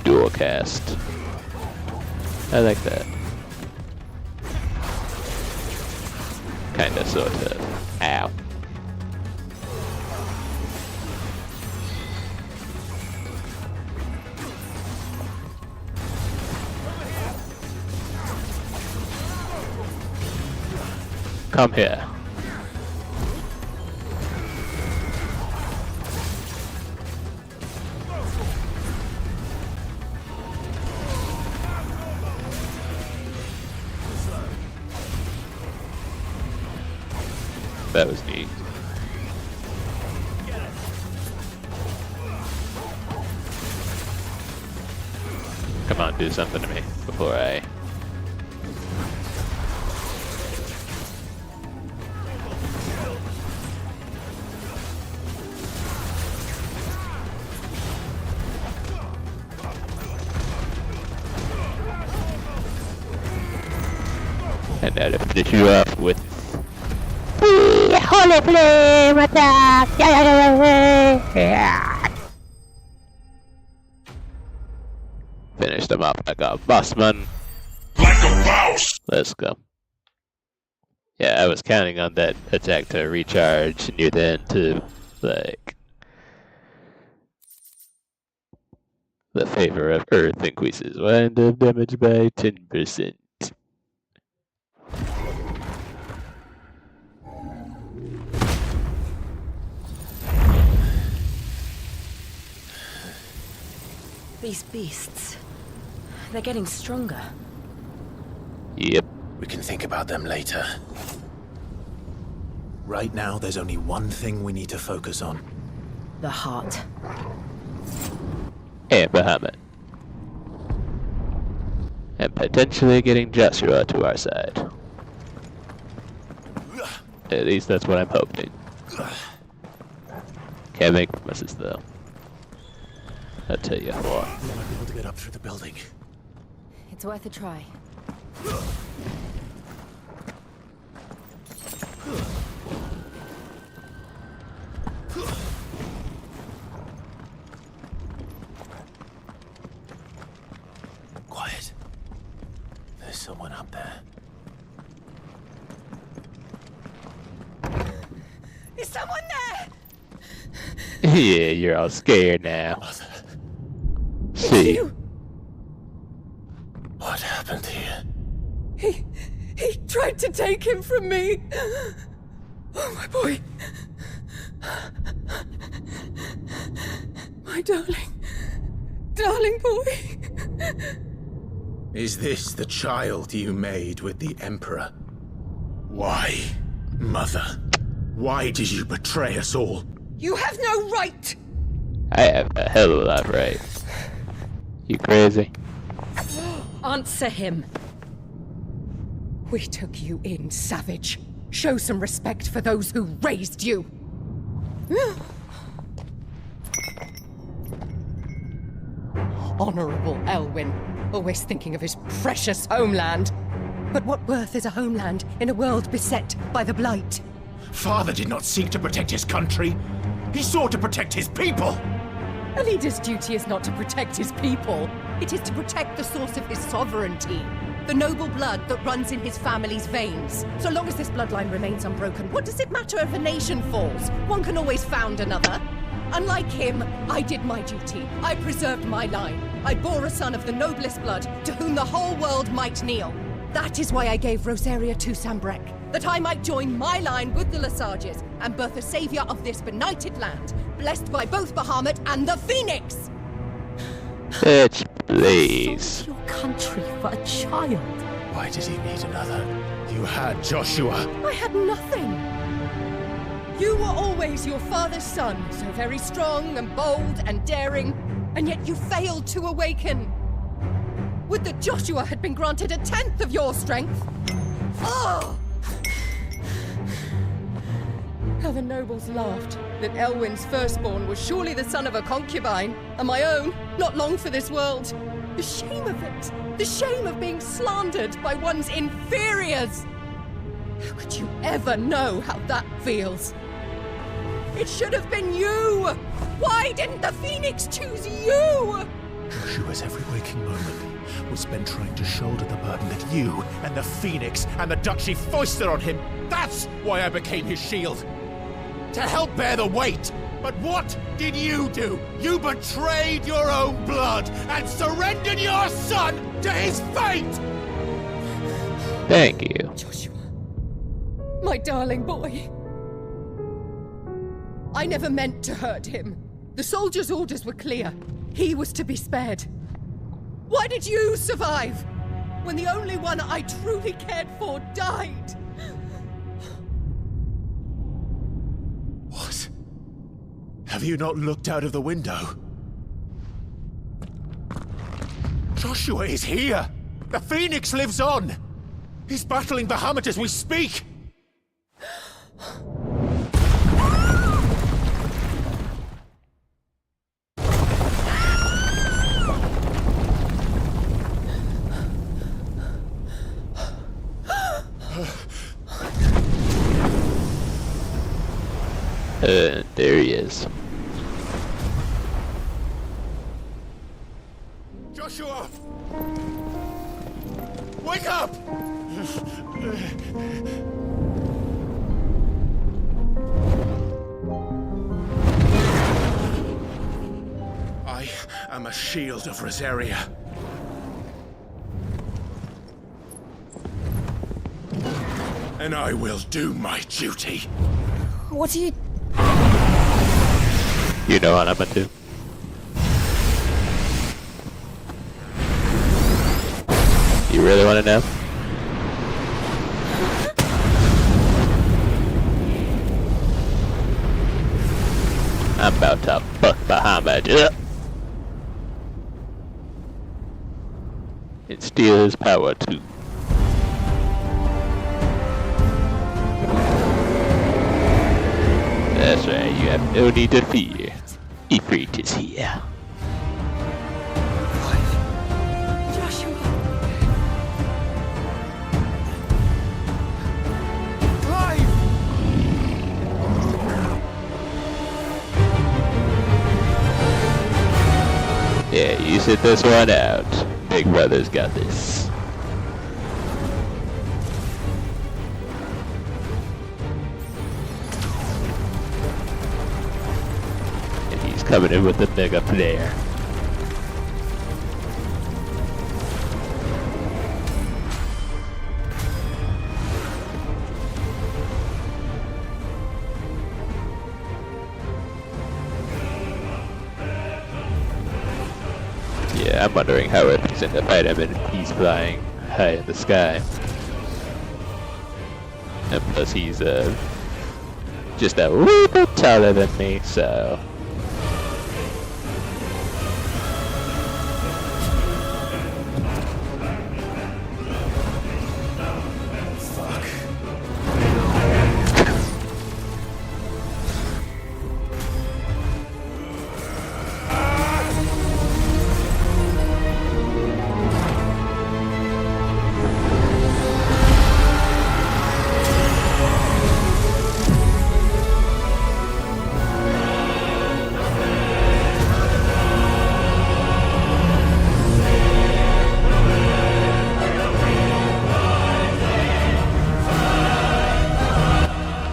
Dual cast. I like that. Kinda, sorta. Ow. Come here. That was neat. Come on, do something to me before I... And now to finish you off with Holy Flame Attack! Yeah. Finish them up like a boss man. Like a boss! Let's go. Yeah, I was counting on that attack to recharge near the end too. Like... The favor of Earth increases wind of damage by 10%. These beasts, they're getting stronger. Yep. We can think about them later. Right now, there's only one thing we need to focus on. The heart. And Bahamut. And potentially getting Joshua to our side. At least that's what I'm hoping. Can't make promises though. I'll tell you what. We might be able to get up through the building. It's worth a try. Quiet. There's someone up there. Is someone there? Yeah, you're all scared now. See. What happened here? He tried to take him from me. Oh, my boy. My darling boy. Is this the child you made with the Emperor? Why, Mother? Why did you betray us all? You have no right. I have a hell of a lot right. You crazy? Answer him. We took you in, savage. Show some respect for those who raised you. Honorable Elwyn, always thinking of his precious homeland. But what worth is a homeland in a world beset by the Blight? Father did not seek to protect his country. He sought to protect his people. A leader's duty is not to protect his people. It is to protect the source of his sovereignty. The noble blood that runs in his family's veins. So long as this bloodline remains unbroken, what does it matter if a nation falls? One can always found another. Unlike him, I did my duty. I preserved my line. I bore a son of the noblest blood, to whom the whole world might kneel. That is why I gave Rosaria to Sambrek, that I might join my line with the Lesages and birth a savior of this benighted land, blessed by both Bahamut and the Phoenix! Bitch, please. Your country for a child. Why did he need another? You had Joshua. I had nothing. You were always your father's son, so very strong and bold and daring, and yet you failed to awaken. Would that Joshua had been granted 1/10 of your strength? Oh! How the nobles laughed that Elwyn's firstborn was surely the son of a concubine, and my own, not long for this world. The shame of it! The shame of being slandered by one's inferiors! How could you ever know how that feels? It should have been you! Why didn't the Phoenix choose you? Joshua's every waking moment was spent trying to shoulder the burden that you and the Phoenix and the Duchy foisted on him. That's why I became his shield. To help bear the weight. But what did you do? You betrayed your own blood and surrendered your son to his fate! Thank you. Joshua, my darling boy. I never meant to hurt him. The soldiers' orders were clear. He was to be spared. Why did you survive when the only one I truly cared for died? What? Have you not looked out of the window? Joshua is here! The Phoenix lives on! He's battling Bahamut as we speak! There he is. Joshua! Wake up! I am a shield of Rosaria. And I will do my duty. What are you... You know what I'm gonna do. You really want to know? I'm about to fuck Bahamut up and steal his power too. That's right, you have no need to fear. Ifrit is here. Yeah, you sit this one out. Big brother's got this. And he's coming in with a mega player. Yeah, I'm wondering how it fits in to fight him and he's flying high in the sky. And plus he's just a wee bit taller than me, so...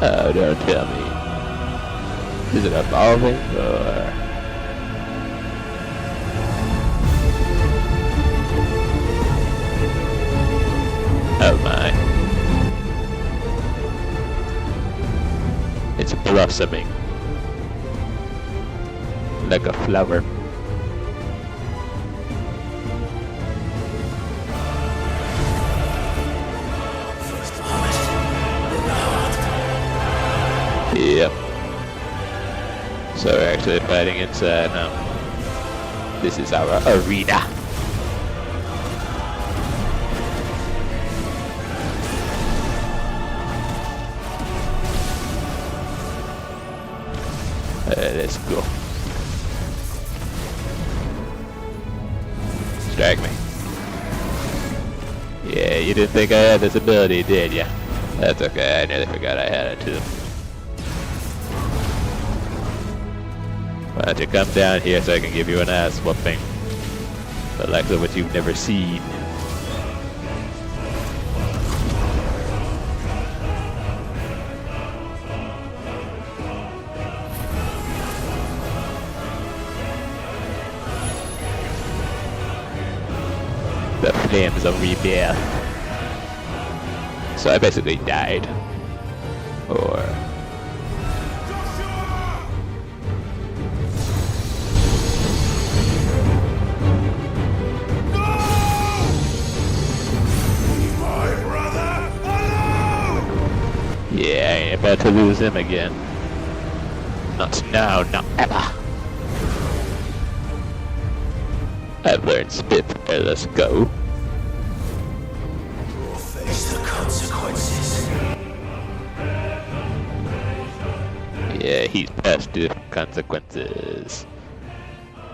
Oh, don't tell me. Is it evolving, or...? Oh my. It's blossoming. Like a flower. Yep. So we're actually fighting inside now. This is our arena. Let's go. Strike me. Yeah, you didn't think I had this ability, did ya? That's okay, I nearly forgot I had it too. Why don't you come down here so I can give you an ass whooping? But likely what you've never seen. The flames of rebirth. So I basically died. Or... yeah, I ain't about to lose him again. Not now, not ever. I've learned Spitfire, let's go. We'll face the consequences. Yeah, he's past due consequences.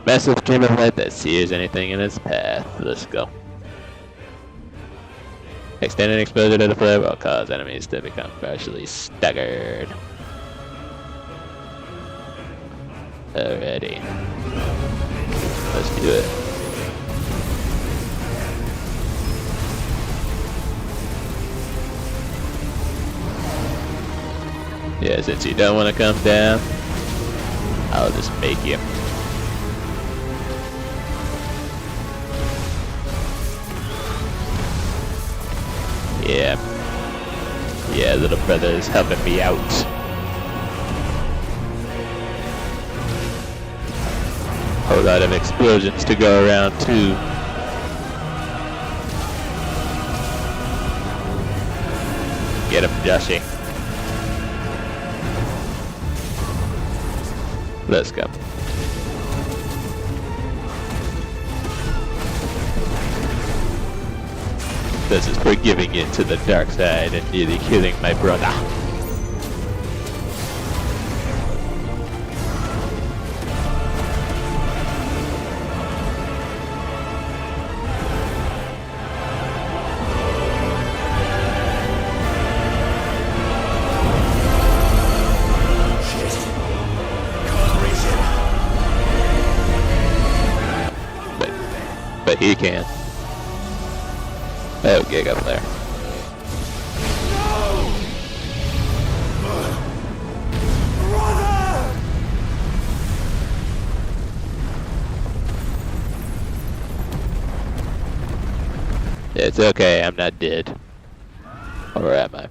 Massive stream of light that sears anything in its path. Let's go. Extended exposure to the flare will cause enemies to become partially staggered. Alrighty. Let's do it. Yeah, since you don't want to come down, I'll just make you. Yeah. Yeah, little brother's helping me out. Whole lot of explosions to go around too. Get him, Joshy. Let's go. This is for giving in to the dark side and nearly killing my brother. But he can. Oh, Giga Flare. It's okay, I'm not dead. Or am I?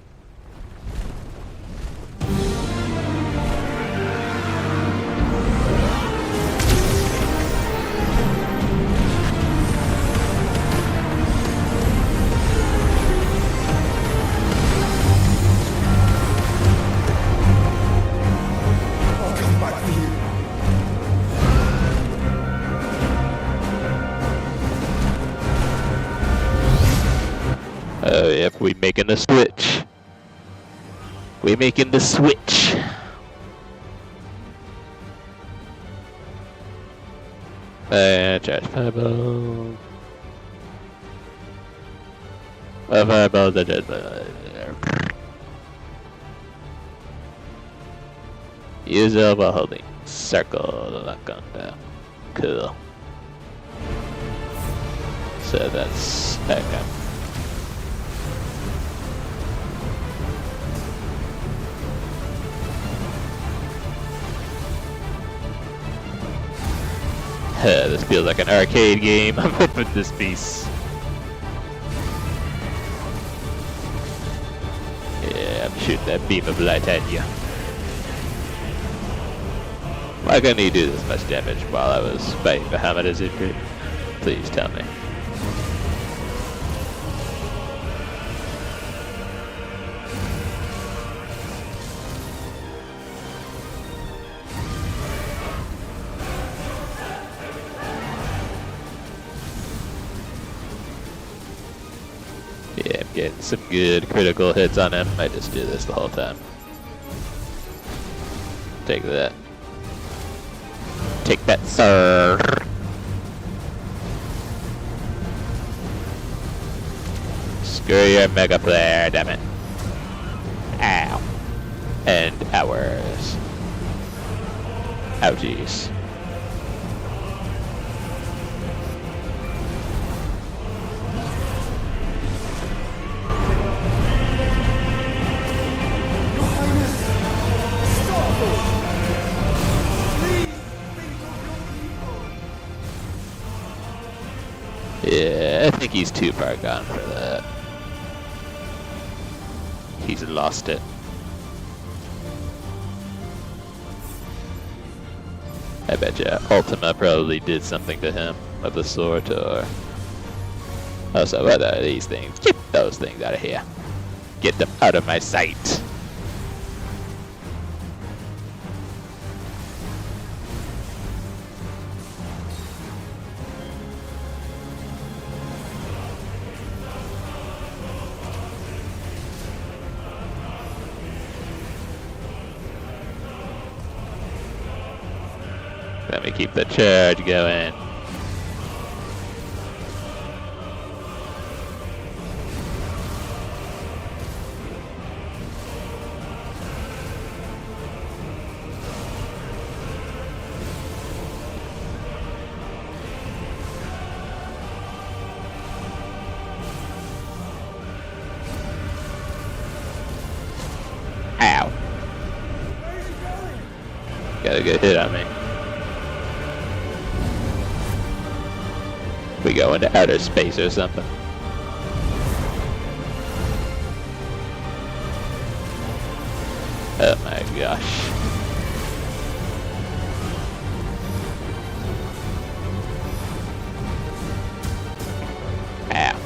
Oh, yep, we making the switch. We making the switch. Charge fireball. Fireball, use it while holding circle lock on down. Cool. So that's okay. This feels like an arcade game. I'm hoping this piece. Yeah, I'm shooting that beam of light at you. Why couldn't he do this much damage while I was fighting Bahamut as it did? Please tell me. Yeah, I'm getting some good critical hits on him. Might just do this the whole time. Take that. Take that, sir. Screw your mega player, damn it. Ow. And ours. Ouchies. Yeah, I think he's too far gone for that. He's lost it. I bet you Ultima probably did something to him of the sort, or... Also, what are these things? Get those things out of here. Get them out of my sight. Let me keep the charge going. Ow. Got a good hit on me. We go into outer space or something. Oh my gosh. Ow.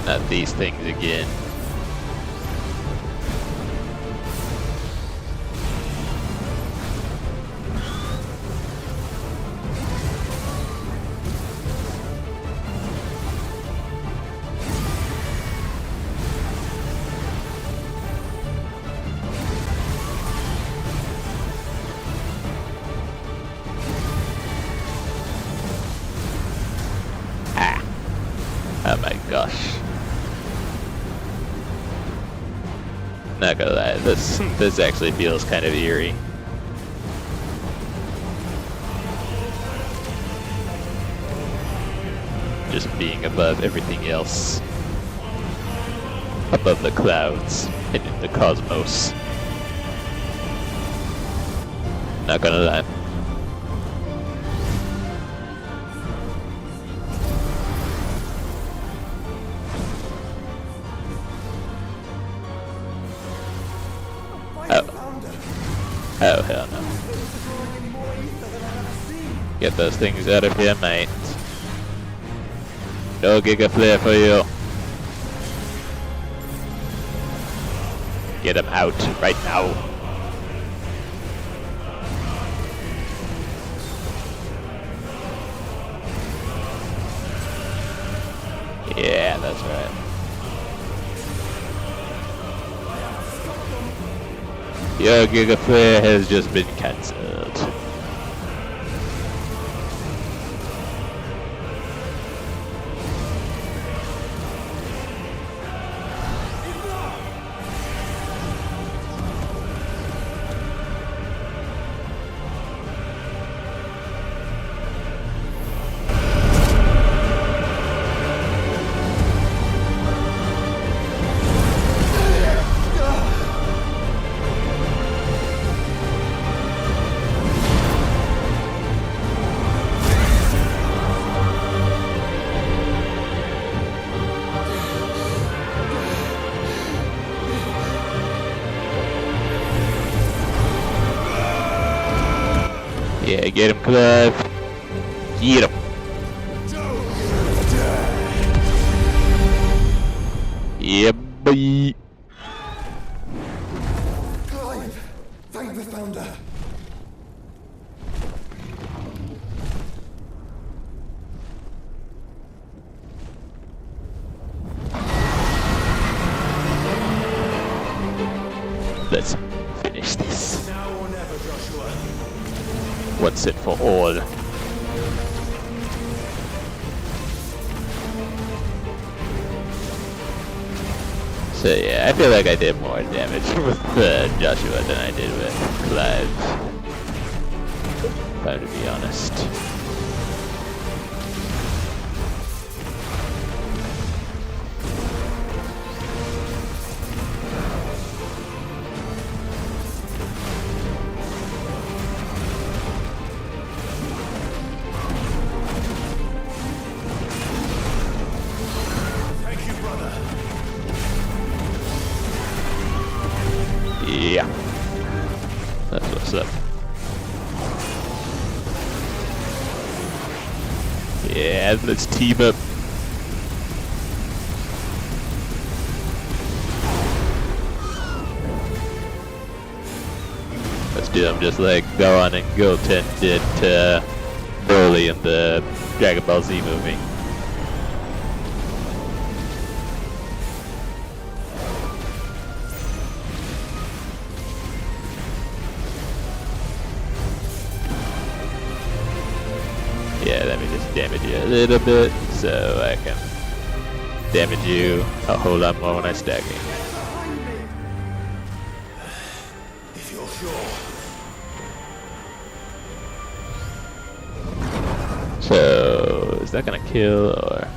Not these things again. Ah. Oh my gosh. Not gonna lie, this actually feels kind of eerie. Just being above everything else. Above the clouds and in the cosmos. Not gonna lie. Oh, hell no. Get those things out of here, mate. No Giga Flare for you. Get them out right now. Yeah, that's right. Your Giga Flare has just been cancelled. Yeah, get him, Clive. Get him. Yeah, boy. Clive, thank the Founder. once and for all. So yeah, I feel like I did more damage with Joshua than I did with Clive, if I'm to be honest. Yeah. That's what's up. Yeah, let's team up. Let's do them just like Gohan and Goten did to Broly in the Dragon Ball Z movie. Yeah, let me just damage you a little bit so I can damage you a whole lot more when I stack it. If you're sure. So, is that gonna kill or?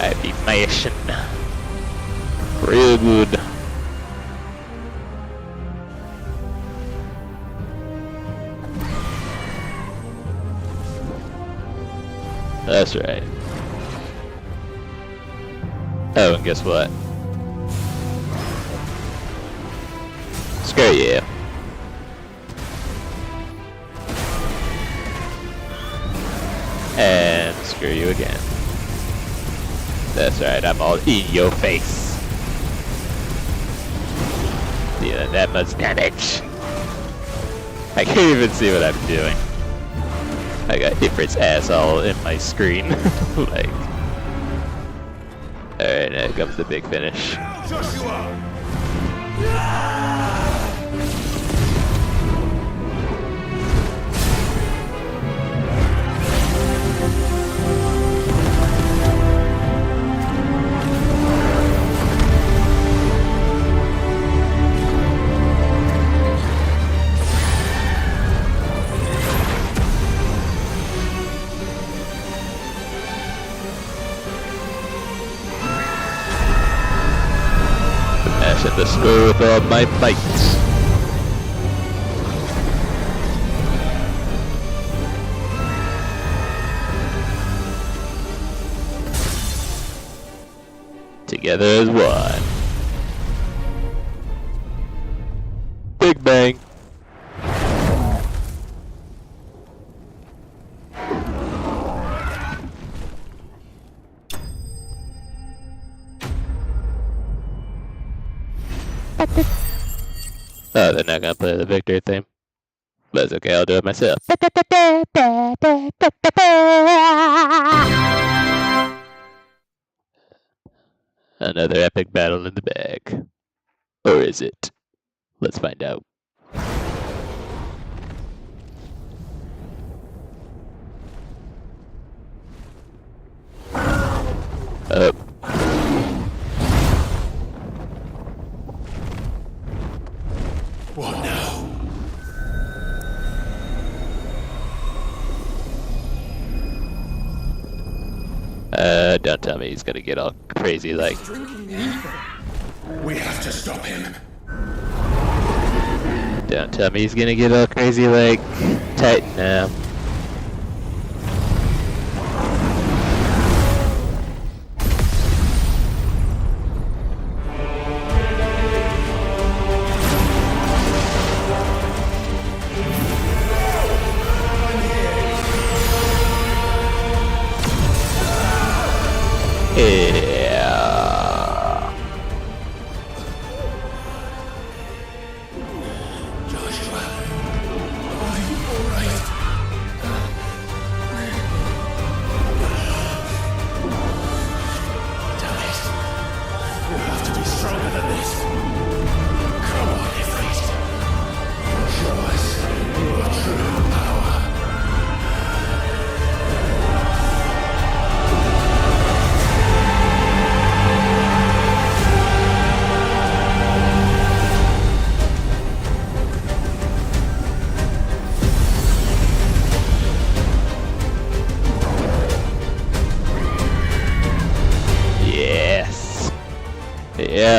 I be mashing real good. That's right. Oh, and guess what? Screw you. And screw you again. That's right, I'm all in your face. Dealing that much damage. I can't even see what I'm doing. I got Ifrit's ass all in my screen. Like. Alright, now comes the big finish. Joshua! At the skull with all my might. Together as one. Big bang. Oh, they're not gonna play the victory theme. But it's okay, I'll do it myself. Another epic battle in the bag. Or is it? Let's find out. Up. What now? Don't tell me he's gonna get all crazy like. We have to stop him. Don't tell me he's gonna get all crazy like Titan now. Yeah.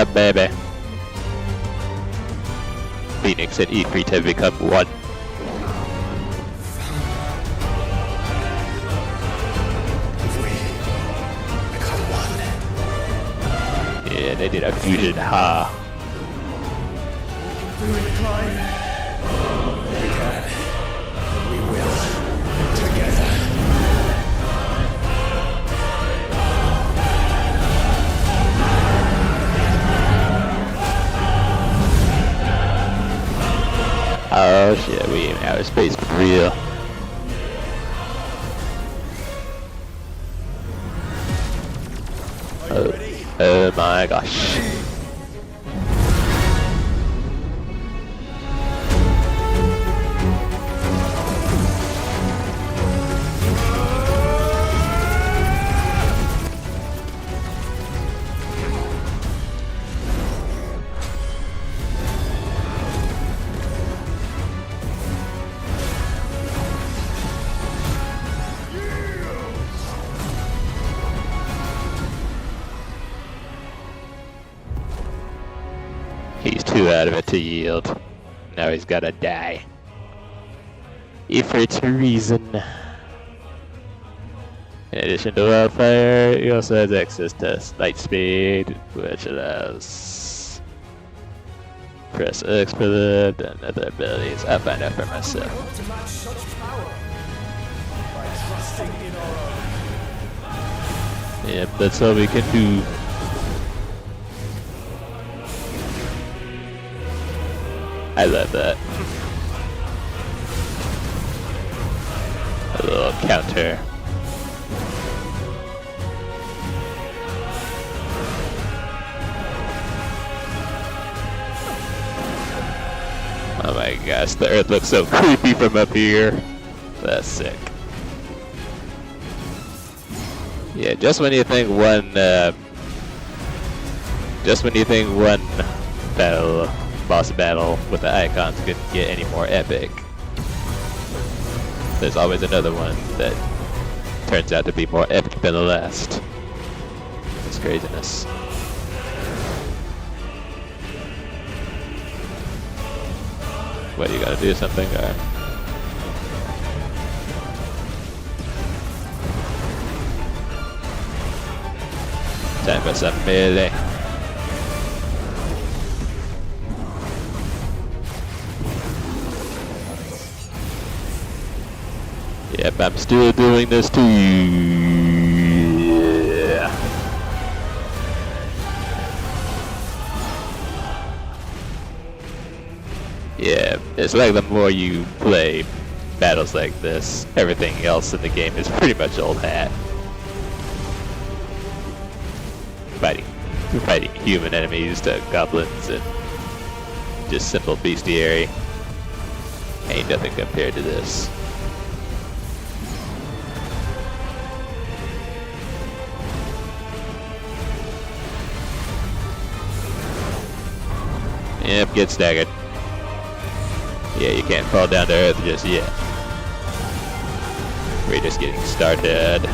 up, baby? Phoenix and Ifrit have become one. Yeah, they did a fusion, ha. Do it, Clive. We can. We will. Together. Oh shit, we in outer space for real. Oh my gosh. He's too out of it to yield. Now he's gotta die. Ifrit's reason. In addition to wildfire, he also has access to light speed, which allows press X for that and other abilities. I'll find out for myself. To match such power by trusting in our own. Yep, that's all we can do. I love that. A little counter. Oh my gosh, the earth looks so creepy from up here. That's sick. Yeah, just when you think one boss battle with the icons couldn't get any more epic, there's always another one that turns out to be more epic than the last. It's craziness. What, you gotta do something, or? Time for some melee. Yep, I'm still doing this to you. Yeah. Yeah, it's like the more you play battles like this, everything else in the game is pretty much old hat. Fighting human enemies to goblins and just simple bestiary. Ain't nothing compared to this. Yep, get staggered. Yeah, you can't fall down to earth just yet. We're just getting started.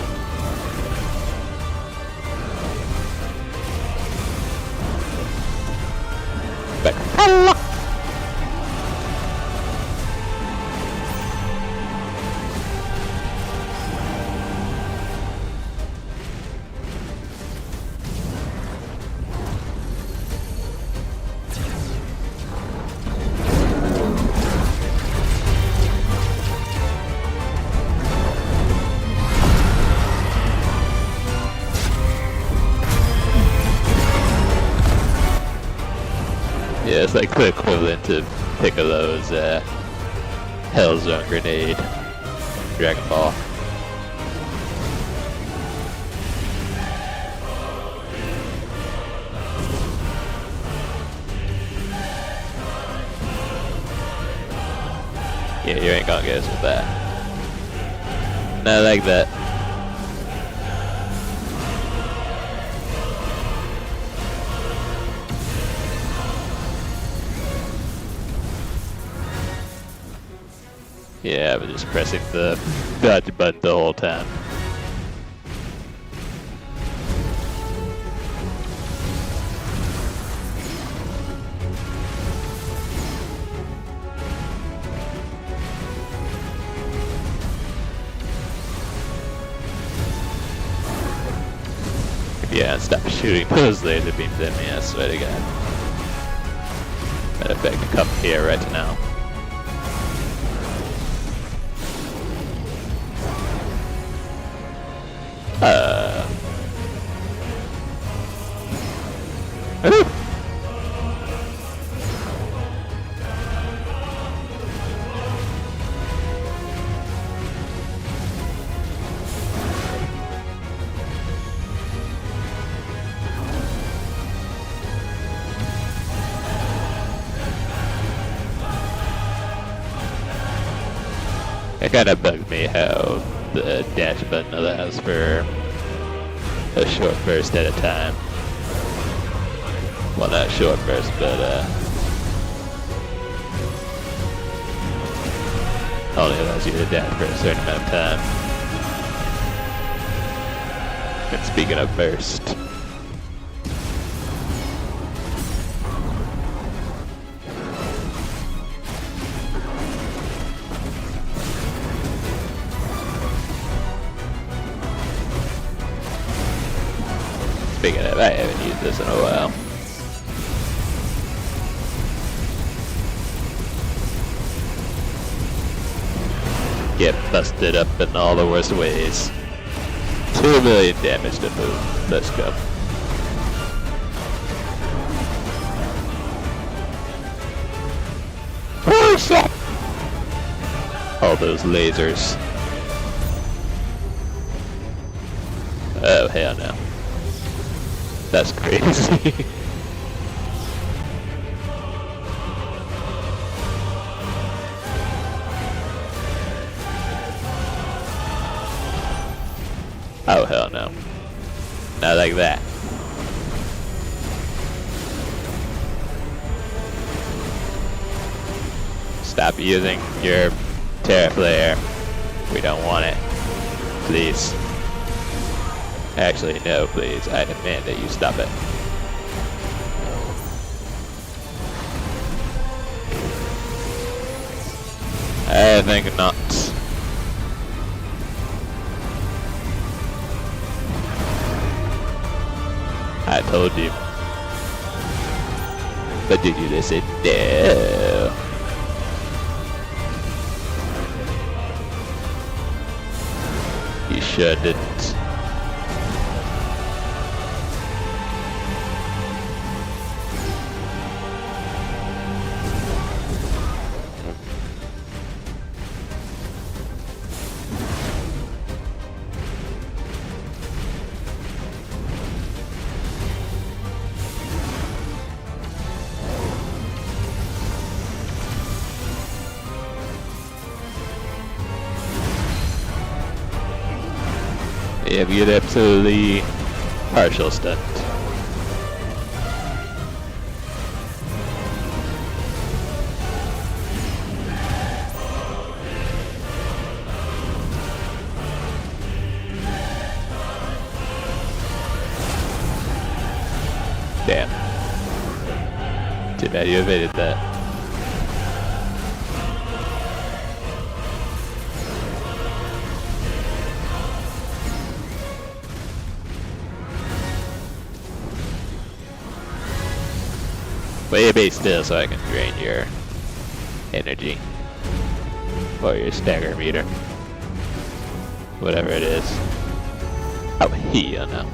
But yeah, it's like the equivalent to Piccolo's Hell Zone grenade, Dragon Ball. Yeah, you ain't gonna get us with that. Not like that. Yeah, I was just pressing the dodge button the whole time. Yeah, stop shooting those laser beams at me, I swear to God. Matter of fact, come here right now. It kind of bugs me how the dash button allows for a short burst at a time. Well, not short burst, but only allows you to dash for a certain amount of time. And speaking of burst, speaking of, I haven't used this in a while. Get busted up in all the worst ways. 2 million damage to move. Let's go. Oh shit! All those lasers. Oh hell no. That's crazy. Oh hell no. Not like that. Stop using your Terra Flare. We don't want it. Please. Actually, no, please. I demand that you stop it. I think not. I told you. But did you listen? No. You sure didn't. Yeah, we get absolutely partial stunt. Damn. Too bad you evaded that. Way base still so I can drain your energy. Or your stagger meter. Whatever it is. Oh, hell no.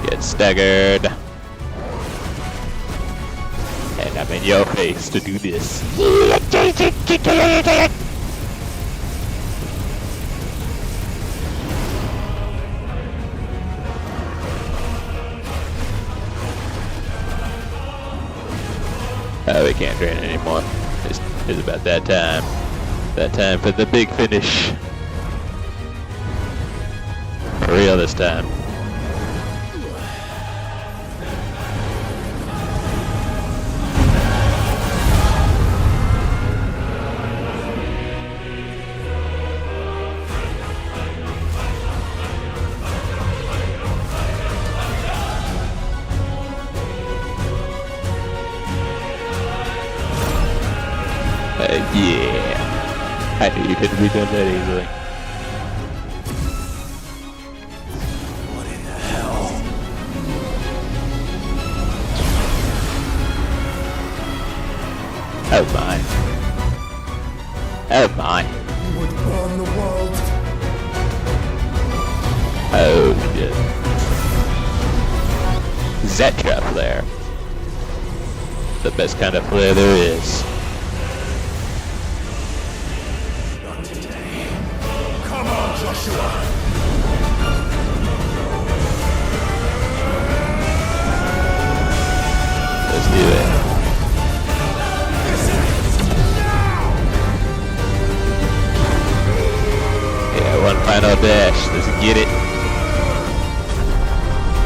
Get staggered. And I'm in your face to do this. Oh, we can't drain it anymore. It's about that time. That time for the big finish. For real this time. I knew you couldn't be done that easily. What in the hell? Oh my. Oh my. You would burn the world. Oh shit. Zetra flare. The best kind of flare there is. Not today. Come on, Joshua. Let's do it. Yeah, one final dash. Let's get it.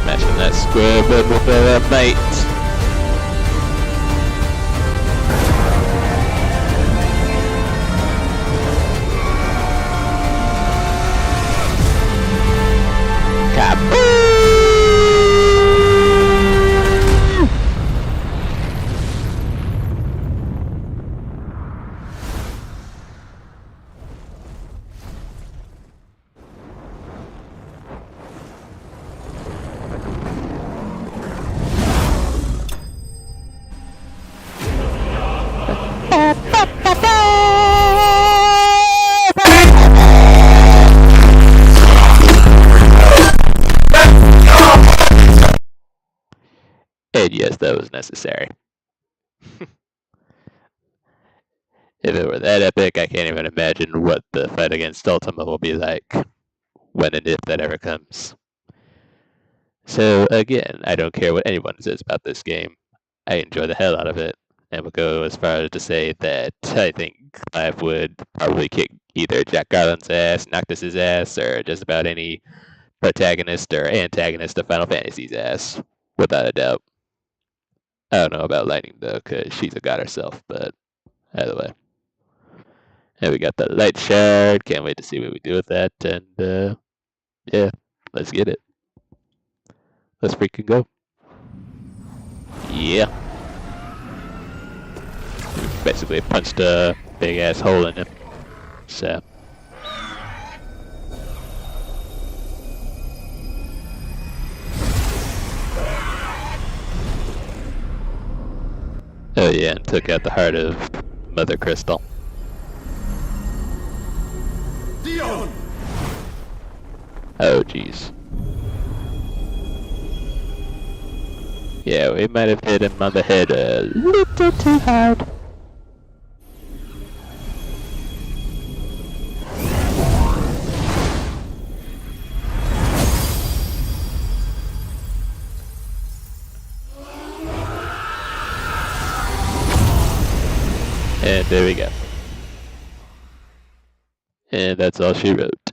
Matching that square bud with our mate. Kaboom! And yes, that was necessary. If it were that epic, I can't even imagine what the fight against Ultima will be like when and if that ever comes. So again, I don't care what anyone says about this game. I enjoy the hell out of it, and would go as far as to say that I think Clive would probably kick either Jack Garland's ass, Noctis's ass, or just about any protagonist or antagonist of Final Fantasy's ass, without a doubt. I don't know about Lightning though, because she's a god herself, but either way. And we got the light shard. Can't wait to see what we do with that. And yeah, let's get it. Let's freaking go. Yeah. Basically punched a big ass hole in him. So. Oh yeah, and took out the heart of Mothercrystal. Dion! Oh jeez. Yeah, we might have hit him on the head a little too hard. And there we go. And that's all she wrote.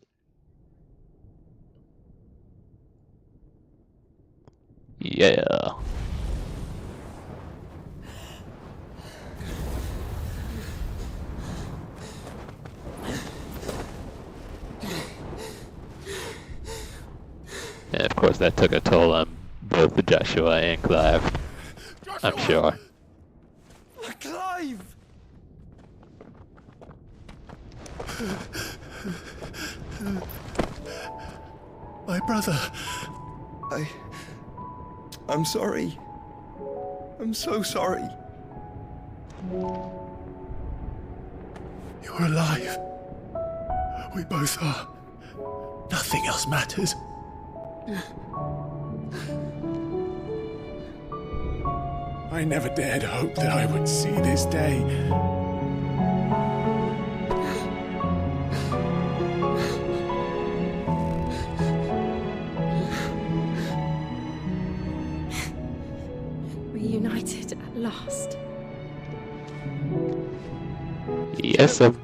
Yeah. And of course that took a toll on both Joshua and Clive. I'm sure. Clive! My brother. I'm sorry. I'm so sorry. You're alive. We both are. Nothing else matters. I never dared hope that I would see this day. Reunited at last. Yes, sir.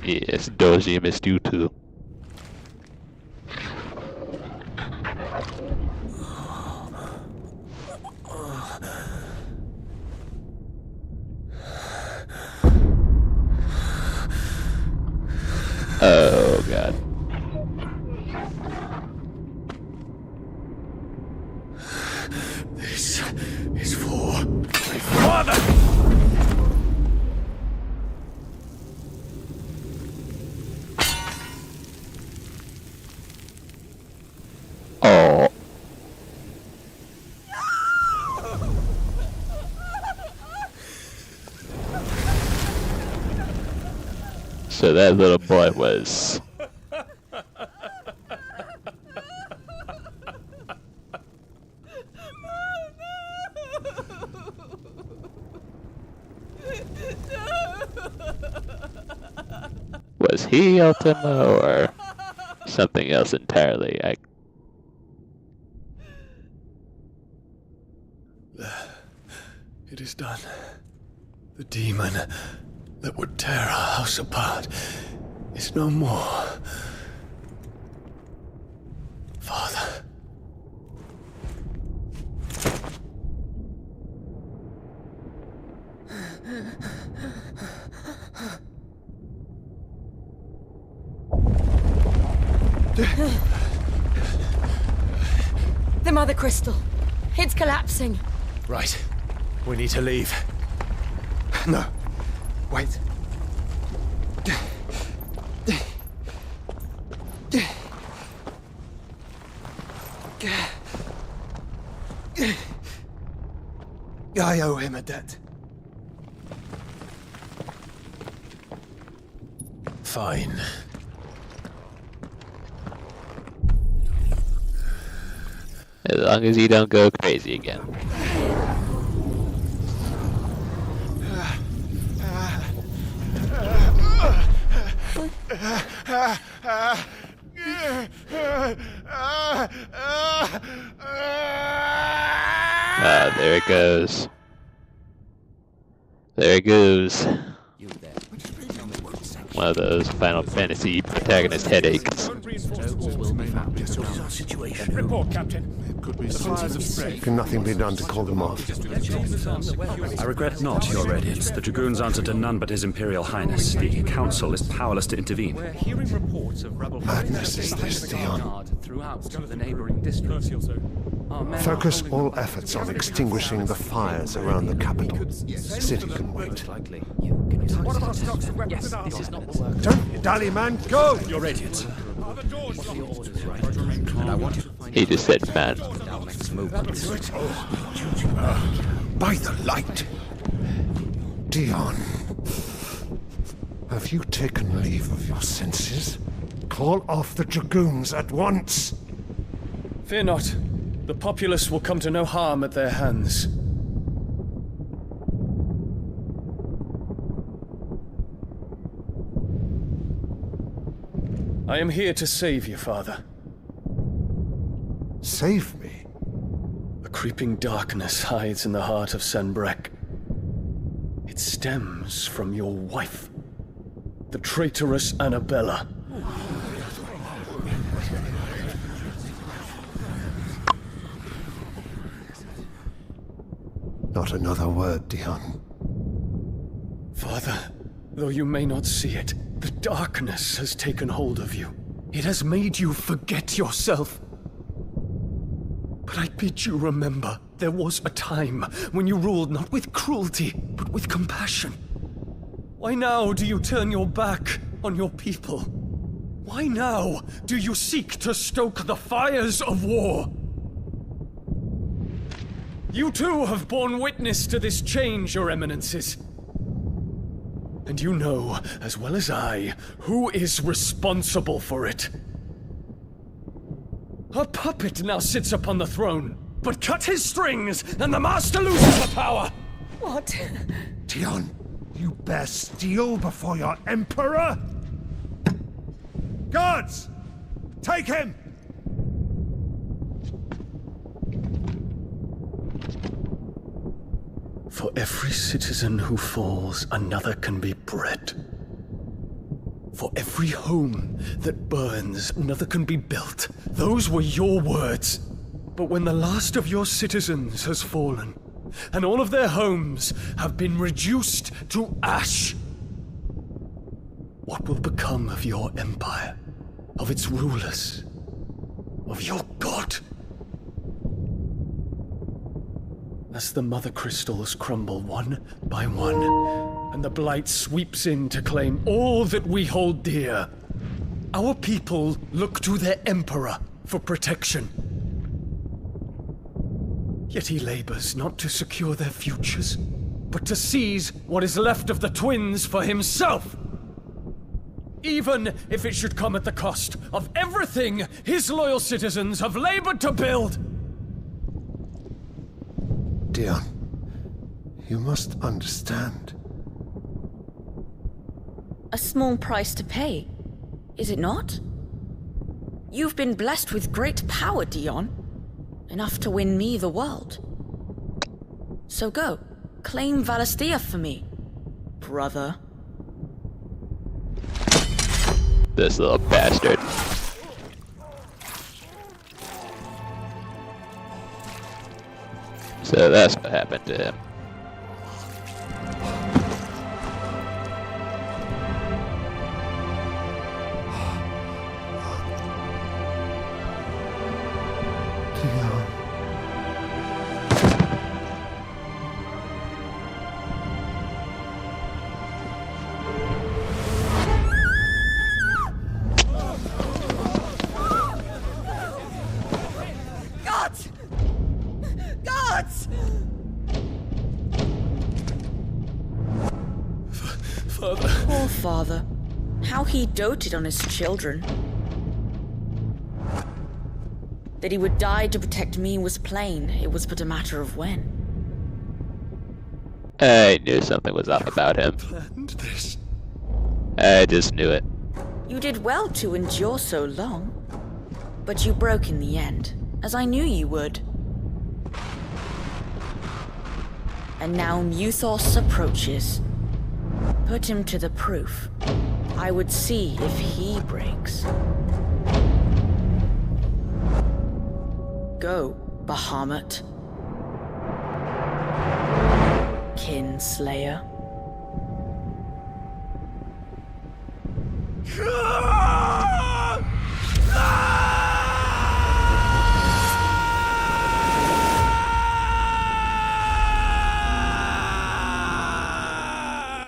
Yes, Doji missed you too. Oh god. my father! Oh. So that little boy was... Was he Ultima or something else entirely? It is done. The demon that would tear our house apart is no more. Father. The Mother Crystal. It's collapsing. Right. We need to leave. No. Wait. I owe him a debt. Fine. As long as you don't go crazy again. There it goes. There it goes. One of those Final Fantasy protagonist headaches. Report, Captain. Can nothing be done to call them off? I regret not, Your Reddit. The Dragoons answer to none but His Imperial Highness. The Council is powerless to intervene. We're hearing reports of rebel Madness is this, Theon. throughout the neighboring districts. Focus all efforts on extinguishing the fires around the capital. City can wait. What about stocks and weapons? Yes, this is not the work. Don't dally, man. Go! Your Radiant. He just said, man. By the light. Dion. Have you taken leave of your senses? Call off the Dragoons at once. Fear not. The populace will come to no harm at their hands. I am here to save you, Father. Save me? A creeping darkness hides in the heart of Sanbrek. It stems from your wife, the traitorous Annabella. Not another word, Dion. Father, though you may not see it, the darkness has taken hold of you. It has made you forget yourself. But I bid you remember, there was a time when you ruled not with cruelty, but with compassion. Why now do you turn your back on your people? Why now do you seek to stoke the fires of war? You too have borne witness to this change, Your Eminences. And you know, as well as I, who is responsible for it. A puppet now sits upon the throne, but cut his strings, and the master loses the power! What? Dion, you bear steel before your emperor? Guards! Take him! For every citizen who falls, another can be bred. For every home that burns, another can be built. Those were your words. But when the last of your citizens has fallen, and all of their homes have been reduced to ash, what will become of your empire, of its rulers, of your god? As the Mothercrystals crumble one by one, and the Blight sweeps in to claim all that we hold dear, our people look to their Emperor for protection. Yet he labors not to secure their futures, but to seize what is left of the twins for himself. Even if it should come at the cost of everything his loyal citizens have labored to build. Dion, you must understand. A small price to pay, is it not? You've been blessed with great power, Dion. Enough to win me the world. So go, claim Valisthea for me, brother. This little bastard. So that's what happened to him. Gods! Gods! Father. Poor father. How he doted on his children. That he would die to protect me was plain. It was but a matter of when. I knew something was up about him. I just knew it. You did well to endure so long. But you broke in the end, as I knew you would. And now Muthos approaches. Put him to the proof. I would see if he breaks. Go, Bahamut. Kinslayer.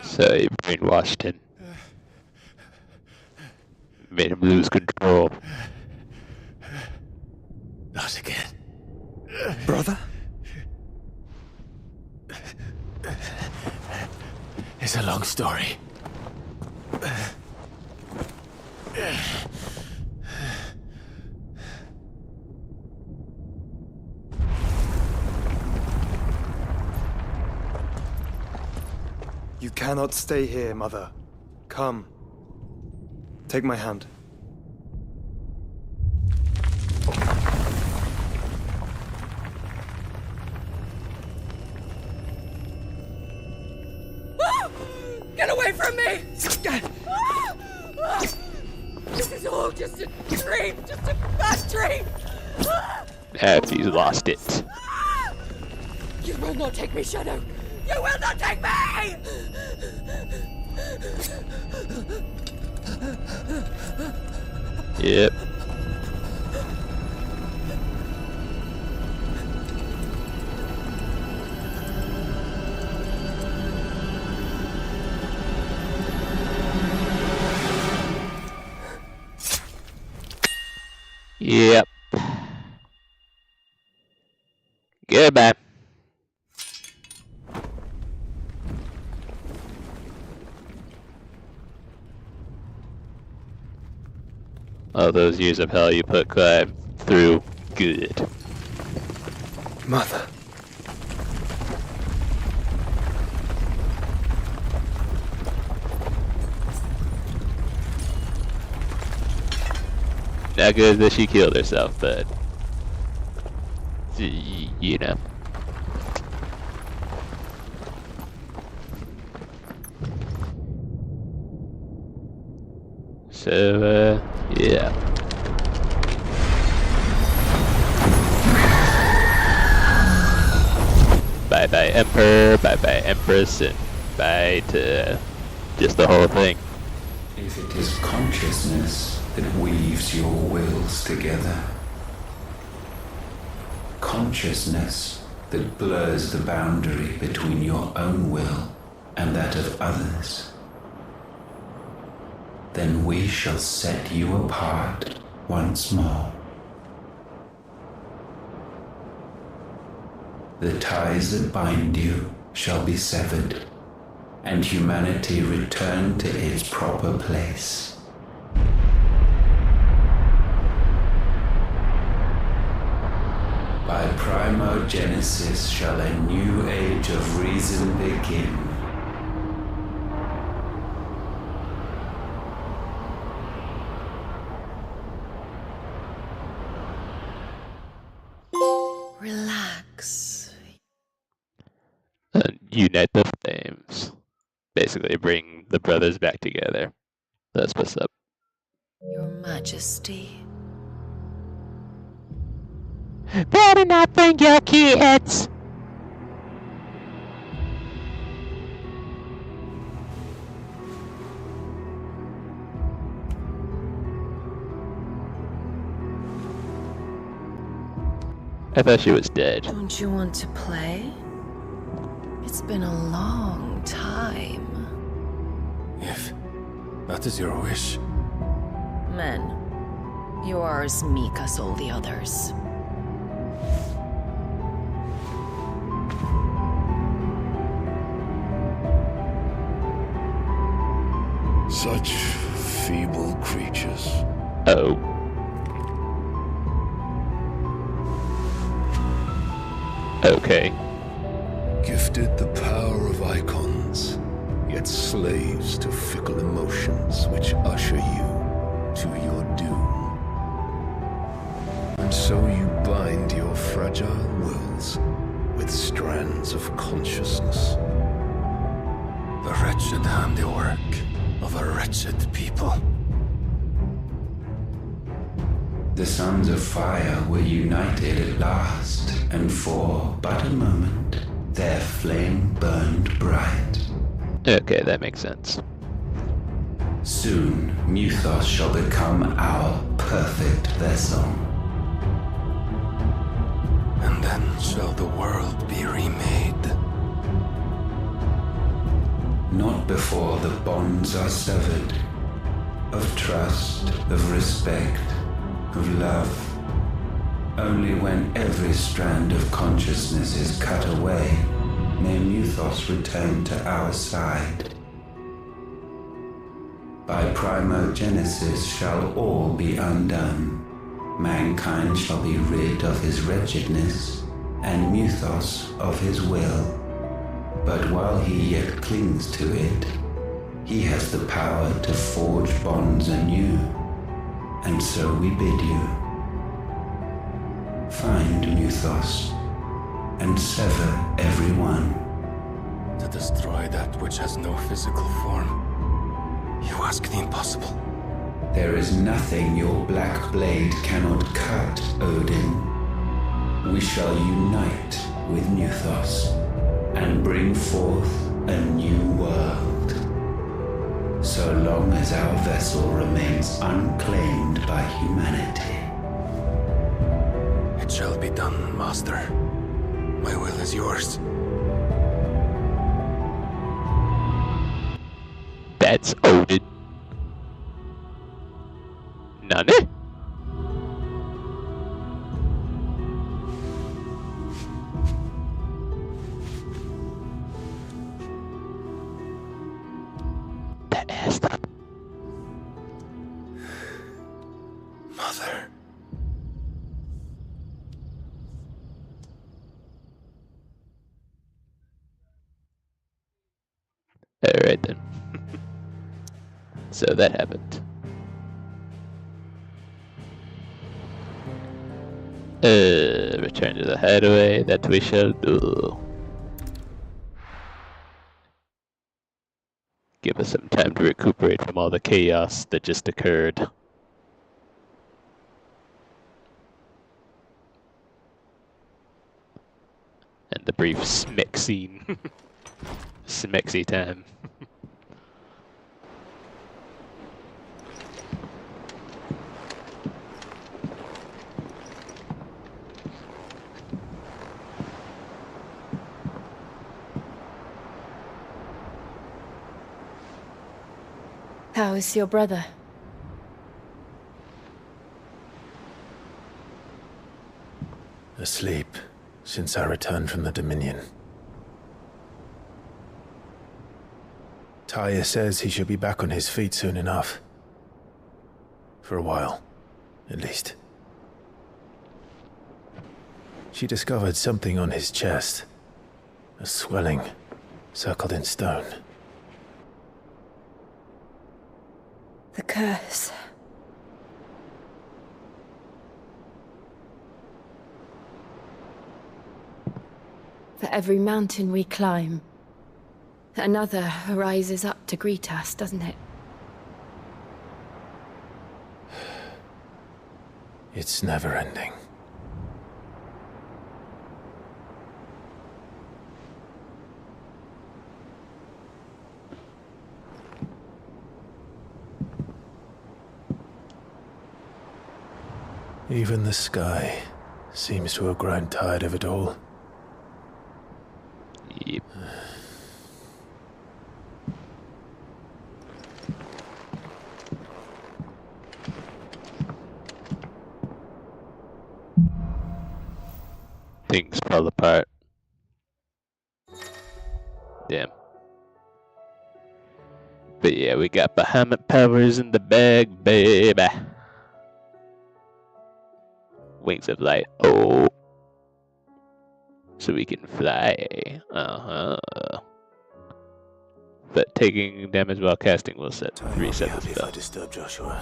So he brainwashed him. Made him lose control. Not again. Brother? It's a long story. You cannot stay here, Mother. Come. Take my hand. Get away from me! This is all just a dream, just a bad dream! He's lost it. You will not take me, Shadow! You will not take me! Yep. Yep. Goodbye. All those years of hell you put Clive through, good. Mother. Not good that she killed herself, but you know. So, yeah. Bye-bye Emperor, bye-bye Empress, and bye to just the whole thing. If it is consciousness that weaves your wills together, consciousness that blurs the boundary between your own will and that of others, then we shall set you apart once more. The ties that bind you shall be severed, and humanity return to its proper place. By primogenesis shall a new age of reason begin. Relax. Unite the flames. Basically bring the brothers back together. That's what's up. Your Majesty. Better not bring your kids! I thought she was dead. Don't you want to play? It's been a long time. If that is your wish. Men, you are as meek as all the others. Such feeble creatures. Oh. Okay. Gifted the power of icons, yet slaves to fickle emotions which usher you to your doom. And so you bind your fragile wills with strands of consciousness. The wretched handiwork of a wretched people. The sons of fire were united at last, and for but a moment, their flame burned bright. Okay, that makes sense. Soon, Muthos shall become our perfect vessel. And then shall the world be remade. Not before the bonds are severed, of trust, of respect, of love. Only when every strand of consciousness is cut away, may Muthos return to our side. By primogenesis shall all be undone. Mankind shall be rid of his wretchedness, and Muthos of his will. But while he yet clings to it, he has the power to forge bonds anew. And so we bid you, find Muthos, and sever everyone. To destroy that which has no physical form. You ask the impossible. There is nothing your black blade cannot cut, Odin. We shall unite with Muthos, and bring forth a new world. So long as our vessel remains unclaimed by humanity. It shall be done, Master. My will is yours. That's Odin. Nani? That ass up. Mother. Alright then. So that happened. Return to the hideaway, that we shall do. Give us some time to recuperate from all the chaos that just occurred. And the brief smeck scene. Smexy time. How is your brother? Asleep since I returned from the Dominion. Taya says he should be back on his feet soon enough. For a while, at least. She discovered something on his chest. A swelling, circled in stone. The curse. For every mountain we climb, another rises up to greet us, doesn't it? It's never ending. Even the sky seems to have grown tired of it all. Yep. Things fall apart. Damn. But yeah, we got Bahamut powers in the bag, baby. Wings of light. Oh. So we can fly. But taking damage while casting will reset the spell. If I disturb Joshua.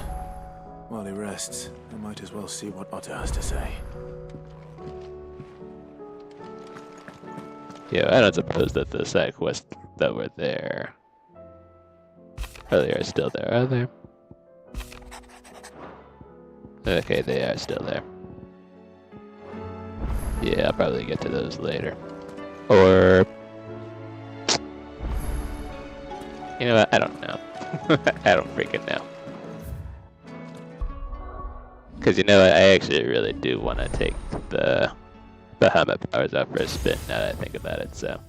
While he rests, I might as well see what Otter has to say. Yeah, I don't suppose that the side quests that were there earlier are still there, are they? Okay, they are still there. Yeah, I'll probably get to those later. Or... You know what? I don't know. I don't freaking know. Because you know what? I actually really do want to take the Bahamut powers out for a spin now that I think about it, so.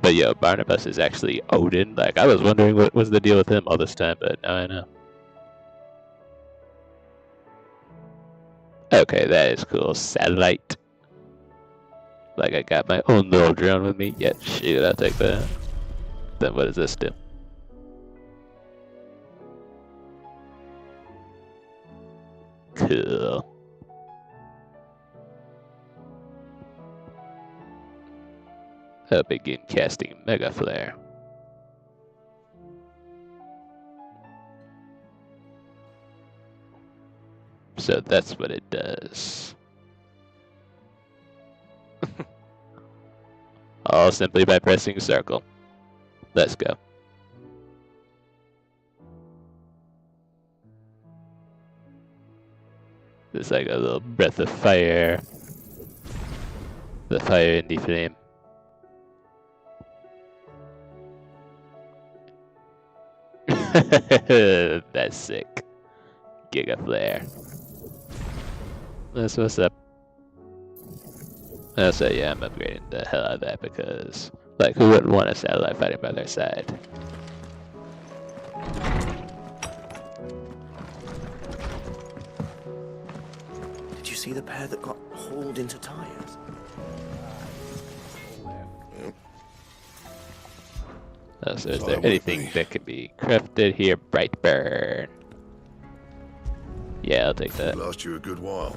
But yo, Barnabas is actually Odin. Like, I was wondering what was the deal with him all this time, but now I know. Okay, that is cool. Satellite. Like, I got my own little drone with me. Yeah, shoot, I'll take that. Then what does this do? Cool. I'll begin casting Mega Flare. So that's what it does. All simply by pressing circle. Let's go. It's like a little breath of fire. The fire in the flame. That's sick. Giga Flare. That's what's up. So yeah, I'm upgrading the hell out of that because, like, who wouldn't want a satellite fighting by their side? Did you see the pair that got hauled into tires? So is there anything that can be crafted here? Brightburn. Yeah, I'll take that. Last you a good while.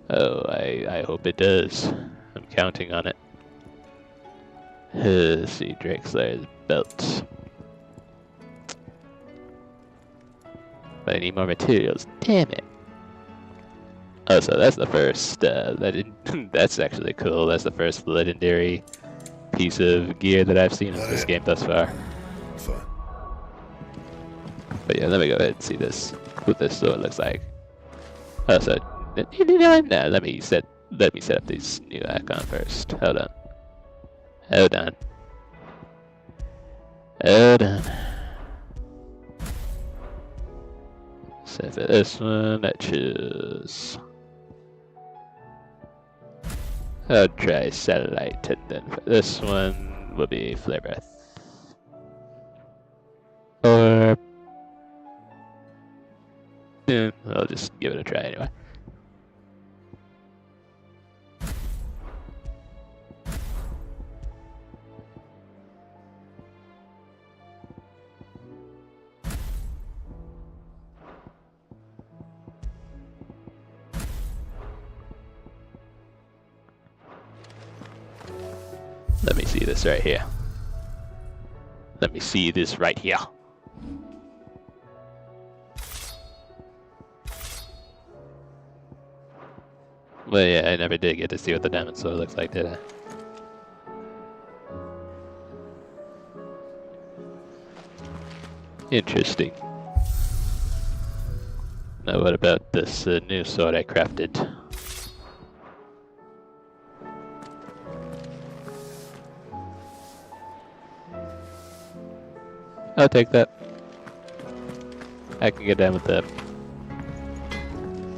Oh, I hope it does. I'm counting on it. Let's see, Drexler's belts. But I need more materials. Damn it. Oh, so that's the first that's actually cool. That's the first legendary piece of gear that I've seen in this game thus far. But yeah, let me go ahead and see this. What this sword looks like. Oh, so no, let me set up these new icon first. Hold on. So for this one, I choose. I'll try satellite, and then for this one, one will be Flare Breath. Or... yeah, I'll just give it a try anyway. Let me see this right here. Let me see this right here. Well, yeah, I never did get to see what the diamond sword looks like, did I? Interesting. Now what about this new sword I crafted? I'll take that. I can get down with that.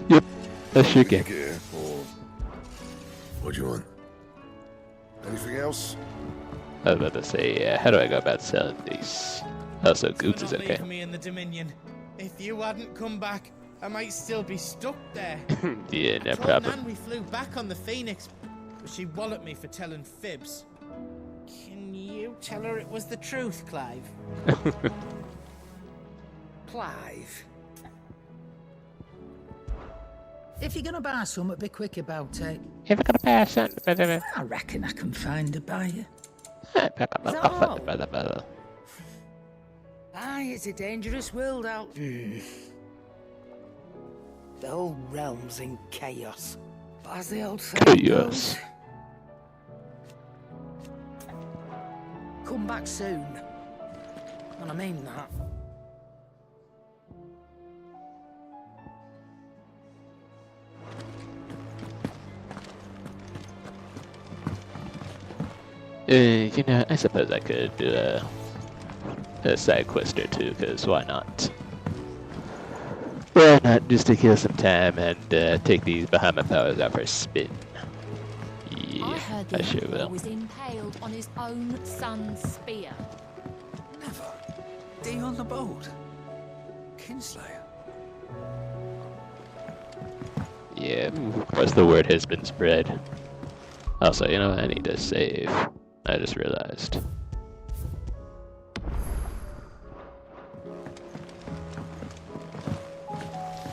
Yep, I sure can. What do you want? Anything else? I was about to say, how do I go about selling these? Also, Goots is okay. Leave me in the Dominion. If you hadn't come back, I might still be stuck there. Yeah, no I told problem. Nan we flew back on the Phoenix, but she walloped me for telling fibs. Can you tell her it was the truth, Clive? Clive? If you're gonna buy something, be quick about it. If you're gonna buy something, I reckon I can find a buyer. Aye, it's a dangerous world out. The whole realm's in chaos. But as the old saying goes, come back soon. And I mean that. You know, I suppose I could do a side quest or two, because why not? Why not just to kill some time and take these Bahamut powers out for a spin? Yeah, I sure will. Was impaled on his own son's spear. Never. Dion the Bold. Kinslayer. Yeah, of course the word has been spread. Also, you know, I need to save. I just realized.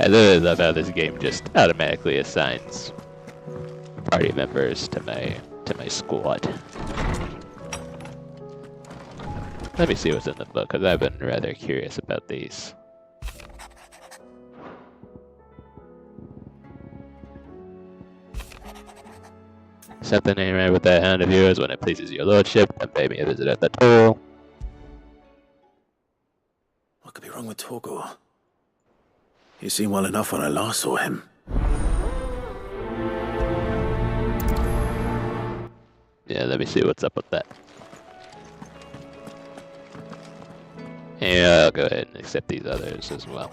I really love how this game just automatically assigns party members to my squad. Let me see what's in the book, because I've been rather curious about these. Something ain't right with that hound of yours. When it pleases your lordship, then pay me a visit at the toll. What could be wrong with Torgor? He seemed well enough when I last saw him. Yeah, let me see what's up with that. Yeah, I'll go ahead and accept these others as well.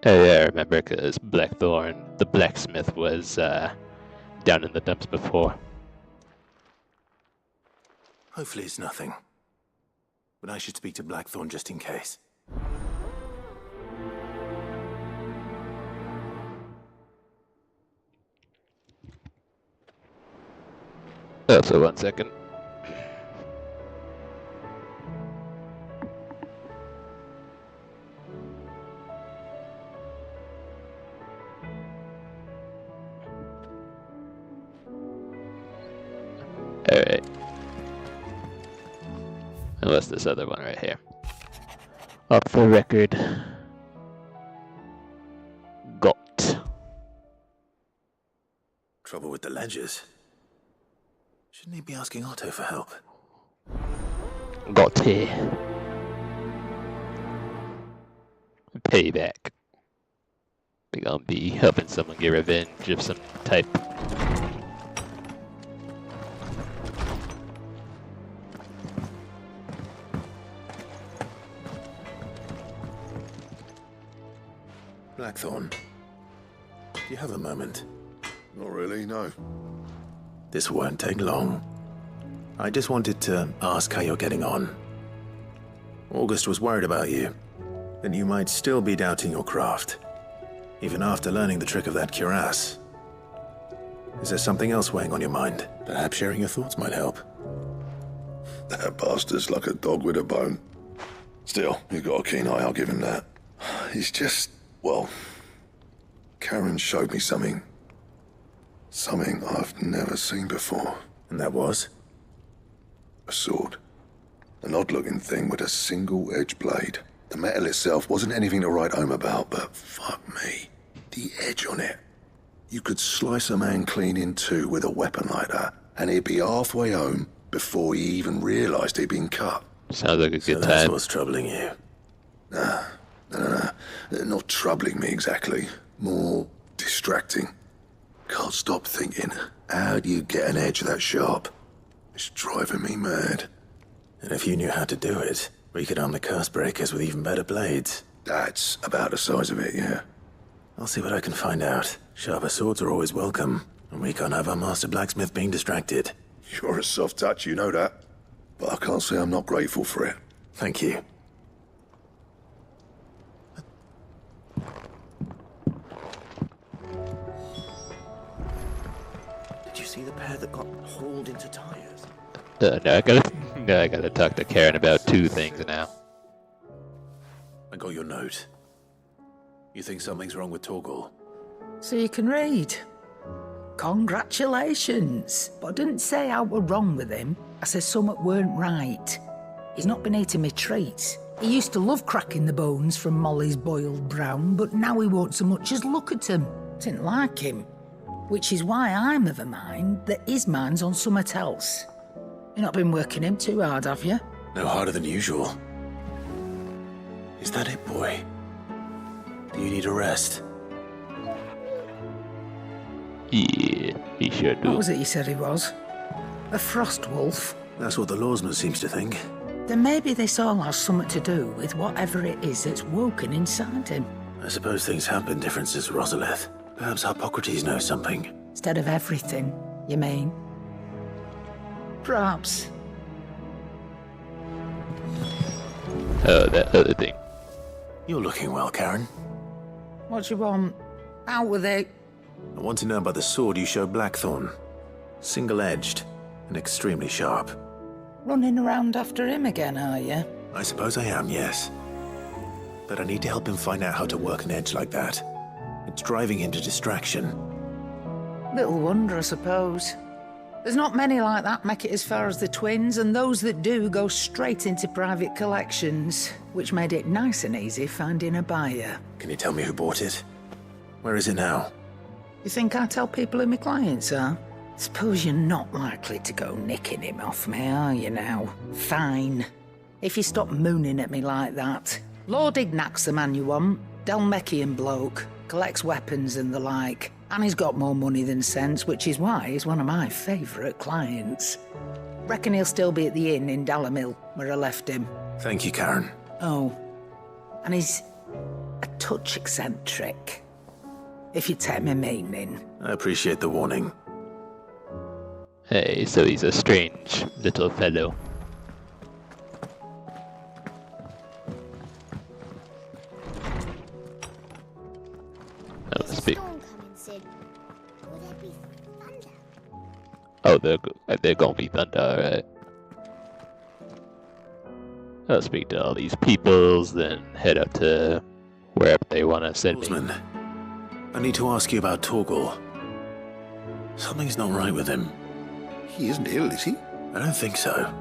Oh yeah, I remember, because Blackthorn, the blacksmith, was down in the dumps before. Hopefully it's nothing. But I should speak to Blackthorn just in case. Also, 1 second. Alright. Unless this other one right here. Up for record. Got. Trouble with the ledgers. Shouldn't he be asking Otto for help? Got here. Payback. We're gonna be helping someone get revenge of some type. Blackthorn, do you have a moment? Not really, no. This won't take long. I just wanted to ask how you're getting on. August was worried about you, that you might still be doubting your craft, even after learning the trick of that cuirass. Is there something else weighing on your mind? Perhaps sharing your thoughts might help. That bastard's like a dog with a bone. Still, you've got a keen eye, I'll give him that. He's just, well, Karen showed me something. Something I've never seen before. And that was? A sword. An odd-looking thing with a single-edged blade. The metal itself wasn't anything to write home about, but fuck me. The edge on it. You could slice a man clean in two with a weapon like that, and he'd be halfway home before he even realised he'd been cut. Sounds like a good time. That's what's troubling you. Nah. Not troubling me exactly. More distracting. Can't stop thinking, how do you get an edge that sharp? It's driving me mad. And if you knew how to do it, we could arm the curse breakers with even better blades. That's about the size of it, yeah. I'll see what I can find out. Sharper swords are always welcome, and we can't have our master blacksmith being distracted. You're a soft touch, you know that. But I can't say I'm not grateful for it. Thank you. Did you see the pair that got hauled into tires? No, I gotta talk to Karen about two things now. I got your note. You think something's wrong with Torgal? So you can read. Congratulations. But I didn't say I were wrong with him. I said something weren't right. He's not been eating me treats. He used to love cracking the bones from Molly's boiled brown, but now he won't so much as look at them. Didn't like him. Which is why I'm of a mind that his mind's on something else. You've not been working him too hard, have you? No harder than usual. Is that it, boy? Do you need a rest? Yeah, he sure do. What was it you said he was? A frost wolf? That's what the lawsman seems to think. Then maybe this all has something to do with whatever it is that's woken inside him. I suppose things have been different since Rosalith. Perhaps Hippocrates knows something. Instead of everything, you mean? Perhaps. Oh, that other thing. You're looking well, Karen. What do you want? Out with it. I want to know about the sword you showed Blackthorn. Single-edged and extremely sharp. Running around after him again, are you? I suppose I am, yes. But I need to help him find out how to work an edge like that. It's driving him to distraction. Little wonder, I suppose. There's not many like that make it as far as the twins, and those that do go straight into private collections, which made it nice and easy finding a buyer. Can you tell me who bought it? Where is it now? You think I tell people who my clients are? Suppose you're not likely to go nicking him off me, are you now? Fine. If you stop mooning at me like that. Lord Ignac's the man you want. Dalmekian bloke. Collects weapons and the like. And he's got more money than sense, which is why he's one of my favourite clients. Reckon he'll still be at the inn in Dalamil, where I left him. Thank you, Karen. Oh. And he's a touch eccentric. If you take my meaning. I appreciate the warning. Hey, so he's a strange little fellow. Oh, speak. Oh, they're gonna be thunder, alright. I'll speak to all these peoples, then head up to wherever they want to send me. I need to ask you about Torgal. Something's not right with him. He isn't ill, is he? I don't think so.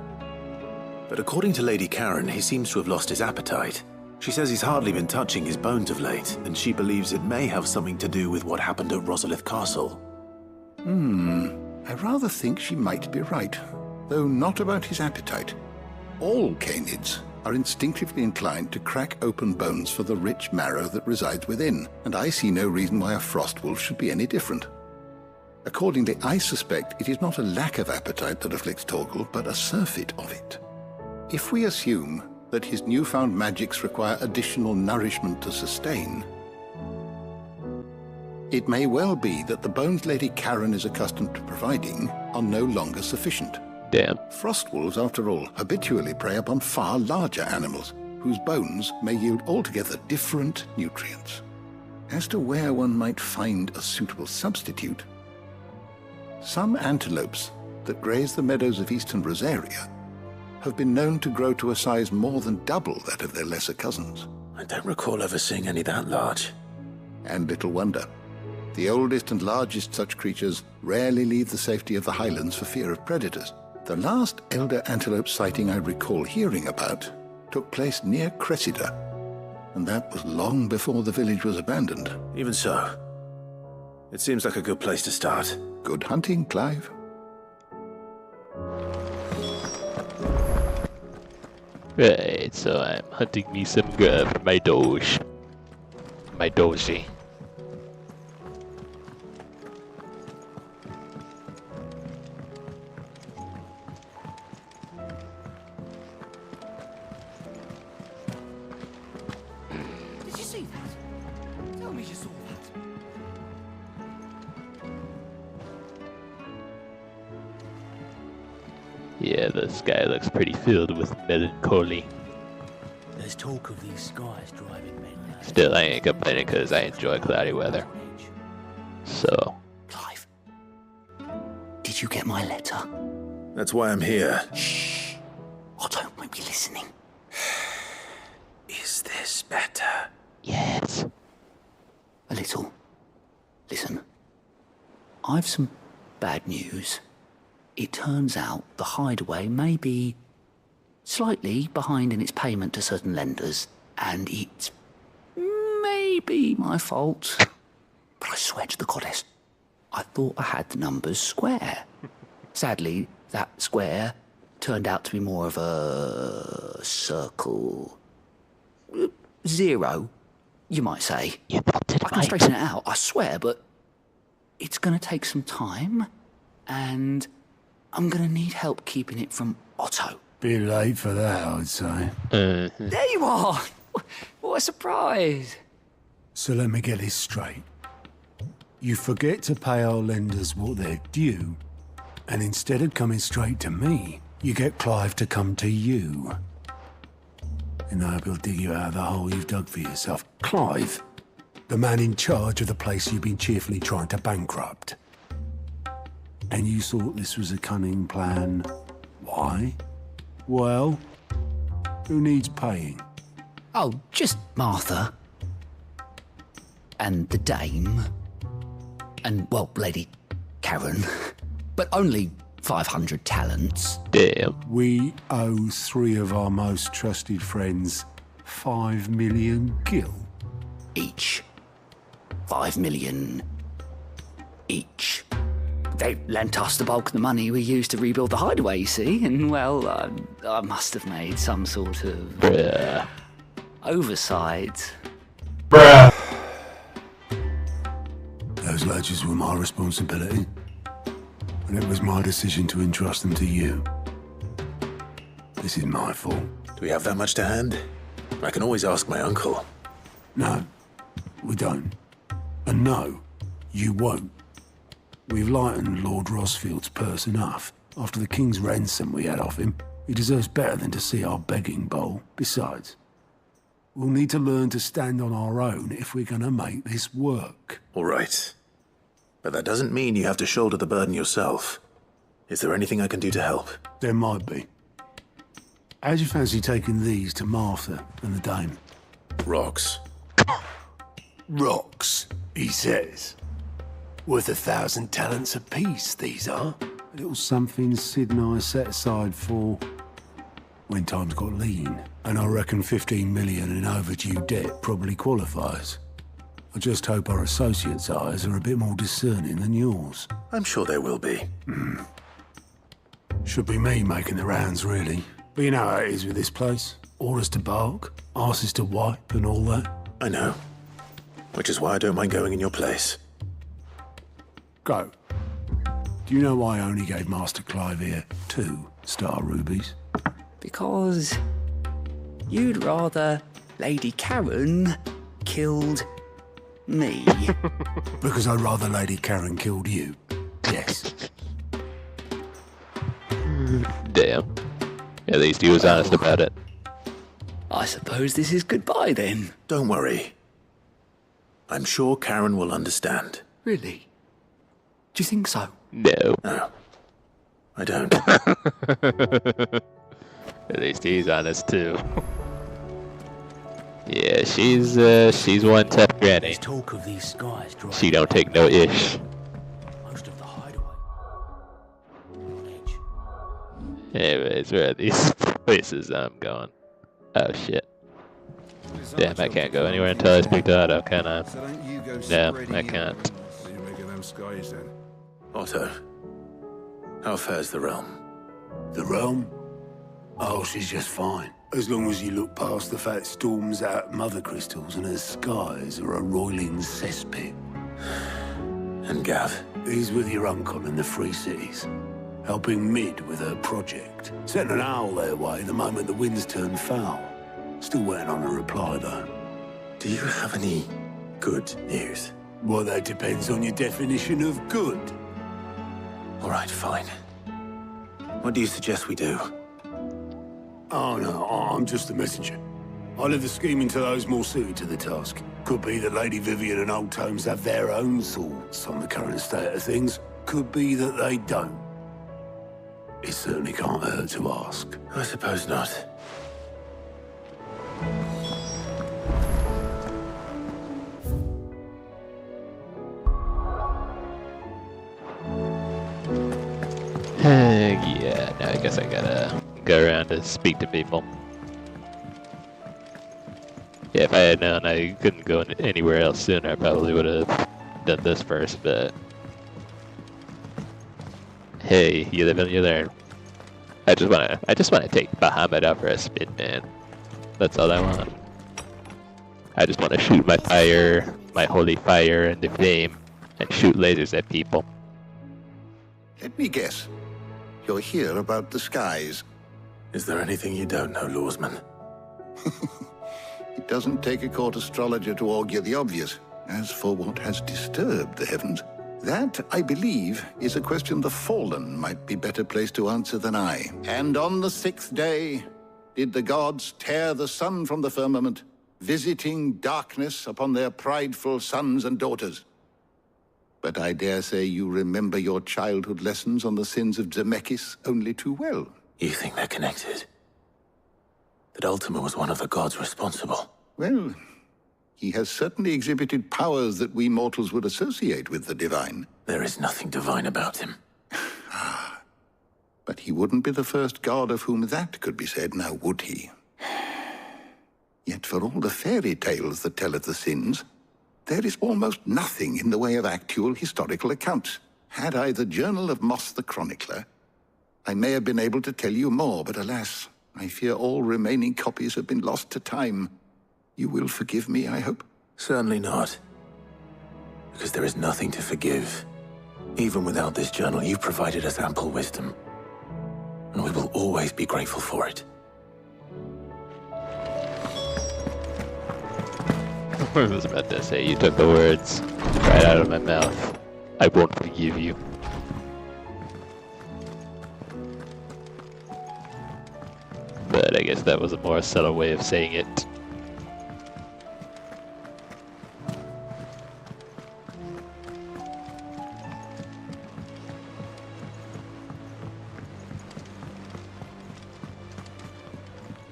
But according to Lady Karen, he seems to have lost his appetite. She says he's hardly been touching his bones of late, and she believes it may have something to do with what happened at Rosalith Castle. I rather think she might be right, though not about his appetite. All canids are instinctively inclined to crack open bones for the rich marrow that resides within, and I see no reason why a frost wolf should be any different. Accordingly, I suspect it is not a lack of appetite that afflicts Torgal, but a surfeit of it. If we assume that his newfound magics require additional nourishment to sustain, It may well be that the bones Lady Karen is accustomed to providing are no longer sufficient. Damn. Frost wolves, after all, habitually prey upon far larger animals, whose bones may yield altogether different nutrients. As to where one might find a suitable substitute, some antelopes that graze the meadows of eastern Rosaria have been known to grow to a size more than double that of their lesser cousins. I don't recall ever seeing any that large. And little wonder. The oldest and largest such creatures rarely leave the safety of the highlands for fear of predators. The last elder antelope sighting I recall hearing about took place near Cressida, and that was long before the village was abandoned. Even so, it seems like a good place to start. Good hunting, Clive. Right, so I'm hunting me some grub for my doge. My doji. Did you see that? Tell me you saw that. Yeah, the sky looks pretty filled with melancholy. There's talk of these skies driving men mad. Still, I ain't complaining because I enjoy cloudy weather. So. Clive, did you get my letter? That's why I'm here. Shh. Otto won't be listening. Is this better? Yes. A little. Listen. I've some bad news. It turns out the Hideaway may be slightly behind in its payment to certain lenders, and it's maybe my fault. But I swear to the goddess, I thought I had the numbers square. Sadly, that square turned out to be more of a circle. 0, you might say. You thought it I can straighten it out, I swear, but it's going to take some time, and I'm going to need help keeping it from Otto. Bit late for that, I'd say. There you are! What a surprise! So let me get this straight. You forget to pay our lenders what they're due, and instead of coming straight to me, you get Clive to come to you. And I hope he'll dig you out of the hole you've dug for yourself. Clive, the man in charge of the place you've been cheerfully trying to bankrupt. And you thought this was a cunning plan. Why? Well, who needs paying? Oh, just Martha. And the dame. And, well, Lady Karen. But only 500 talents. Damn. We owe 3 of our most trusted friends 5 million gil. Each. 5 million each. They lent us the bulk of the money we used to rebuild the Hideaway, you see, and, well, I must have made some sort of oversight. Bruh. Those ledgers were my responsibility, and it was my decision to entrust them to you. This is my fault. Do we have that much to hand? I can always ask my uncle. No, we don't. And no, you won't. We've lightened Lord Rosfield's purse enough. After the king's ransom we had off him, he deserves better than to see our begging bowl. Besides, we'll need to learn to stand on our own if we're going to make this work. All right. But that doesn't mean you have to shoulder the burden yourself. Is there anything I can do to help? There might be. How'd you fancy taking these to Martha and the dame? Rocks. Rocks, he says. Worth 1,000 talents apiece, these are. A little something Sid and I set aside for when times got lean. And I reckon 15 million in overdue debt probably qualifies. I just hope our associates' eyes are a bit more discerning than yours. I'm sure they will be. Should be me making the rounds, really. But you know how it is with this place. Orders to bark, arses to wipe and all that. I know. Which is why I don't mind going in your place. Go. Do you know why I only gave Master Clive here 2 star rubies? Because you'd rather Lady Karen killed Me? Because I'd rather Lady Karen killed you. Yes. Damn. At least he was honest about it. I suppose this is goodbye then. Don't worry. I'm sure Karen will understand. Really? Do you think so? No. No. I don't. At least he's honest too. Yeah, she's one tough granny. Talk of these skies dry. She don't take no ish. Most of the hideaway. Anyways, where are these places I'm going? Oh shit. Damn, I can't go anywhere until I speak to Otto, can I? No, I can't. Otto, how fares the realm? The realm? Oh, she's just fine. As long as you look past the fat storms out Mothercrystals and her skies are a roiling cesspit. And Gav? He's with your uncle in the Free Cities, helping Mid with her project. Sent an owl their way the moment the winds turned foul. Still waiting on a reply, though. Do you have any good news? Well, that depends on your definition of good. All right, fine. What do you suggest we do? Oh, no, I'm just a messenger. I leave the scheming to those more suited to the task. Could be that Lady Vivian and Old Tomes have their own thoughts on the current state of things. Could be that they don't. It certainly can't hurt to ask. I suppose not. Yeah, now I guess I gotta go around to speak to people. Yeah, if I had known I couldn't go anywhere else sooner, I probably would have done this first, but... Hey, you live and you learn. I just wanna take Bahamut out for a spin, man. That's all I want. I just wanna shoot my fire, my holy fire into flame, and shoot lasers at people. Let me guess. You're here about the skies. Is there anything you don't know, Lawsman? It doesn't take a court astrologer to augur the obvious. As for what has disturbed the heavens, that, I believe, is a question the Fallen might be better placed to answer than I. And on the 6th day, did the gods tear the sun from the firmament, visiting darkness upon their prideful sons and daughters. But I dare say you remember your childhood lessons on the sins of Zemeckis only too well. You think they're connected? That Ultima was one of the gods responsible? Well, he has certainly exhibited powers that we mortals would associate with the divine. There is nothing divine about him. But he wouldn't be the first god of whom that could be said, now would he? Yet for all the fairy tales that tell of the sins, there is almost nothing in the way of actual historical accounts. Had I the Journal of Moss the Chronicler, I may have been able to tell you more, but alas, I fear all remaining copies have been lost to time. You will forgive me, I hope? Certainly not. Because there is nothing to forgive. Even without this journal, you've provided us ample wisdom. And we will always be grateful for it. I was about to say, you took the words right out of my mouth. I won't forgive you. But I guess that was a more subtle way of saying it.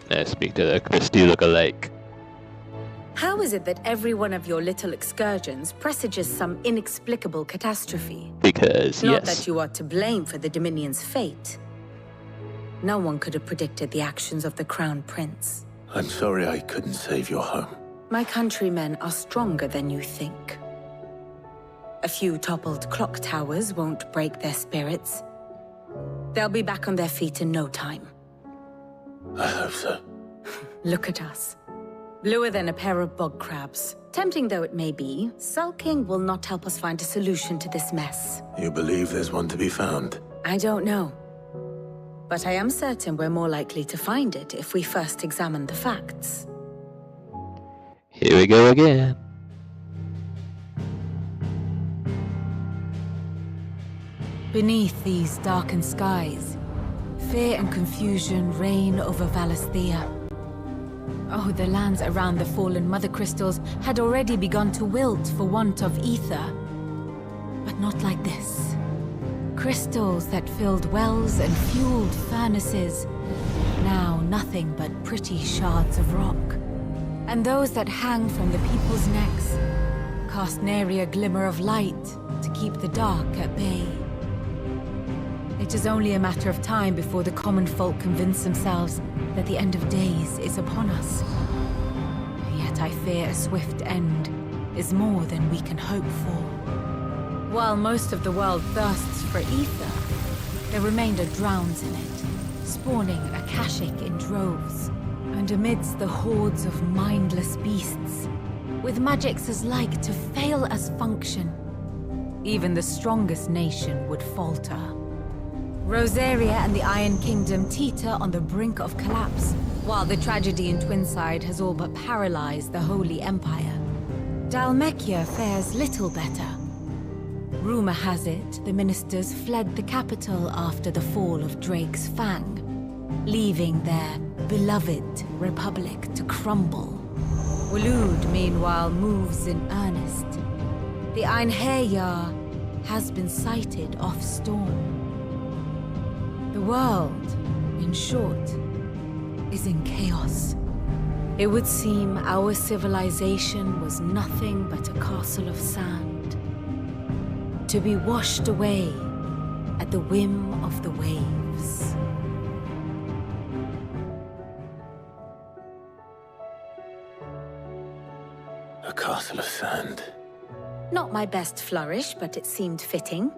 Now speak to the Christie look-alike. How is it that every one of your little excursions presages some inexplicable catastrophe? Because, Not yes. that you are to blame for the Dominion's fate. No one could have predicted the actions of the Crown Prince. I'm sorry I couldn't save your home. My countrymen are stronger than you think. A few toppled clock towers won't break their spirits. They'll be back on their feet in no time. I hope so. Look at us. Bluer than a pair of bog crabs. Tempting though it may be, sulking will not help us find a solution to this mess. You believe there's one to be found? I don't know. But I am certain we're more likely to find it if we first examine the facts. Here we go again. Beneath these darkened skies, fear and confusion reign over Valisthea. Oh, the lands around the fallen Mothercrystals had already begun to wilt for want of ether. But not like this. Crystals that filled wells and fueled furnaces, now nothing but pretty shards of rock. And those that hang from the people's necks cast nary a glimmer of light to keep the dark at bay. It is only a matter of time before the common folk convince themselves that the end of days is upon us. Yet I fear a swift end is more than we can hope for. While most of the world thirsts for ether, the remainder drowns in it, spawning Akashic in droves. And amidst the hordes of mindless beasts, with magics as like to fail as function, even the strongest nation would falter. Rosaria and the Iron Kingdom teeter on the brink of collapse, while the tragedy in Twinside has all but paralyzed the Holy Empire. Dhalmekia fares little better. Rumor has it the ministers fled the capital after the fall of Drake's Fang, leaving their beloved republic to crumble. Waloed, meanwhile, moves in earnest. The Einherjar has been sighted off Storm. The world, in short, is in chaos. It would seem our civilization was nothing but a castle of sand, to be washed away at the whim of the waves. A castle of sand. Not my best flourish, but it seemed fitting.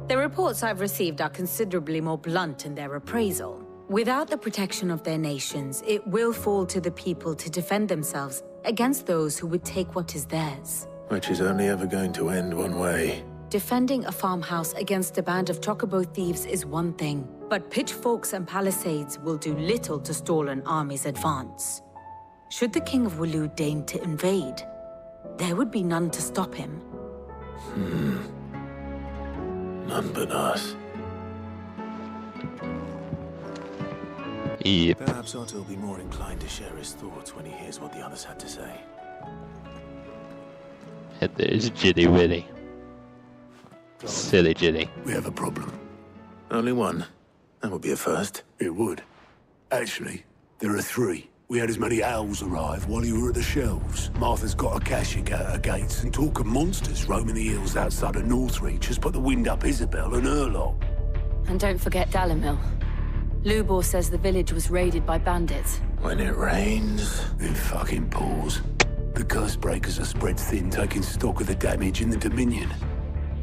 The reports I've received are considerably more blunt in their appraisal. Without the protection of their nations, it will fall to the people to defend themselves against those who would take what is theirs. Which is only ever going to end one way. Defending a farmhouse against a band of chocobo thieves is one thing, but pitchforks and palisades will do little to stall an army's advance. Should the King of Waloed deign to invade, there would be none to stop him. None but us. Yep. Perhaps Otto will be more inclined to share his thoughts when he hears what the others had to say. And there's Jitty Witty. Silly Jitty. We have a problem. Only one. That would be a first. It would. Actually, there are three. We had as many owls arrive while you were at the shelves. Martha's got Akashic out her gates, and talk of monsters roaming the hills outside of Northreach has put the wind up Isabel and her lot. And don't forget Dalimil. Lubor says the village was raided by bandits. When it rains, it fucking pours. The curse breakers are spread thin, taking stock of the damage in the Dominion.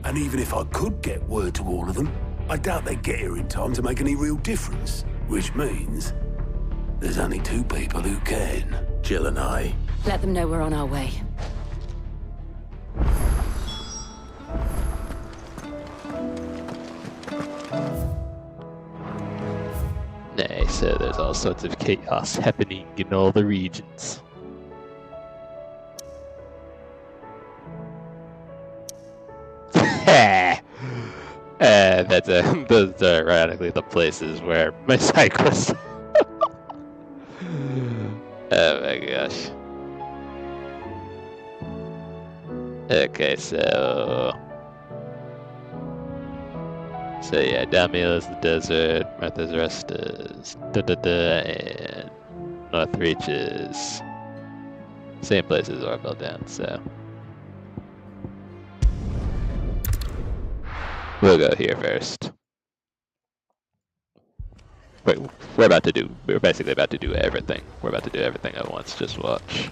And even if I could get word to all of them, I doubt they'd get here in time to make any real difference. Which means there's only two people who can. Jill and I. Let them know we're on our way. Nay, so there's all sorts of chaos happening in all the regions. Those are ironically the places where my cyclists. Oh my gosh. Okay, so yeah, Damil is the desert, Martha's Rest is and Northreach is same place as Orville down, so we'll go here first. Wait, we're basically about to do everything. We're about to do everything at once, just watch.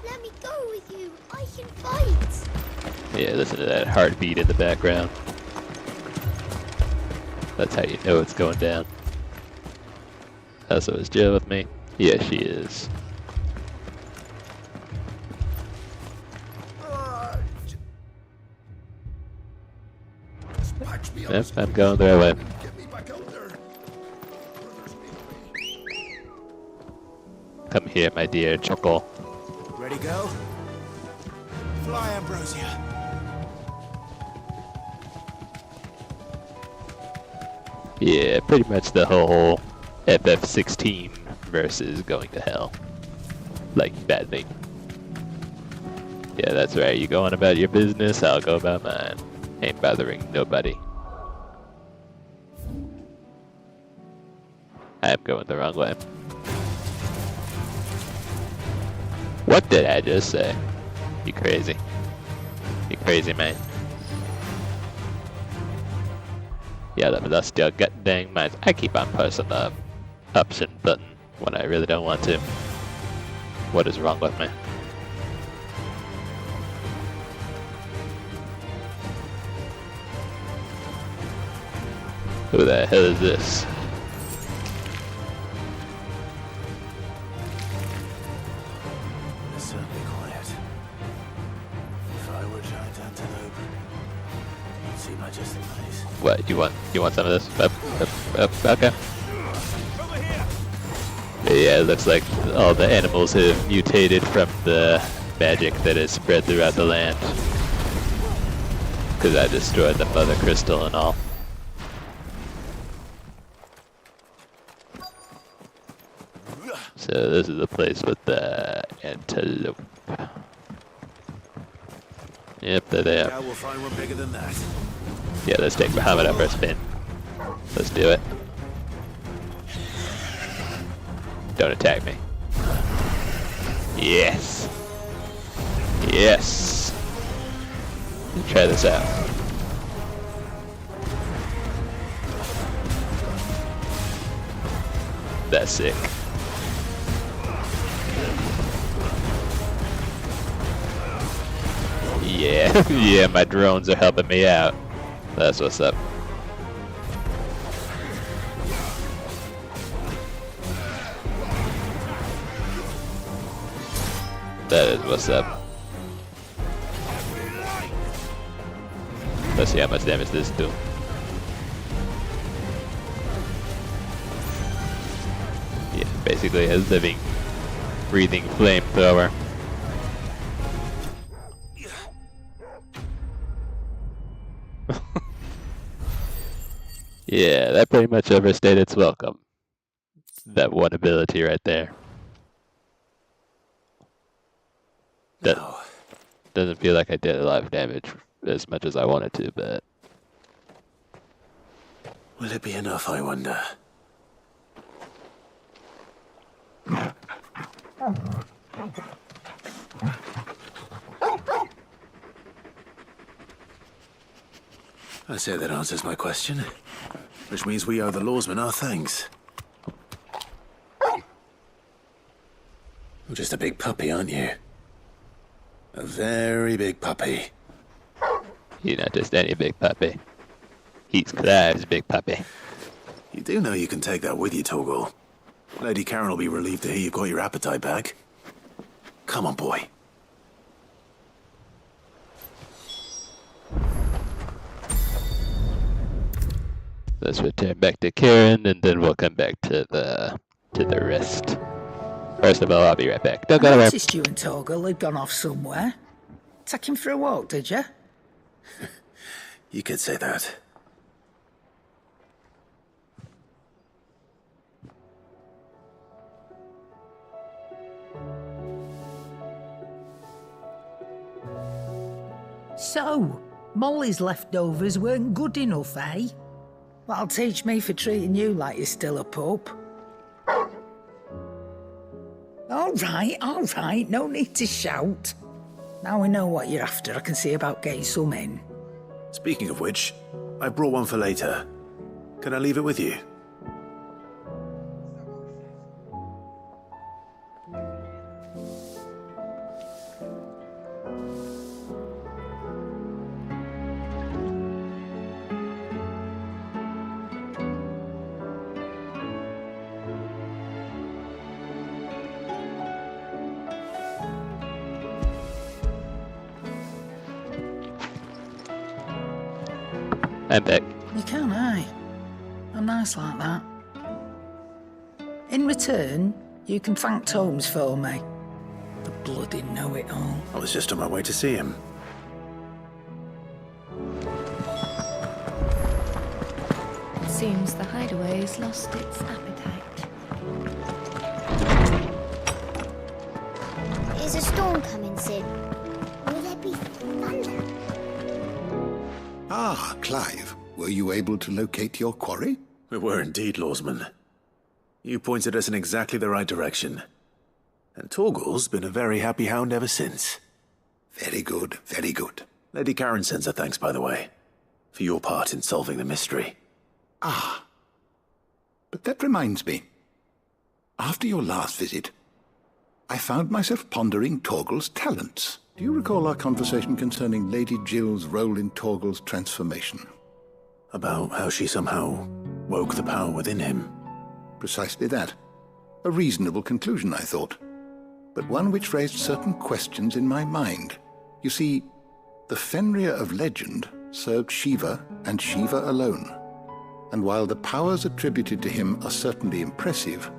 Let me go with you. I can fight. Yeah, listen to that heartbeat in the background. That's how you know it's going down. So is Jill with me? Yeah, she is. Yep, I'm going the right way. Come here, my dear Chuckle. Ready, go? Fly, Ambrosia. Yeah, pretty much the whole FF16 versus going to hell. Like, bad thing. Yeah, that's right. You go on about your business, I'll go about mine. Ain't bothering nobody. I am going the wrong way. What did I just say? You crazy. You crazy, man. Yeah, that's still gut dang minds. I keep on pressing the option button when I really don't want to. What is wrong with me? Who the hell is this? It's certainly quiet. If I were giant antelope, you'd see my just in place. What, you want some of this? Okay. Yeah, it looks like all the animals have mutated from the magic that is spread throughout the land. Because I destroyed the Mothercrystal and all. So this is the place with the antelope. Yep, they're there. Yeah, we'll find one bigger than that. Yeah, let's take Bahamut up for a spin. Let's do it. Don't attack me. Yes. Yes. Let's try this out. That's sick. Yeah, yeah, my drones are helping me out. That's what's up. That is what's up. Let's see how much damage this do. Yeah, basically a living, breathing flamethrower. Yeah, that pretty much overstayed its welcome. That one ability right there. No. Doesn't feel like I did a lot of damage as much as I wanted to, but... Will it be enough, I wonder? I say that answers my question. Which means we owe the lawsmen our thanks. You're just a big puppy, aren't you? A very big puppy. You're not just any big puppy. He's Clive's big puppy. You do know you can take that with you, Torgal. Lady Karen will be relieved to hear you've got your appetite back. Come on, boy. Let's return back to Karen, and then we'll come back to the rest. First of all, I'll be right back. Don't go I away. noticed you and Torgal had gone off somewhere. Take him for a walk, did you? You could say that. So, Molly's leftovers weren't good enough, eh? That'll teach me for treating you like you're still a pup. All right, no need to shout. Now we know what you're after, I can see about getting some in. Speaking of which, I brought one for later. Can I leave it with you? I'm back. You can, aye. I'm nice like that. In return, you can thank Tomes for me. The bloody know-it-all. I was just on my way to see him. Seems the hideaway's lost its appetite. Is a storm coming soon? Will there be thunder? Ah, Clive. Were you able to locate your quarry? We were indeed, Lawsman. You pointed us in exactly the right direction. And Torgal's been a very happy hound ever since. Very good, very good. Lady Karen sends her thanks, by the way, for your part in solving the mystery. Ah. But that reminds me. After your last visit, I found myself pondering Torgal's talents. Do you recall our conversation concerning Lady Jill's role in Torgal's transformation? About how she somehow woke the power within him. Precisely that. A reasonable conclusion, I thought. But one which raised certain questions in my mind. You see, the Fenrir of legend served Shiva and Shiva alone. And while the powers attributed to him are certainly impressive,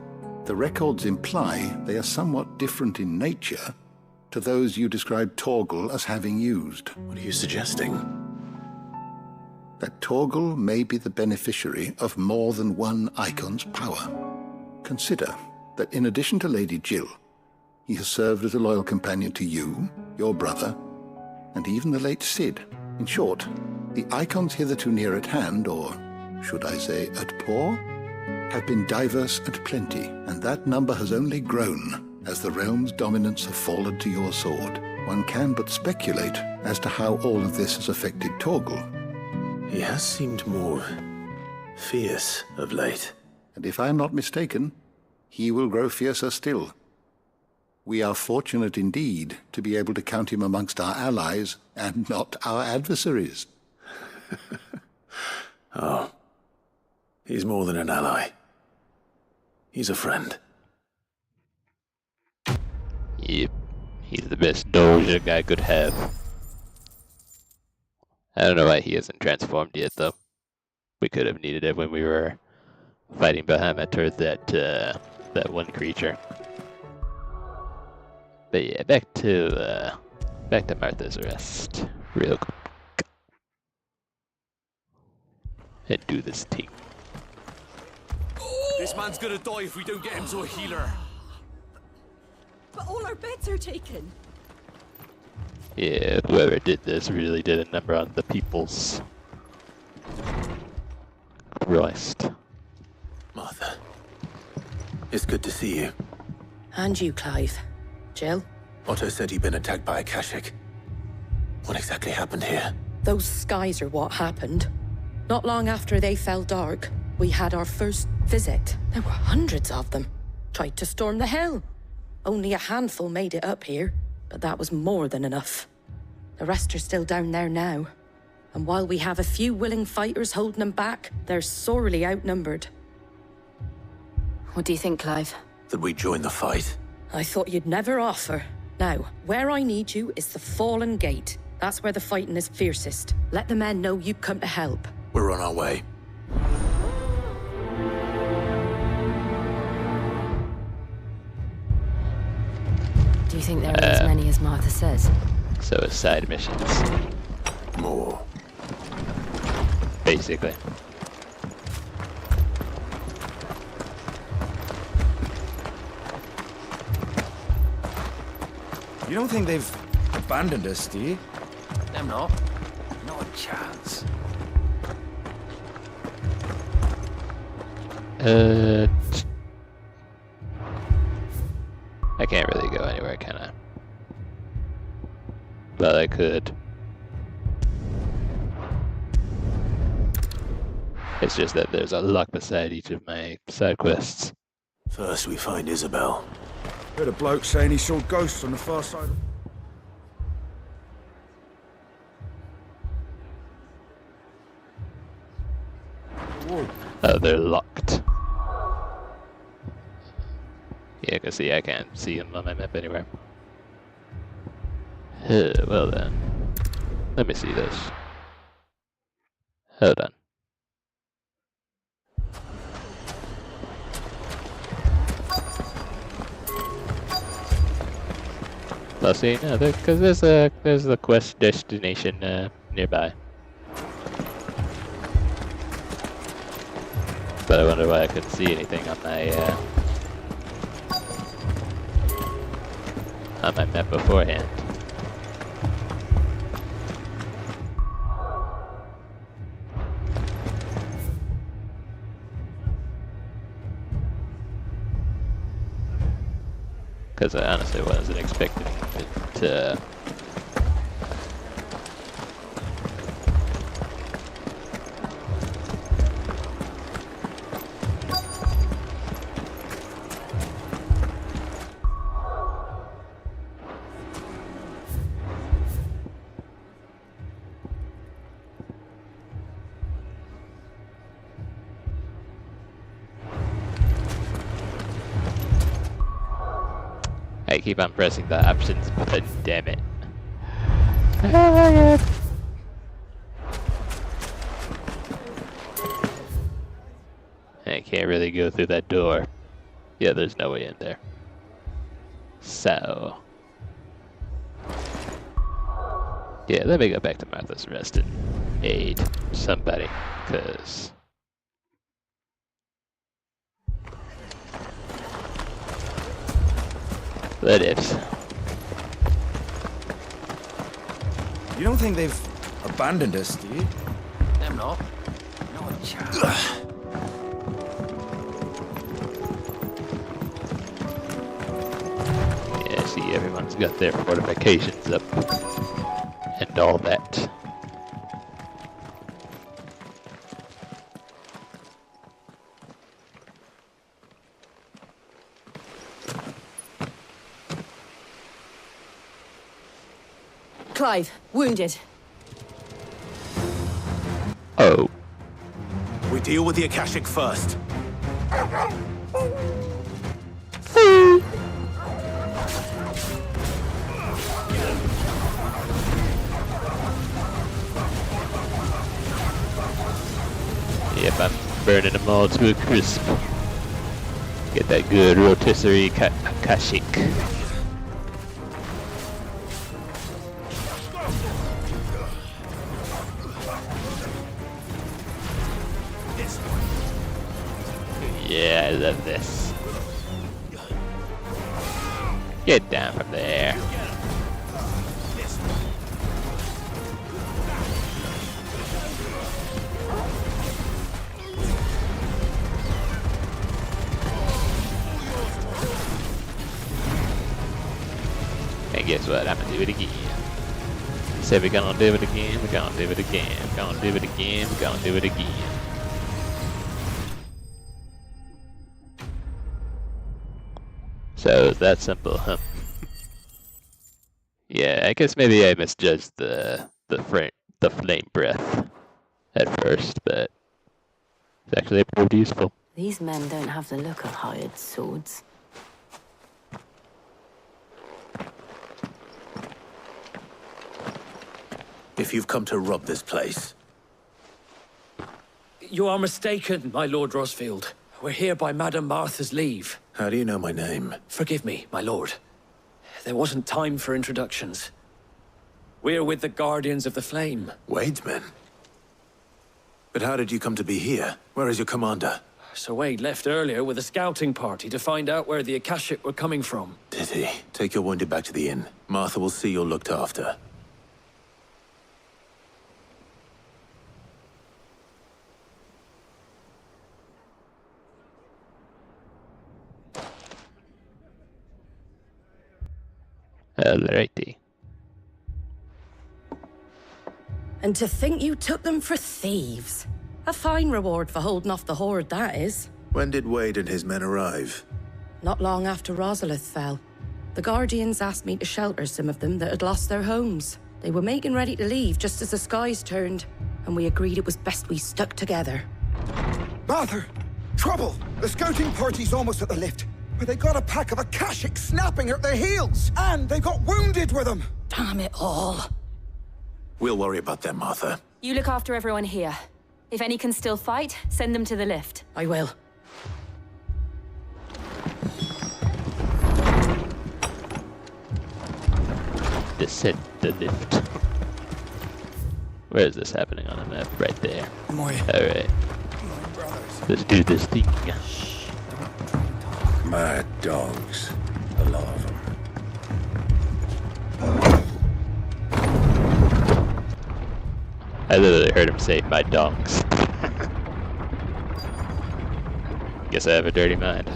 the records imply they are somewhat different in nature to those you described Torgal as having used. What are you suggesting? That Torgal may be the beneficiary of more than one icon's power. Consider that in addition to Lady Jill, he has served as a loyal companion to you, your brother, and even the late Cid. In short, the icons hitherto near at hand, or should I say at paw, have been diverse and plenty, and that number has only grown as the realm's dominance have fallen to your sword. One can but speculate as to how all of this has affected Torgal. He has seemed more fierce of late. And if I am not mistaken, he will grow fiercer still. We are fortunate indeed to be able to count him amongst our allies and not our adversaries. Oh, he's more than an ally. He's a friend. Yep, he's the best doge a guy could have. I don't know why he hasn't transformed yet, though. We could have needed it when we were fighting Bahamut or that one creature. But yeah, back to Martha's Rest, real quick, and do this thing. This man's gonna die if we don't get him to a healer. But all our beds are taken. Yeah, whoever did this really did a number on the peoples. Christ. Martha, it's good to see you. And you, Clive. Jill? Otto said he'd been attacked by a Kashik. What exactly happened here? Those skies are what happened. Not long after they fell dark, we had our first visit. There were hundreds of them. Tried to storm the hell. Only a handful made it up here, but that was more than enough. The rest are still down there now. And while we have a few willing fighters holding them back, they're sorely outnumbered. What do you think, Clive? That we join the fight? I thought you'd never offer. Now, where I need you is the Fallen Gate. That's where the fighting is fiercest. Let the men know you come to help. We're on our way. Do you think there are as many as Martha says? So it's side missions. More. Basically. You don't think they've abandoned us, do you? Them not. Not a chance. I can't really go anywhere, can I? But I could. It's just that there's a lock beside each of my side quests. First we find Isabel. Heard a bloke saying he saw ghosts on the far side. Whoa. Oh, they're locked. Yeah, cause see, I can't see them on my map anywhere. Well then, let me see this. Hold on. Well, see, no, because there's a quest destination nearby. but I wonder why I couldn't see anything on my map beforehand. Because I honestly wasn't expecting it to... I keep on pressing the options button, damn it. I can't really go through that door. Yeah, there's no way in there. So... yeah, let me go back to Martha's Rest and aid somebody, because... that is. You don't think they've abandoned us, do you? Them not. Not a chance. Yeah, see, everyone's got their fortifications up and all that. Clive, wounded. Oh. We deal with the Akashic first. Yep, I'm burning them all to a crisp. Get that good rotisserie Akashic. Yeah, I love this. Get down from there. And guess what? I'm gonna do it again. Say we're gonna do it again, we're gonna do it again, we're gonna do it again, we're gonna do it again. So it's that simple, huh? Yeah, I guess maybe I misjudged the flame breath at first, but it's actually pretty useful. These men don't have the look of hired swords. If you've come to rob this place. You are mistaken, my Lord Rosfield. We're here by Madame Martha's leave. How do you know my name? Forgive me, my lord. There wasn't time for introductions. We're with the Guardians of the Flame. Wade's men? But how did you come to be here? Where is your commander? Sir Wade left earlier with a scouting party to find out where the Akashic were coming from. Did he? Take your wounded back to the inn. Martha will see you're looked after. Alrighty. And to think you took them for thieves. A fine reward for holding off the horde, that is. When did Wade and his men arrive? Not long after Rosalith fell. The Guardians asked me to shelter some of them that had lost their homes. They were making ready to leave just as the skies turned, and we agreed it was best we stuck together. Martha! Trouble! The scouting party's almost at the lift. But they got a pack of Akashic snapping at their heels! And they got wounded with them! Damn it all. We'll worry about them, Martha. You look after everyone here. If any can still fight, send them to the lift. I will. Descend the lift. Where is this happening on the map? Right there. My Alright. brothers. Let's do this thing. Mad dogs. A lot of them. I literally heard him say my dogs. Guess I have a dirty mind.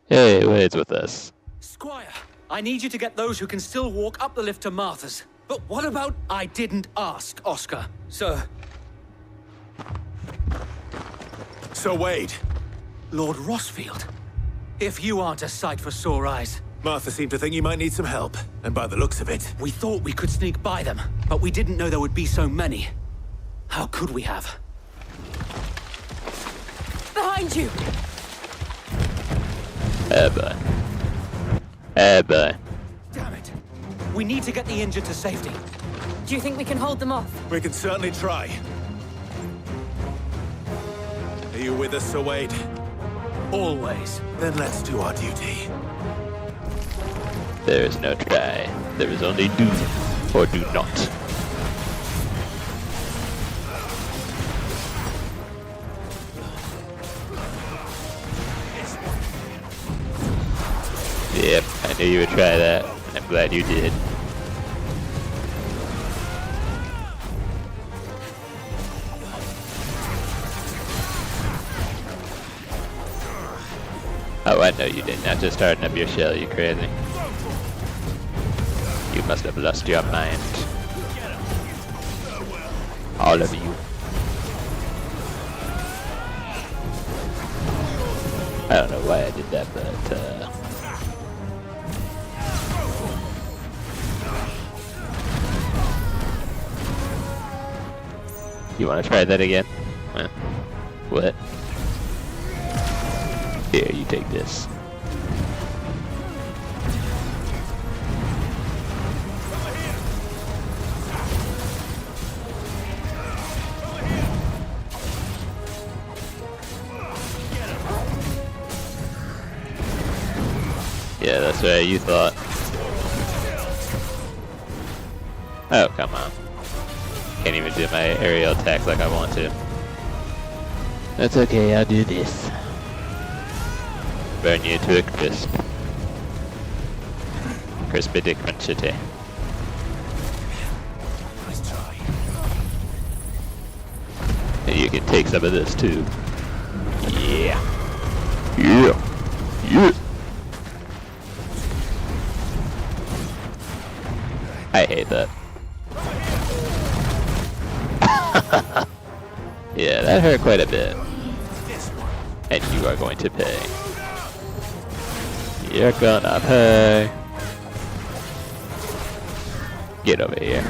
Hey, Wade's with us. Squire, I need you to get those who can still walk up the lift to Martha's. But what about... I didn't ask, Oscar. Sir. Sir Wade. Lord Rossfield. If you aren't a sight for sore eyes. Martha seemed to think you might need some help, and by the looks of it... We thought we could sneak by them, but we didn't know there would be so many. How could we have? Behind you! Oh boy. Oh boy. Damn it. We need to get the injured to safety. Do you think we can hold them off? We can certainly try. Are you with us, Sir Wade? Always. Then let's do our duty. There is no try. There is only do or do not. Yep, I knew you would try that. I'm glad you did. Oh, I know you did not just harden up your shell, you crazy. You must have lost your mind. All of you. I don't know why I did that, but you want to try that again? Huh? What? Here, you take this. Yeah, that's right, you thought. Oh, come on. Can't even do my aerial attacks like I want to. That's okay, I'll do this. Burn you to a crisp. Crispity crunchity. Nice try. And you can take some of this too. Yeah. Yeah. Yeah. I hate that. Yeah, that hurt quite a bit. And you are going to pay. You're gonna pay. Get over here.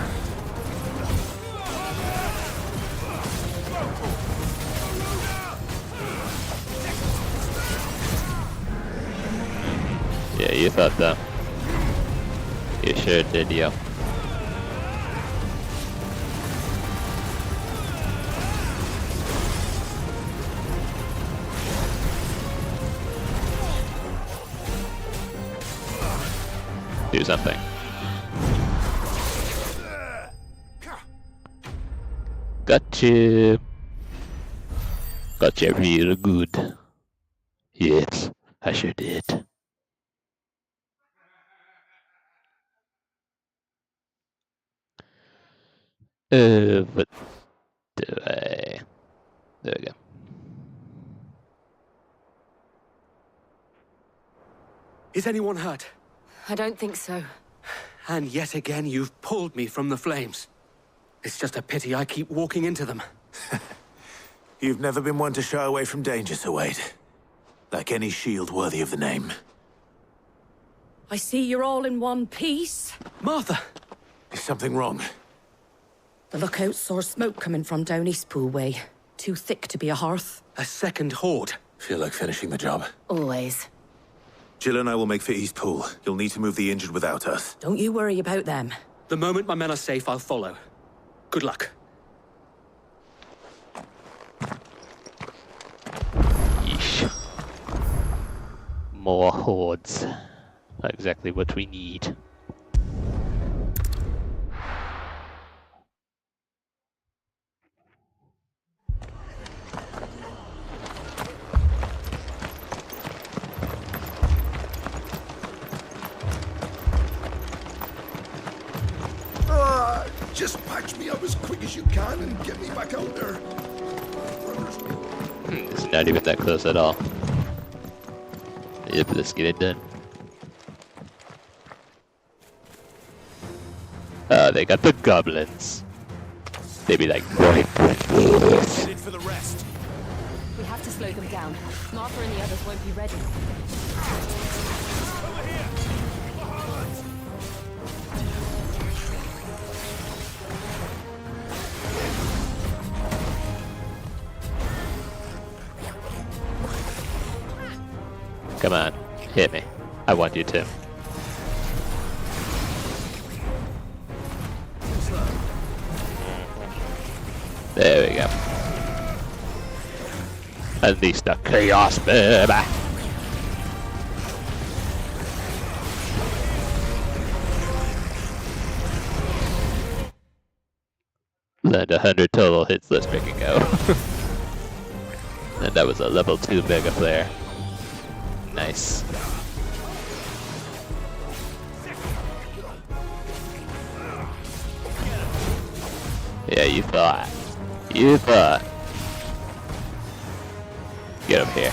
Yeah, you thought that. You sure did, yo. Do something. Gotcha. Gotcha real good. Yes, I sure did. What do I... There we go. Is anyone hurt? I don't think so. And yet again, you've pulled me from the flames. It's just a pity I keep walking into them. You've never been one to shy away from danger, Sir Wade. Like any shield worthy of the name. I see you're all in one piece. Martha! Is something wrong? The lookout saw smoke coming from down Eastpool way. Too thick to be a hearth. A second horde. Feel like finishing the job? Always. Jill and I will make for Eastpool. You'll need to move the injured without us. Don't you worry about them. The moment my men are safe, I'll follow. Good luck. Yeesh. More hordes. Not exactly what we need. Patch me up as quick as you can and get me back out there. It's not even that close at all. Yep, let's get it done. They got the goblins. They be like, Headed for the rest. We have to slow them down. Martha and the others won't be ready. Over here! Bahamut! Come on, hit me. I want you to. There we go. Unleash the chaos, baby. Land 100 total hits, let's freaking go. And that was a level 2 Mega Flare. Nice. Yeah, you thought. You thought. Get up here.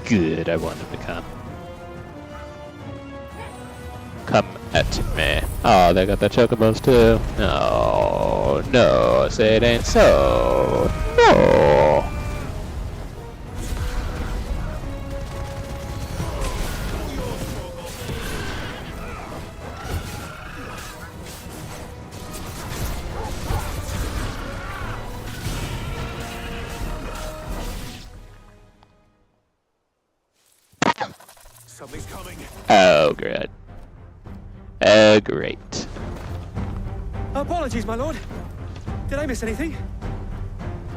Good, I want him to come. Come at me. Oh, they got the chocobos too. No, no, say it ain't so. No. Something's coming. Oh, good. Oh, great. Apologies, my lord. Did I miss anything?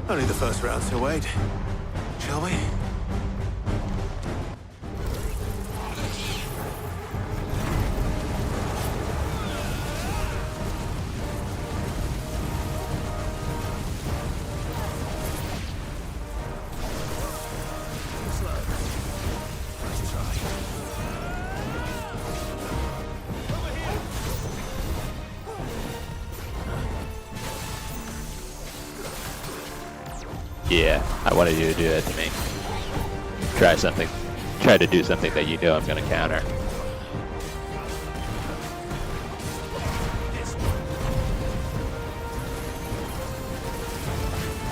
Only the first round, so wait. Shall we? Yeah, I wanted you to do that to me. Try something. Try to do something that you know I'm gonna counter.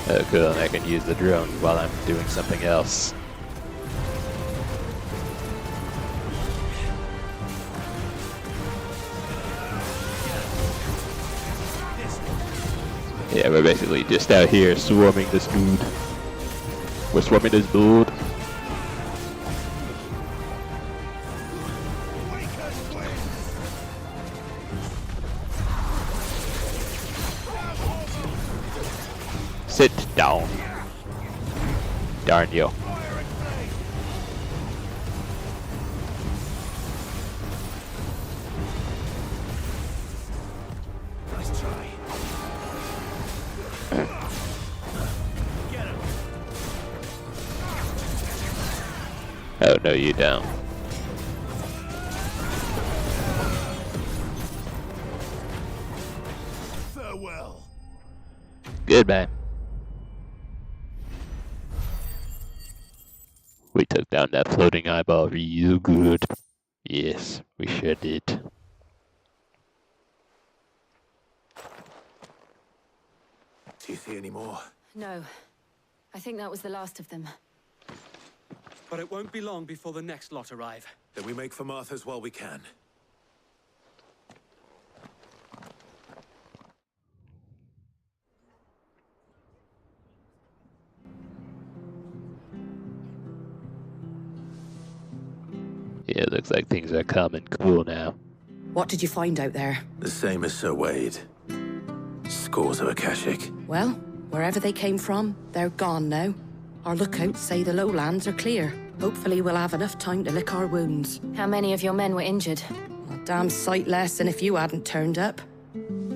Oh, cool, and I can use the drone while I'm doing something else. Yeah, we're basically just out here swarming this dude. We're swarming this dude. Sit down. Darn you. Oh, no, you don't. Farewell. Goodbye. We took down that floating eyeball real good. Yes, we sure did. Do you see any more? No. I think that was the last of them. But it won't be long before the next lot arrive. Then we make for Martha's while we can. Yeah, it looks like things are calm and cool now. What did you find out there? The same as Sir Wade. Scores of Akashic. Well, wherever they came from, they're gone now. Our lookouts say the lowlands are clear. Hopefully we'll have enough time to lick our wounds. How many of your men were injured? A damn sight less than if you hadn't turned up.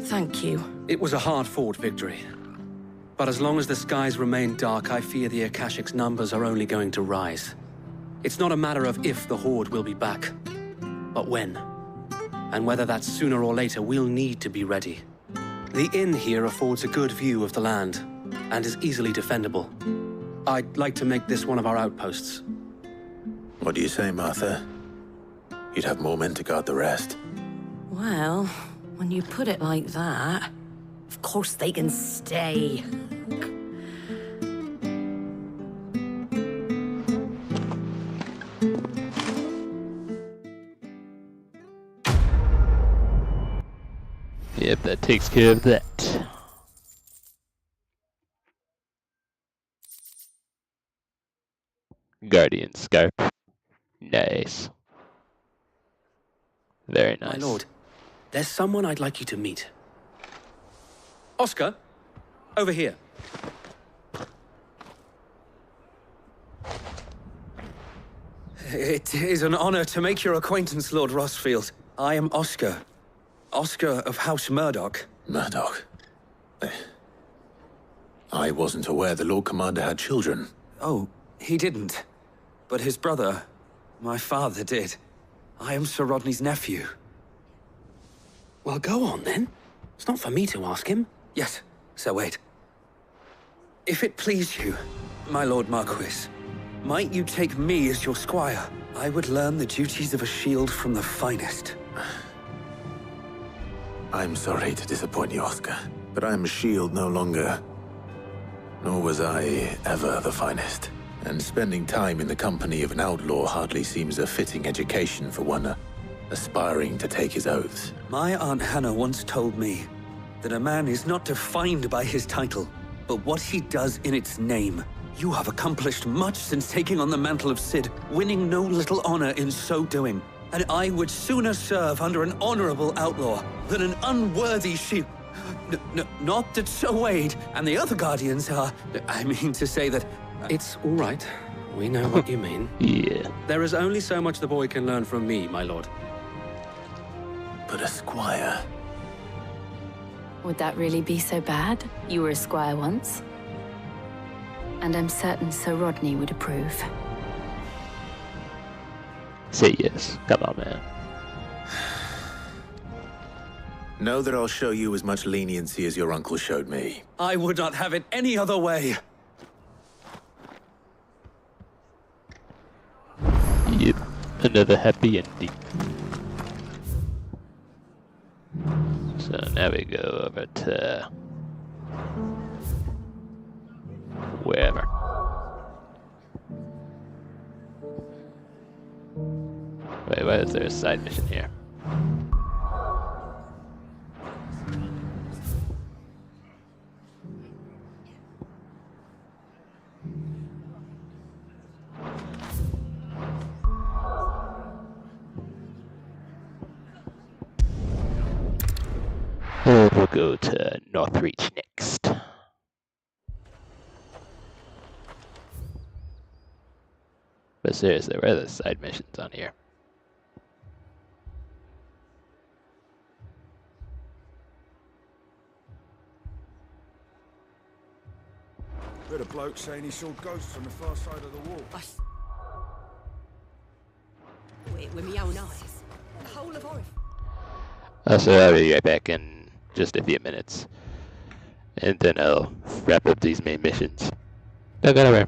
Thank you. It was a hard-fought victory. But as long as the skies remain dark, I fear the Akashic's numbers are only going to rise. It's not a matter of if the Horde will be back, but when. And whether that's sooner or later, we'll need to be ready. The inn here affords a good view of the land, and is easily defendable. I'd like to make this one of our outposts. What do you say, Martha? You'd have more men to guard the rest. Well, when you put it like that, of course they can stay. Yep, that takes care of that. Guardian Scarp. Nice. Very nice. My lord, there's someone I'd like you to meet. Oscar, over here. It is an honor to make your acquaintance, Lord Rossfield. I am Oscar. Oscar of House Murdoch. Murdoch? I wasn't aware the Lord Commander had children. Oh, he didn't. But his brother, my father, did. I am Sir Rodney's nephew. Well, go on then. It's not for me to ask him. Yes, Sir Wade. If it please you, my Lord Marquis, might you take me as your squire? I would learn the duties of a shield from the finest. I'm sorry to disappoint you, Oscar, but I'm a shield no longer. Nor was I ever the finest. And spending time in the company of an outlaw hardly seems a fitting education for one aspiring to take his oaths. My Aunt Hannah once told me that a man is not defined by his title, but what he does in its name. You have accomplished much since taking on the mantle of Cid, winning no little honor in so doing. And I would sooner serve under an honorable outlaw than an unworthy shield. Not that Sir Wade and the other Guardians are... I mean to say that... It's all right. We know what you mean. Yeah. There is only so much the boy can learn from me, my lord. But a squire... Would that really be so bad? You were a squire once. And I'm certain Sir Rodney would approve. Say yes. Come on, man. Know that I'll show you as much leniency as your uncle showed me. I would not have it any other way. Yep. Another happy ending. So now we go over to... wherever. Wait, why is there a side mission here? Oh, we'll go to Northreach next. But seriously, where are the side missions on here? Heard a bloke saying he saw ghosts on the far side of the wall. With my own eyes. The whole of Orif. So I'll be right back in just a few minutes. And then I'll wrap up these main missions. Don't go nowhere.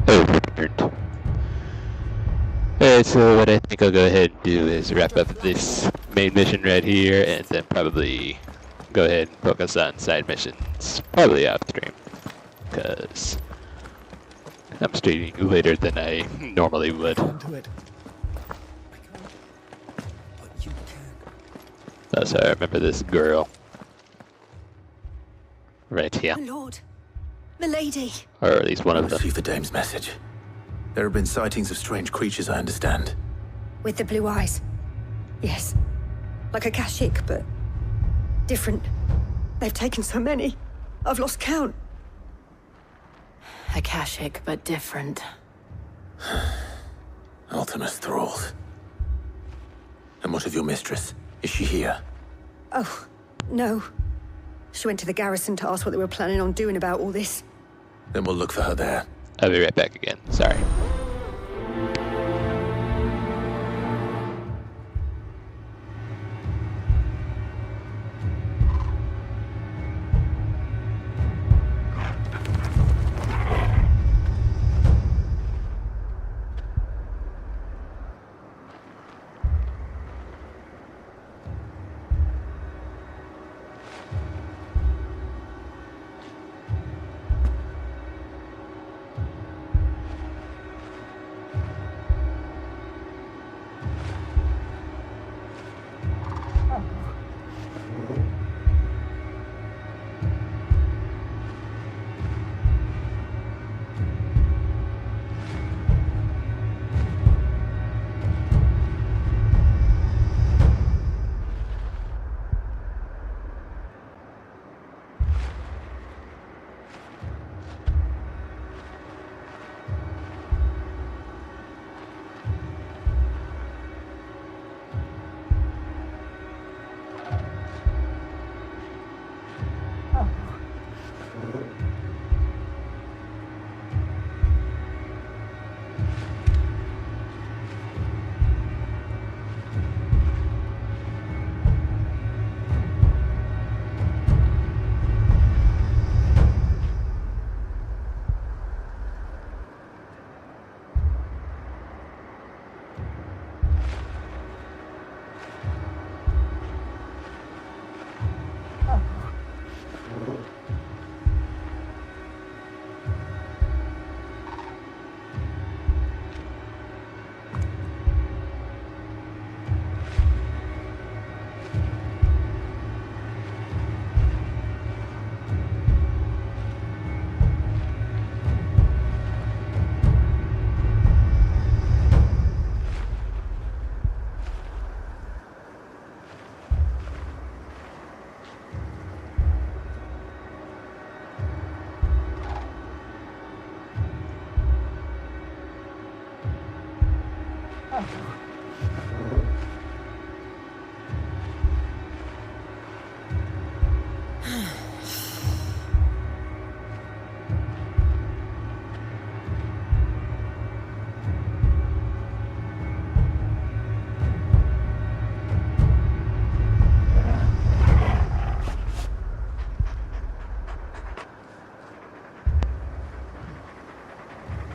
overturned. Alright, so what I think I'll go ahead and do is wrap up this main mission right here, and then probably go ahead and focus on side missions, probably off stream, because I'm streaming later than I normally would. Also, I remember this girl right here, My lord, milady. or at least one of them. Receive the dame's message. There have been sightings of strange creatures, I understand. With the blue eyes. Yes. Like a Kashik, but different. They've taken so many. I've lost count. A Kashik, but different. Ultimus thralls. And what of your mistress? Is she here? Oh, no. She went to the garrison to ask what they were planning on doing about all this. Then we'll look for her there. I'll be right back again. Sorry.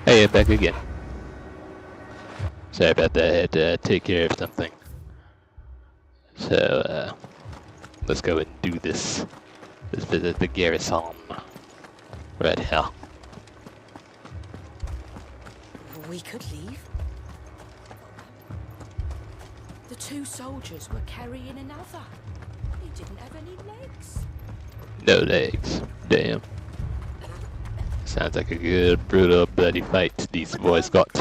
Hey, I'm back again. Sorry about that, I had to take care of something. So, let's go and do this. Let's visit the garrison. Right here. We could leave. The two soldiers were carrying another. He didn't have any legs. No legs. Damn. Sounds like a good, brutal, bloody fight these boys got.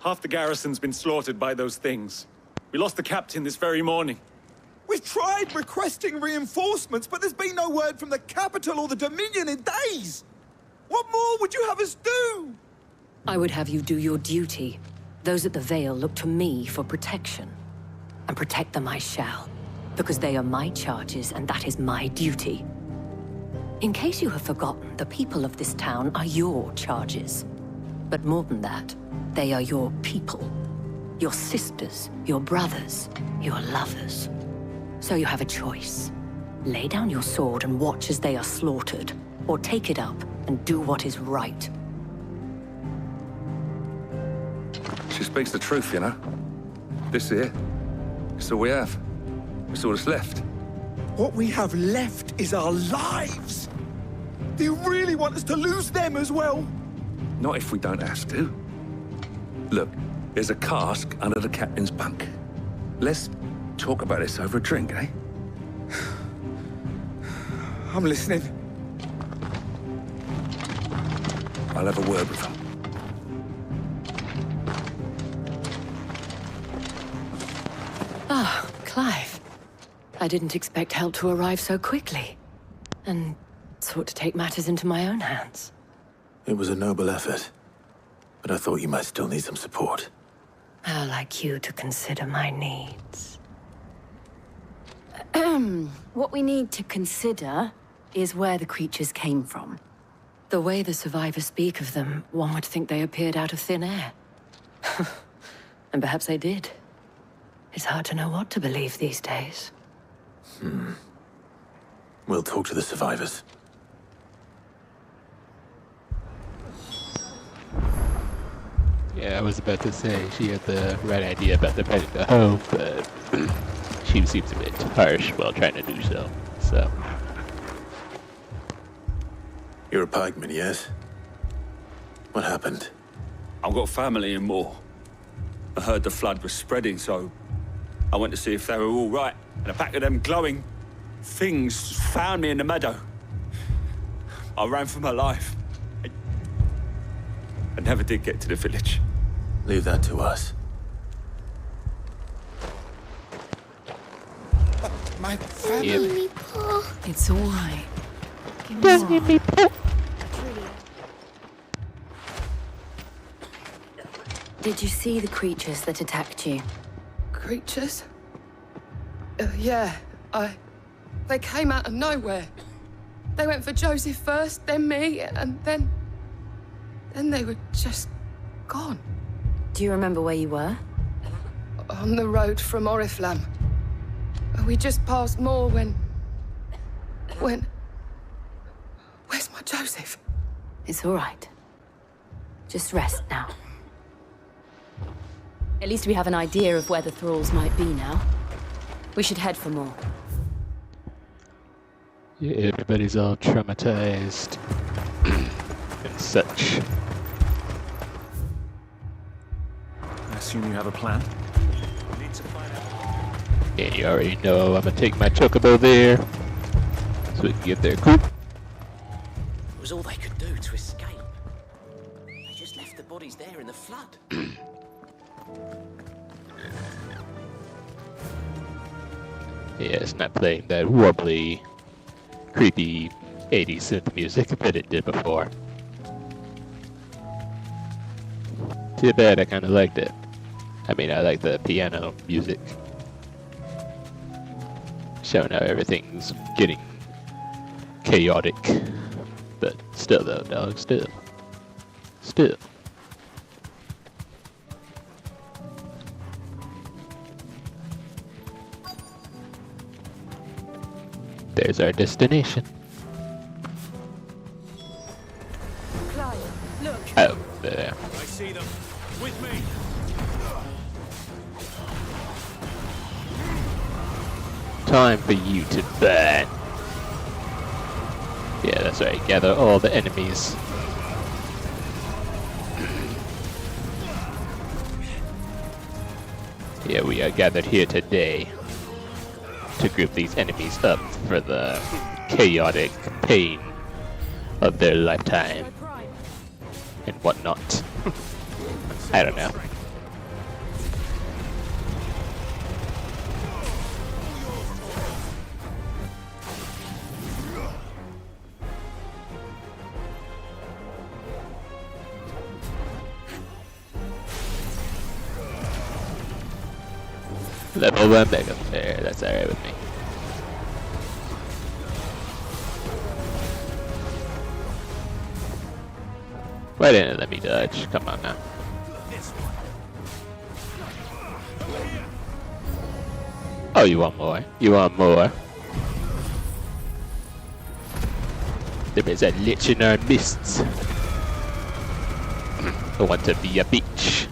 Half the garrison's been slaughtered by those things. We lost the captain this very morning. We've tried requesting reinforcements, but there's been no word from the capital or the Dominion in days. What more would you have us do? I would have you do your duty. Those at the Vale look to me for protection. And protect them I shall. Because they are my charges, and that is my duty. In case you have forgotten, the people of this town are your charges. But more than that, they are your people. Your sisters, your brothers, your lovers. So you have a choice. Lay down your sword and watch as they are slaughtered, or take it up and do what is right. She speaks the truth, you know. This here, it's all we have. It's all that's left. What we have left is our lives! Do you really want us to lose them as well? Not if we don't have to. Look, there's a cask under the captain's bunk. Let's talk about this over a drink, eh? I'm listening. I'll have a word with them. Ah, Clive. I didn't expect help to arrive so quickly. And sought to take matters into my own hands. It was a noble effort, but I thought you might still need some support. How like you to consider my needs. What we need to consider is where the creatures came from. The way the survivors speak of them, one would think they appeared out of thin air. And perhaps they did. It's hard to know what to believe these days. We'll talk to the survivors. Yeah, I was about to say she had the right idea about the predator home, but she seems a bit harsh while trying to do so. So. You're a pikeman, yes? What happened? I've got family in Moor. I heard the flood was spreading, so I went to see if they were all right. And a pack of them glowing things found me in the meadow. I ran for my life. I never did get to the village. Leave that to us. My family. It's all right. Just give me Paul. Did you see the creatures that attacked you? Creatures? Yeah, They came out of nowhere. They went for Joseph first, then me, and then they were just gone. Do you remember where you were? On the road from Oriflamme. We just passed Moor when... Where's my Joseph? It's all right. Just rest now. At least we have an idea of where the thralls might be now. We should head for more. Yeah, everybody's all traumatized and such. I assume you have a plan? And you already know I'm gonna take my chocobo there, so we can get there quick. It was all they could do to escape. They just left the bodies there in the flood. Yeah, it's not playing that wobbly, creepy 80s synth music that it did before. Too bad, I kind of liked it. I mean, I like the piano music. Showing how everything's getting chaotic. But still though, dog, still. There's our destination. Clive, look. Oh, there. I see them. With me. Time for you to burn. Yeah, that's right. Gather all the enemies. Yeah, we are gathered here today to group these enemies up for the chaotic pain of their lifetime and whatnot. I don't know. Level 1 Mega there, that's alright with me. Why didn't it let me dodge? Come on now. Oh, you want more? You want more? There is a lich in our midst. I want to be a bitch.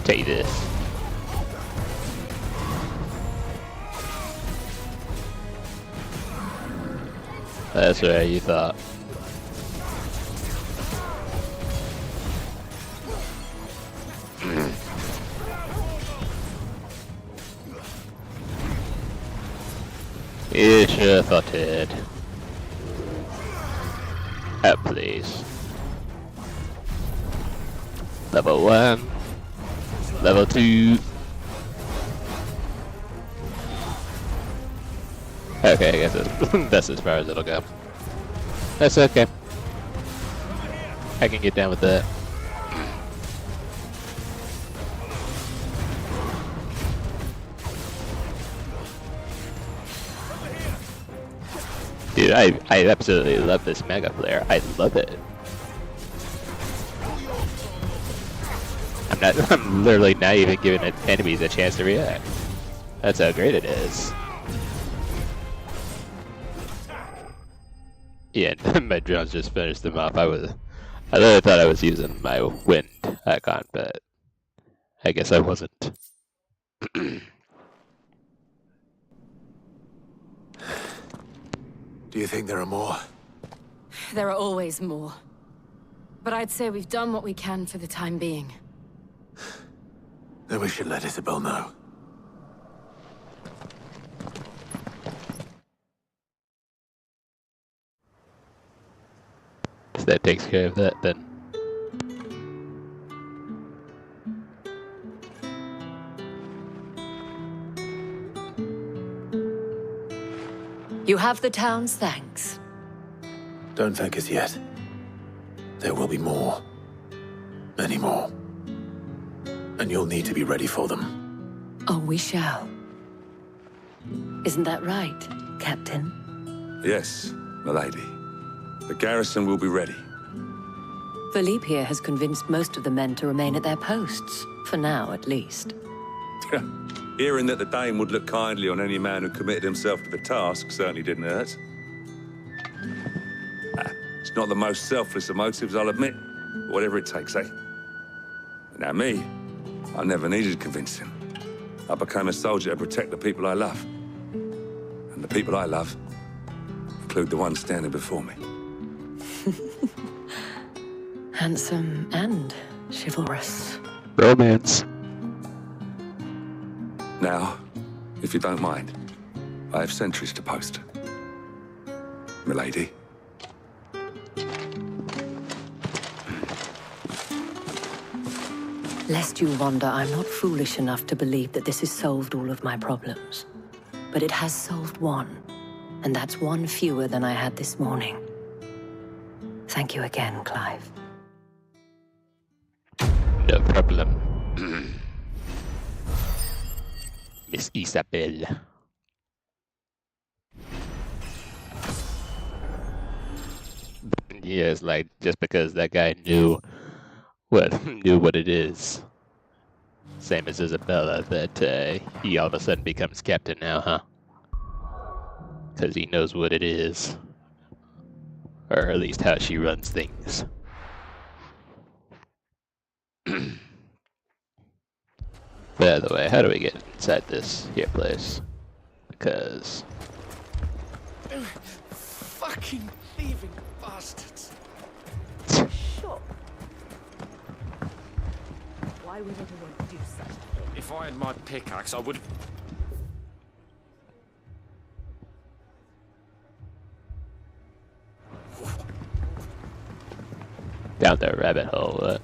Take this. That's what you thought. You should have thought it. Up, please. Level 1. Level 2. Okay, I guess that's as far as it'll go. That's okay. I can get down with that. Dude, I absolutely love this mega player. I love it. I'm literally not even giving enemies a chance to react. That's how great it is. Yeah, my drones just finished them off. I literally thought I was using my wind icon, but I guess I wasn't. Do you think there are more? There are always more. But I'd say we've done what we can for the time being. Then we should let Isabel know. If that takes care of that, then. You have the town's thanks. Don't thank us yet. There will be more. Many more. And you'll need to be ready for them. Oh, we shall. Isn't that right, Captain? Yes, milady. The garrison will be ready. Philippe here has convinced most of the men to remain at their posts. For now, at least. Hearing that the Dane would look kindly on any man who committed himself to the task certainly didn't hurt. It's not the most selfless of motives, I'll admit. But whatever it takes, eh? Now me, I never needed convincing. I became a soldier to protect the people I love. And the people I love include the ones standing before me. Handsome and chivalrous. Romance. Now, if you don't mind, I have sentries to post. Milady. Lest you wonder, I'm not foolish enough to believe that this has solved all of my problems. But it has solved one, and that's one fewer than I had this morning. Thank you again, Clive. No problem. Miss Isabel. Yes, like just because that guy knew what it is. Same as Isabella, that he all of a sudden becomes captain now, huh? Because he knows what it is, or at least how she runs things. By the way, how do we get inside this here place? Because Fucking thieving bastards. Sure. Why would anyone do such a thing? If I had my pickaxe, I would have... down the rabbit hole.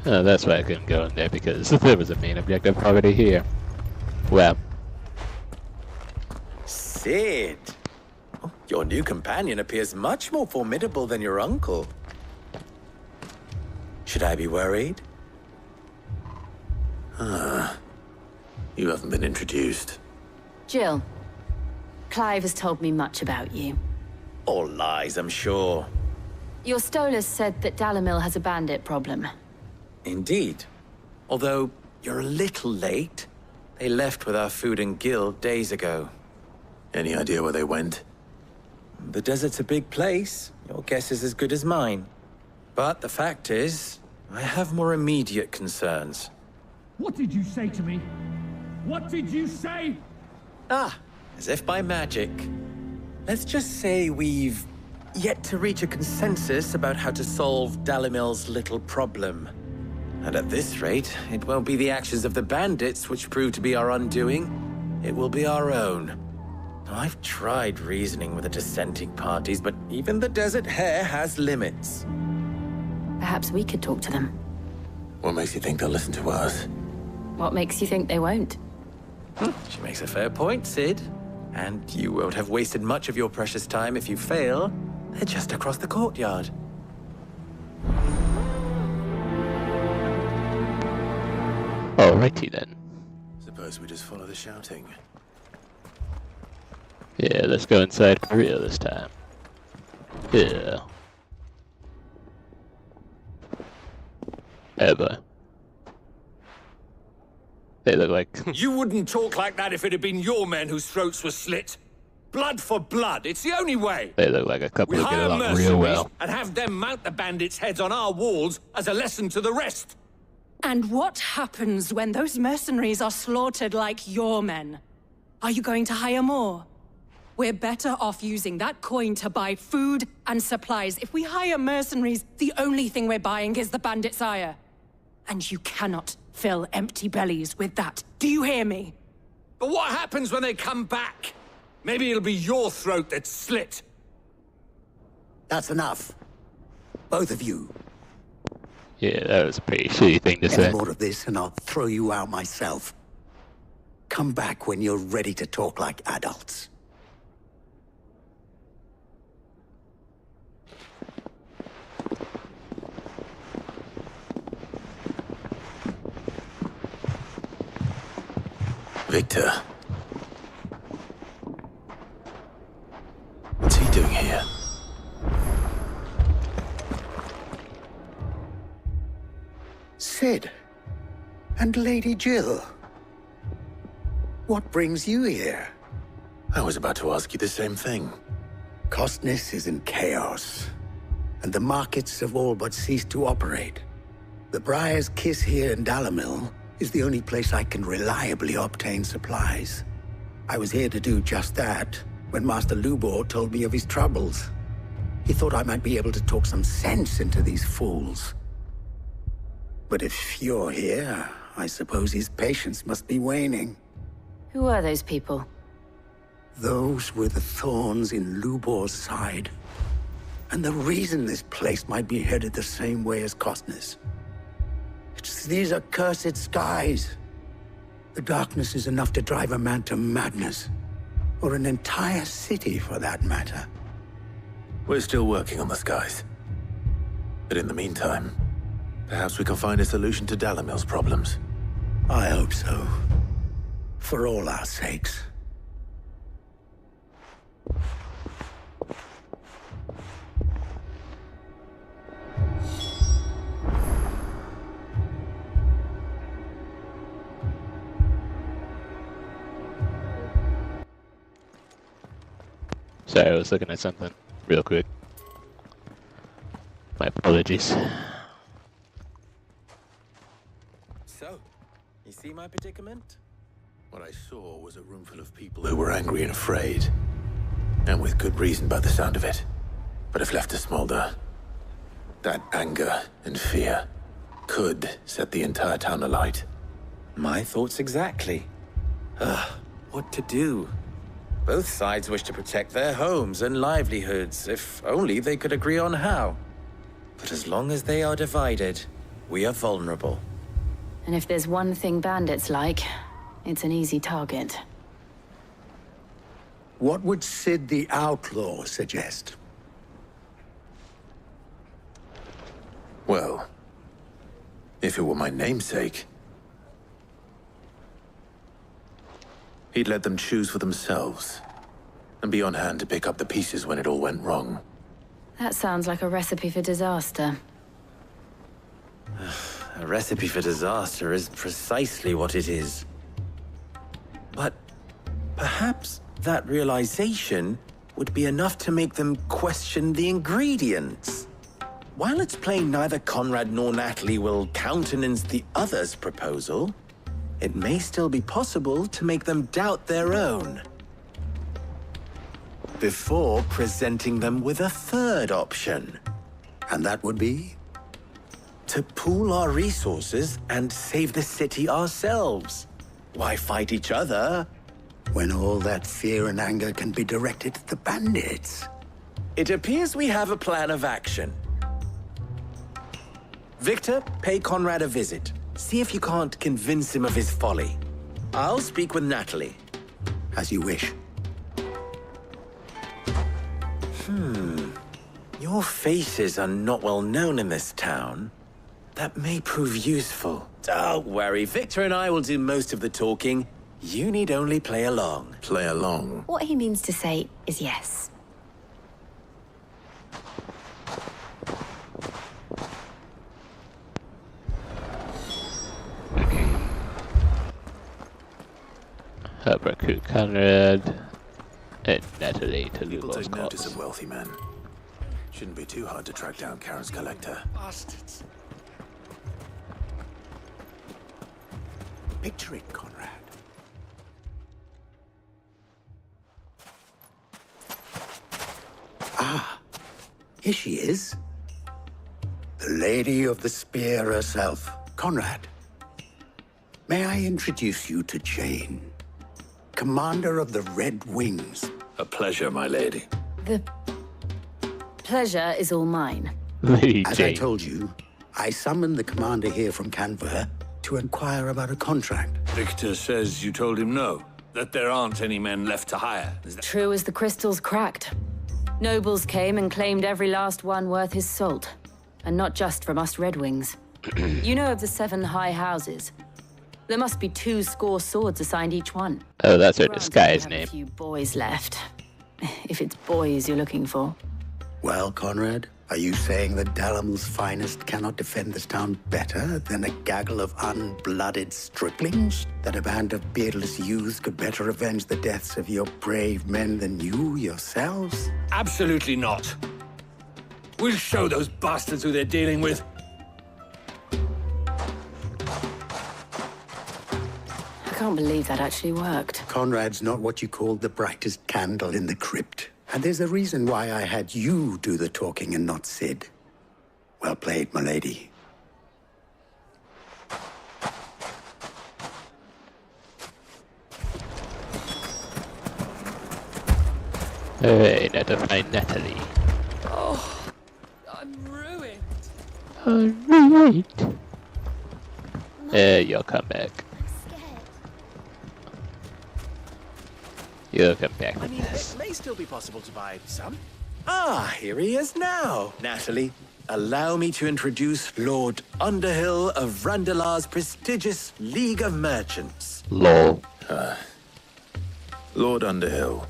Oh, that's why I couldn't go in there, because there was a main objective already here. Well. Sid! Oh, your new companion appears much more formidable than your uncle. Should I be worried? You haven't been introduced. Jill, Clive has told me much about you. All lies, I'm sure. Your Stolas said that Dalamil has a bandit problem. Indeed. Although, you're a little late. They left with our food and guild days ago. Any idea where they went? The desert's a big place. Your guess is as good as mine. But the fact is, I have more immediate concerns. What did you say to me? What did you say? Ah, as if by magic. Let's just say we've yet to reach a consensus about how to solve Dalimil's little problem. And at this rate, it won't be the actions of the bandits which prove to be our undoing. It will be our own. I've tried reasoning with the dissenting parties, but even the Desert Hare has limits. Perhaps we could talk to them. What makes you think they'll listen to us? What makes you think they won't? She makes a fair point, Sid. And you won't have wasted much of your precious time if you fail. They're just across the courtyard. Alrighty then. Suppose we just follow the shouting. Yeah, let's go inside for real this time. Yeah. Ever. They look like... You wouldn't talk like that if it had been your men whose throats were slit. Blood for blood, it's the only way. They look like a couple We who get hire along real mercenaries well. and have them mount the bandits' heads on our walls as a lesson to the rest. And what happens when those mercenaries are slaughtered like your men? Are you going to hire more? We're better off using that coin to buy food and supplies. If we hire mercenaries, the only thing we're buying is the bandits' ire. And you cannot fill empty bellies with that. Do you hear me? But what happens when they come back? Maybe it'll be your throat that's slit. That's enough. Both of you. Yeah, that was a pretty shitty thing to Any say. more of this and I'll throw you out myself. Come back when you're ready to talk like adults. Victor. What's he doing here? Sid. And Lady Jill. What brings you here? I was about to ask you the same thing. Costness is in chaos, and the markets have all but ceased to operate. The Briar's Kiss here in Dalimil is the only place I can reliably obtain supplies. I was here to do just that when Master Lubor told me of his troubles. He thought I might be able to talk some sense into these fools. But if you're here, I suppose his patience must be waning. Who are those people? Those were the thorns in Lubor's side. And the reason this place might be headed the same way as Costness. It's these accursed skies. The darkness is enough to drive a man to madness. Or an entire city, for that matter. We're still working on the skies. But in the meantime, perhaps we can find a solution to Dalimil's problems. I hope so. For all our sakes. Sorry, I was looking at something real quick. My apologies. So, you see my predicament? What I saw was a room full of people who were angry and afraid. And with good reason by the sound of it. But if left to smolder, that anger and fear could set the entire town alight. My thoughts exactly. What to do? Both sides wish to protect their homes and livelihoods, if only they could agree on how. But as long as they are divided, we are vulnerable. And if there's one thing bandits like, it's an easy target. What would Sid the Outlaw suggest? Well, if it were my namesake, he'd let them choose for themselves, and be on hand to pick up the pieces when it all went wrong. That sounds like a recipe for disaster. A recipe for disaster is precisely what it is. But perhaps that realization would be enough to make them question the ingredients. while it's plain neither Conrad nor Natalie will countenance the other's proposal, it may still be possible to make them doubt their own before presenting them with a third option. And that would be? To pool our resources and save the city ourselves. Why fight each other when all that fear and anger can be directed at the bandits? It appears we have a plan of action. Victor, pay Conrad a visit. See if you can't convince him of his folly. I'll speak with Natalie. As you wish. Your faces are not well known in this town. That may prove useful. Don't worry, Victor and I will do most of the talking. You need only play along. Play along? What he means to say is yes. Help recruit Conrad and Natalie to People Lubo's take notice cause. of wealthy men. Shouldn't be too hard to track down Karen's collector. Bastards. Picture it, Conrad. Ah, here she is. The Lady of the Spear herself, Conrad. May I introduce you to Jane, Commander of the Red Wings. A pleasure, my lady. The pleasure is all mine. As I told you, I summoned the commander here from Canver to inquire about a contract. Victor says you told him no, that there aren't any men left to hire. Is that True as the crystals cracked. Nobles came and claimed every last one worth his salt. And not just from us Red Wings. You know of the 7 high houses. There must be 2 swords assigned each one. Oh, that's her disguise We have name. a few boys left. If it's boys you're looking for. Well, Conrad, are you saying that Dalamel's finest cannot defend this town better than a gaggle of unblooded striplings? That a band of beardless youths could better avenge the deaths of your brave men than you yourselves? Absolutely not. We'll show those bastards who they're dealing with. I can't believe that actually worked. Conrad's not what you called the brightest candle in the crypt. And there's a reason why I had you do the talking and not Sid. Well played, my lady. Alright, now to find Natalie. Oh, I'm ruined. Alright. You'll come back. You'll come back I with mean, this. it may still be possible to buy some. Ah, here he is now. Natalie, allow me to introduce Lord Underhill of Randalar's prestigious League of Merchants. Lol. Lord Underhill.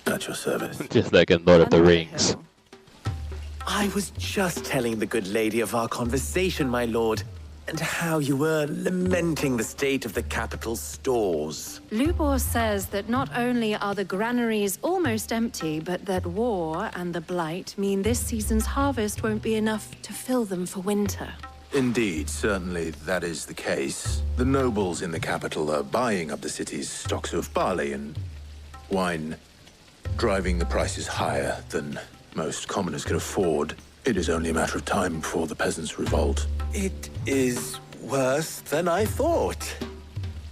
At your service. Just like in Lord of the Rings. I was just telling the good lady of our conversation, my lord, and how you were lamenting the state of the capital's stores. Lubor says that not only are the granaries almost empty, but that war and the Blight mean this season's harvest won't be enough to fill them for winter. Indeed, certainly that is the case. The nobles in the capital are buying up the city's stocks of barley and wine, driving the prices higher than most commoners can afford. It is only a matter of time before the peasants revolt. It is worse than I thought.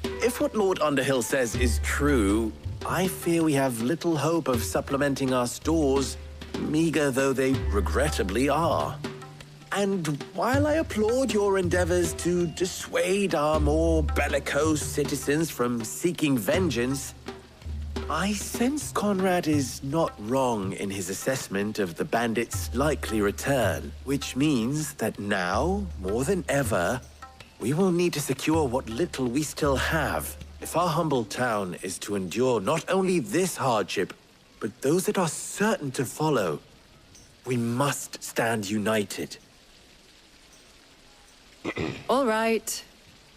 If what Lord Underhill says is true, I fear we have little hope of supplementing our stores, meager though they regrettably are. And while I applaud your endeavors to dissuade our more bellicose citizens from seeking vengeance, I sense Conrad is not wrong in his assessment of the bandits' likely return, which means that now, more than ever, we will need to secure what little we still have if our humble town is to endure not only this hardship, but those that are certain to follow. We must stand united. All right.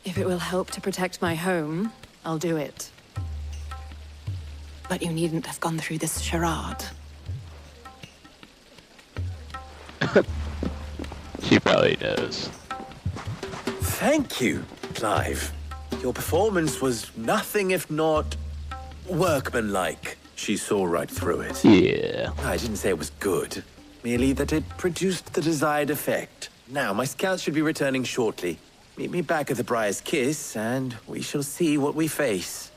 If it will help to protect my home, I'll do it. But you needn't have gone through this charade. She probably knows. Thank you, Clive. Your performance was nothing if not workmanlike. She saw right through it. Yeah. I didn't say it was good, merely that it produced the desired effect. Now, my scouts should be returning shortly. Meet me back at the Briar's Kiss, and we shall see what we face.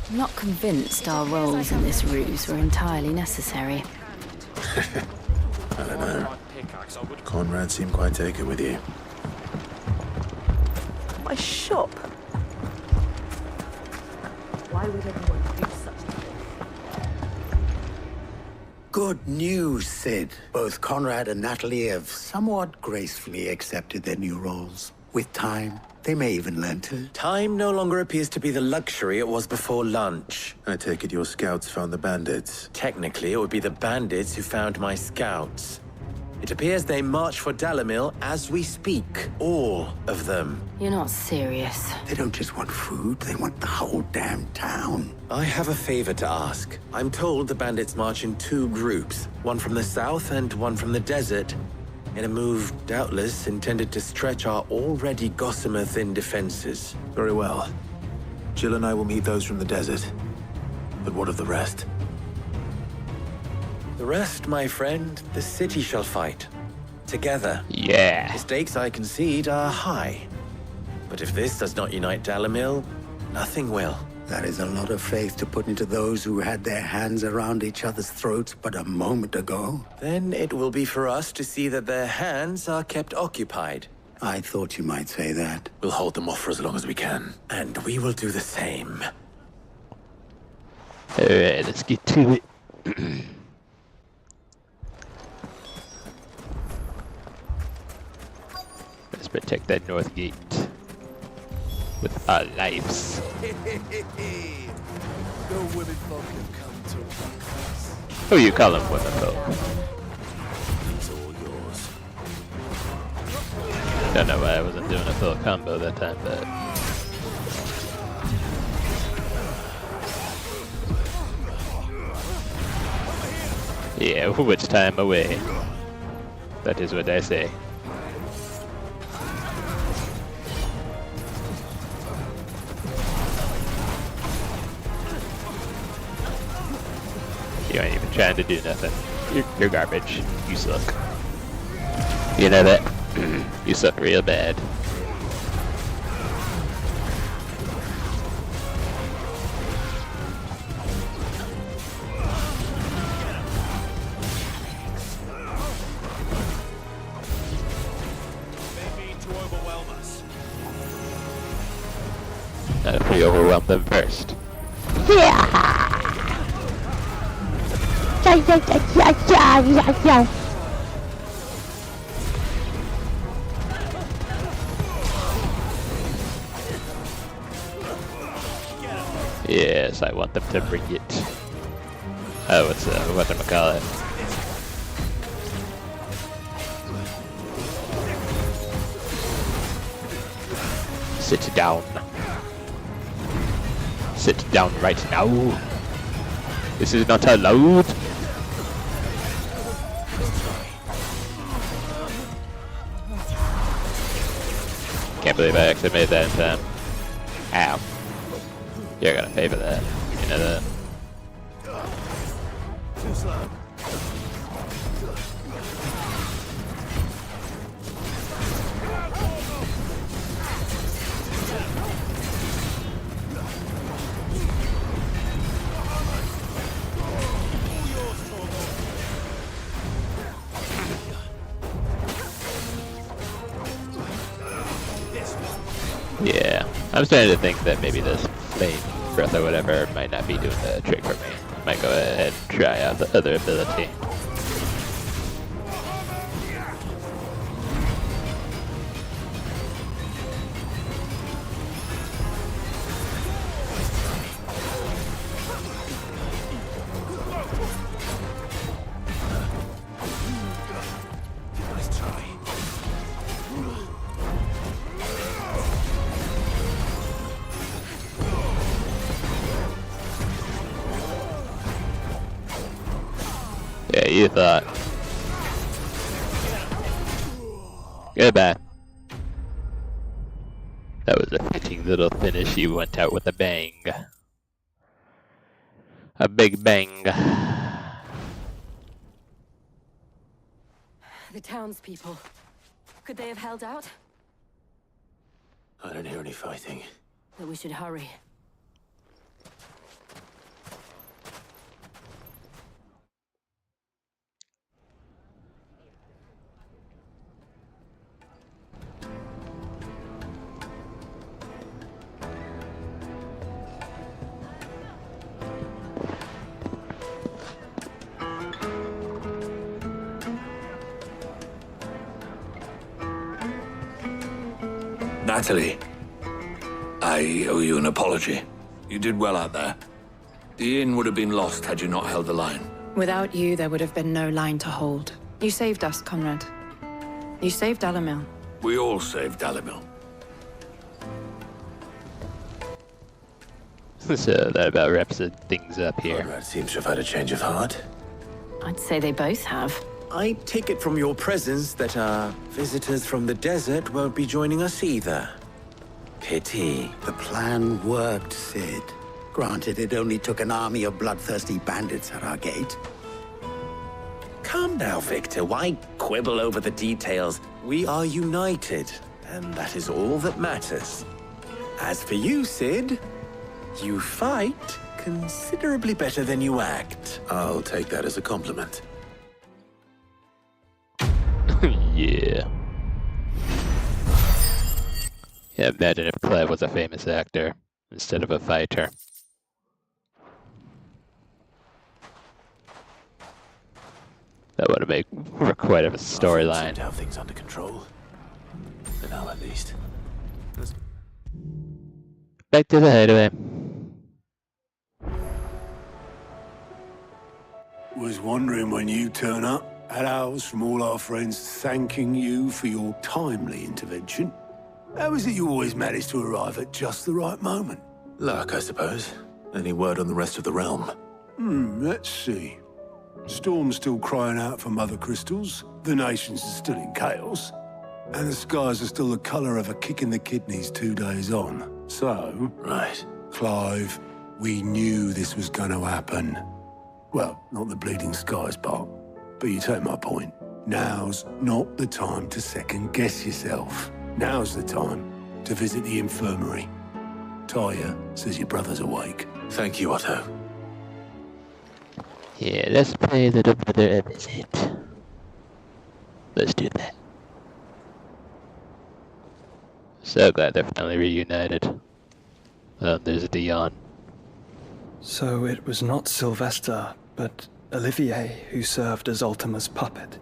I'm not convinced our roles in this ruse were entirely necessary. I don't know. Conrad seemed quite taken with you. My shop? Why would anyone do such a thing? Good news, Sid. Both Conrad and Natalie have somewhat gracefully accepted their new roles. With time, they may even learn to... Time no longer appears to be the luxury it was before lunch. I take it your scouts found the bandits. Technically, it would be the bandits who found my scouts. It appears they march for Dalimil as we speak. All of them. You're not serious. They don't just want food, they want the whole damn town. I have a favor to ask. I'm told the bandits march in 2 groups, one from the south and one from the desert, in a move doubtless intended to stretch our already gossamer-thin defenses. Very well. Jill and I will meet those from the desert. But what of the rest? The rest, my friend, the city shall fight. Together. Yeah. The stakes, I concede, are high. But if this does not unite Dalimil, nothing will. That is a lot of faith to put into those who had their hands around each other's throats but a moment ago. Then it will be for us to see that their hands are kept occupied. I thought you might say that. We'll hold them off for as long as we can. And we will do the same. Alright, let's get to it. Let's protect that north gate with our lives. No women folk have come to us. Who you call them women folk? It's all yours. Don't know why I wasn't doing a full combo that time, but... yeah, which time away? That is what I say. You ain't even trying to do nothing. You're garbage. You suck. You know that? You suck real bad. Not if we overwhelm them first. Yes, I want them to bring it. Oh, it's whatchamacallit. Sit down. Sit down right now. This is not allowed. Can't believe I actually made that in time. Ow. You're gonna pay for that. You know that. Too slow. Yeah, I'm starting to think that maybe this flame breath or whatever might not be doing the trick for me. Might go ahead and try out the other ability. Okay, you thought. Goodbye. That was a fitting little finish. You went out with a bang. A big bang. The townspeople. Could they have held out? I don't hear any fighting. Then we should hurry. Natalie, I owe you an apology. You did well out there. The inn would have been lost had you not held the line. Without you, there would have been no line to hold. You saved us, Conrad. You saved Dalimil. We all saved Dalimil. So that about wraps things up here. Conrad seems to have had a change of heart. I'd say they both have. I take it from your presence that our visitors from the desert won't be joining us either. Pity. The plan worked, Sid. Granted, it only took an army of bloodthirsty bandits at our gate. Calm now, Victor. Why quibble over the details? We are united, and that is all that matters. As for you, Sid, you fight considerably better than you act. I'll take that as a compliment. Yeah. Yeah, imagine if Cleve was a famous actor instead of a fighter. That would have made for quite a storyline. To have things under control. For now, at least. Back to the hideaway. Was wondering when you turn up. Had ours from all our friends thanking you for your timely intervention. How is it you always manage to arrive at just the right moment? Luck, I suppose. Any word on the rest of the realm? Let's see. Storm's still crying out for Mothercrystals, the nations are still in chaos, and the skies are still the colour of a kick in the kidneys 2 days on. So... Right. Clive, we knew this was going to happen. Well, not the bleeding skies part. But you take my point. Now's not the time to second-guess yourself. Now's the time to visit the infirmary. Talia says your brother's awake. Thank you, Otto. Yeah, let's pay the brother a visit. Let's do that. So glad they're finally reunited. There's Dion. So it was not Sylvester, but Olivier who served as Ultima's puppet.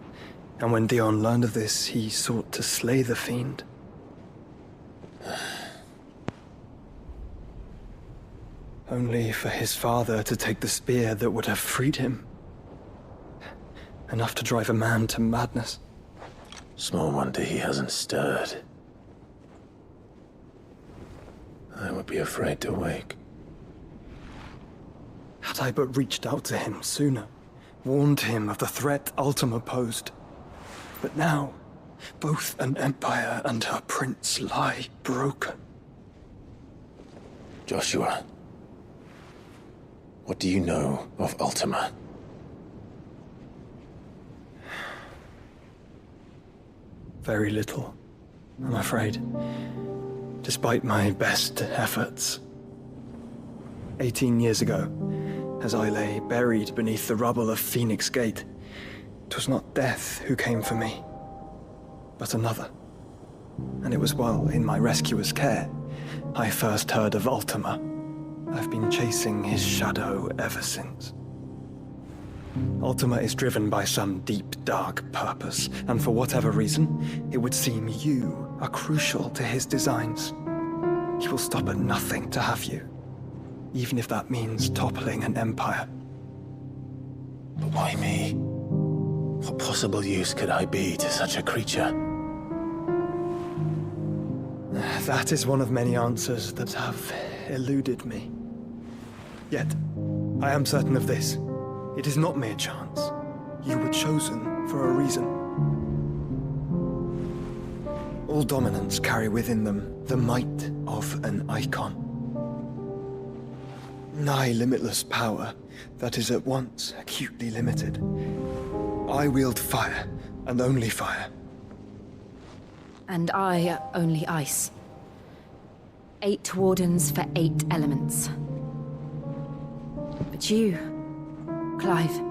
And when Dion learned of this, he sought to slay the fiend. Only for his father to take the spear that would have freed him. Enough to drive a man to madness. Small wonder he hasn't stirred. I would be afraid to wake. Had I but reached out to him sooner, warned him of the threat Ultima posed. But now, both an empire and her prince lie broken. Joshua, what do you know of Ultima? Very little, I'm afraid. Despite my best efforts. 18 years ago, as I lay buried beneath the rubble of Phoenix Gate, 'twas not death who came for me, but another. And it was while in my rescuer's care I first heard of Ultima. I've been chasing his shadow ever since. Ultima is driven by some deep, dark purpose, and for whatever reason, it would seem you are crucial to his designs. He will stop at nothing to have you, even if that means toppling an empire. But why me? What possible use could I be to such a creature? That is one of many answers that have eluded me. Yet, I am certain of this. It is not mere chance. You were chosen for a reason. All dominants carry within them the might of an icon. Nigh limitless power that is at once acutely limited. I wield fire, and only fire. And I only ice. 8 wardens for 8 elements. But you, Clive.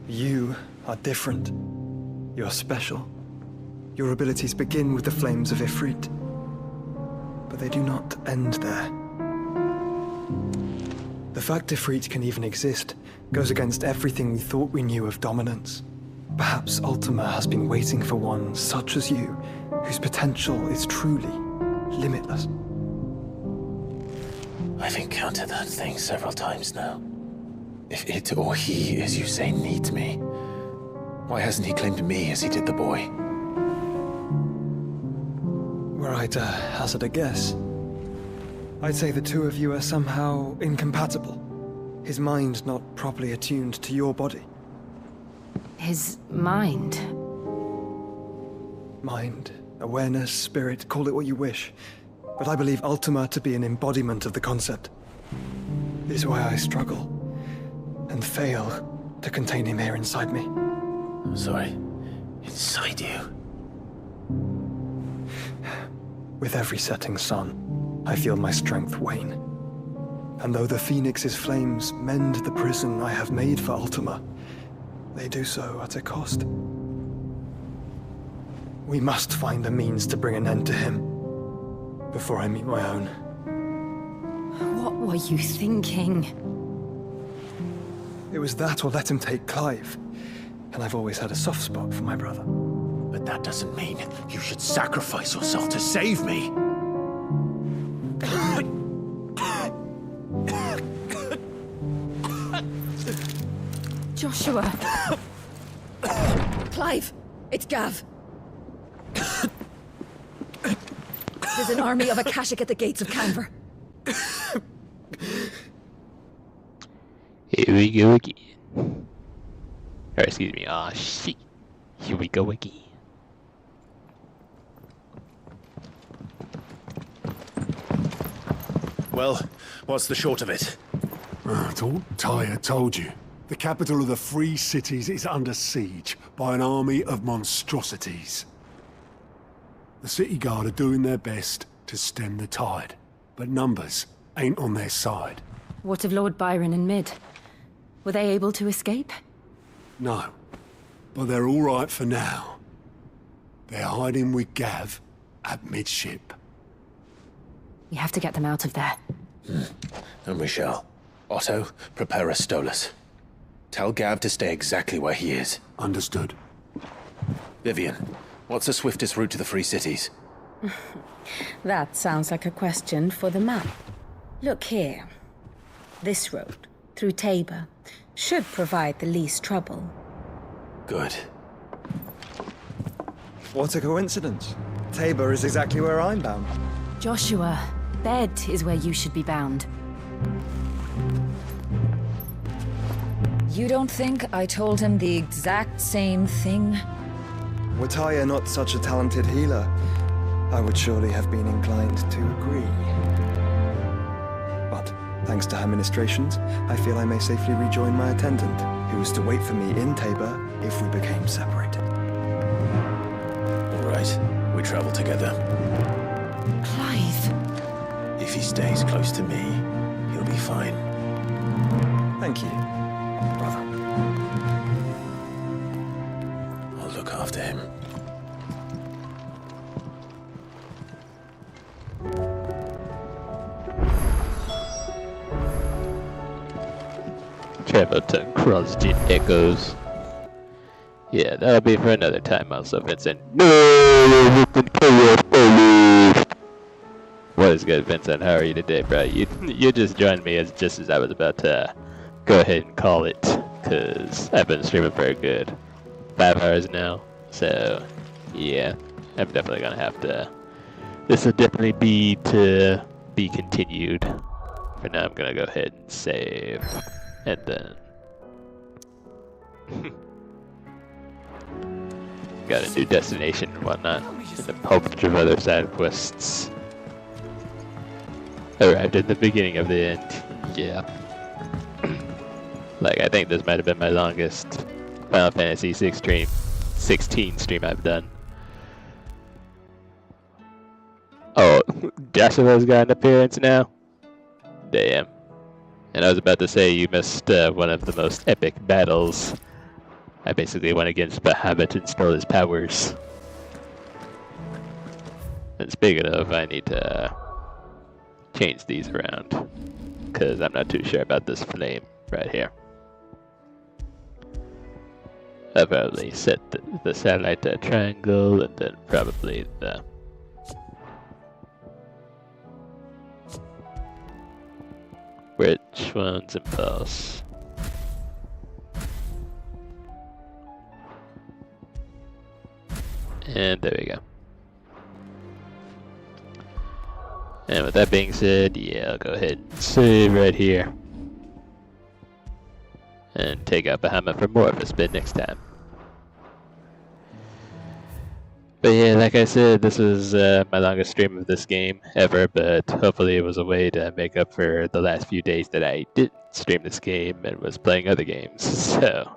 You are different. You're special. Your abilities begin with the flames of Ifrit. But they do not end there. The fact Ifrit can even exist goes against everything we thought we knew of dominance. Perhaps Ultima has been waiting for one such as you, whose potential is truly limitless. I've encountered that thing several times now. If it or he, as you say, needs me, why hasn't he claimed me as he did the boy? Were I to hazard a guess, I'd say the two of you are somehow incompatible. His mind not properly attuned to your body. His mind? Mind, awareness, spirit, call it what you wish. But I believe Ultima to be an embodiment of the concept. This is why I struggle and fail to contain him here inside me. I'm sorry. Inside you? With every setting sun, I feel my strength wane. And though the Phoenix's flames mend the prison I have made for Ultima, they do so at a cost. We must find a means to bring an end to him before I meet my own. What were you thinking? It was that or let him take Clive. And I've always had a soft spot for my brother. But that doesn't mean you should sacrifice yourself to save me. Joshua! Clive! It's Gav! There's an army of Akashic at the gates of Canver. Here we go again. Or excuse me, aw shit. Here we go again. Well, what's the short of it? It's all Tyre told you. The capital of the Free Cities is under siege by an army of monstrosities. The city guard are doing their best to stem the tide, but numbers ain't on their side. What of Lord Byron and Mid? Were they able to escape? No, but they're all right for now. They're hiding with Gav at midship. We have to get them out of there. And we shall. Otto, prepare a Stolas. Tell Gav to stay exactly where he is. Understood. Vivian, what's the swiftest route to the Free Cities? That sounds like a question for the map. Look here. This road, through Tabor, should provide the least trouble. Good. What a coincidence. Tabor is exactly where I'm bound. Joshua, bed is where you should be bound. You don't think I told him the exact same thing? Were Tyre not such a talented healer, I would surely have been inclined to agree. But, thanks to her ministrations, I feel I may safely rejoin my attendant, who was to wait for me in Tabor if we became separated. All right, we travel together. Clive! If he stays close to me, he'll be fine. Thank you, brother. I'll look after him. Trevorton Crosby echoes. Yeah, that'll be for another time also, Vincent. No, what is good, Vincent? How are you today, bro? You just joined me just as I was about to go ahead and call it, cause I've been streaming for a good 5 hours now. So yeah, I'm definitely gonna have to. This will definitely be to be continued. For now, I'm gonna go ahead and save, and then Got a new destination and whatnot, and a whole bunch of other side quests. Arrived at the beginning of the end. Yeah. Like, I think this might have been my longest Final Fantasy 16 stream I've done. Oh, Joshua's got an appearance now? Damn. And I was about to say, you missed one of the most epic battles. I basically went against Bahamut and stole his powers. And speaking of, I need to change these around, because I'm not too sure about this flame right here. I'll probably set the satellite to a triangle, and then probably the which one's impulse? And there we go. And with that being said, yeah, I'll go ahead and save right here. And take out Bahamut for more of a spin next time. But yeah, like I said, this was my longest stream of this game ever, but hopefully it was a way to make up for the last few days that I didn't stream this game and was playing other games, so.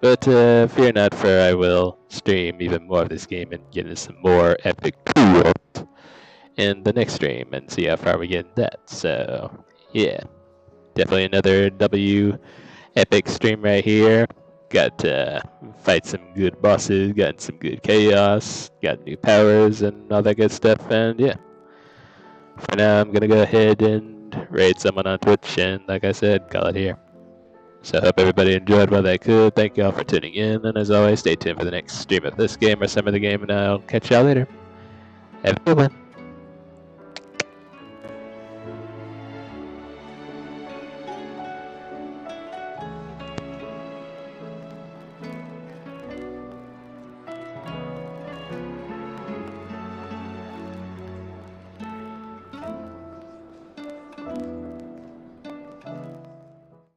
But fear not, for I will stream even more of this game and get into some more epic tools in the next stream and see how far we get in that. So, yeah. Definitely another epic stream right here. Got to fight some good bosses, got some good chaos, got new powers and all that good stuff, and yeah. For now, I'm gonna go ahead and raid someone on Twitch, and like I said, call it here. So I hope everybody enjoyed while they could. Thank y'all for tuning in, and as always, stay tuned for the next stream of this game or some other game, and I'll catch y'all later. Have a good one.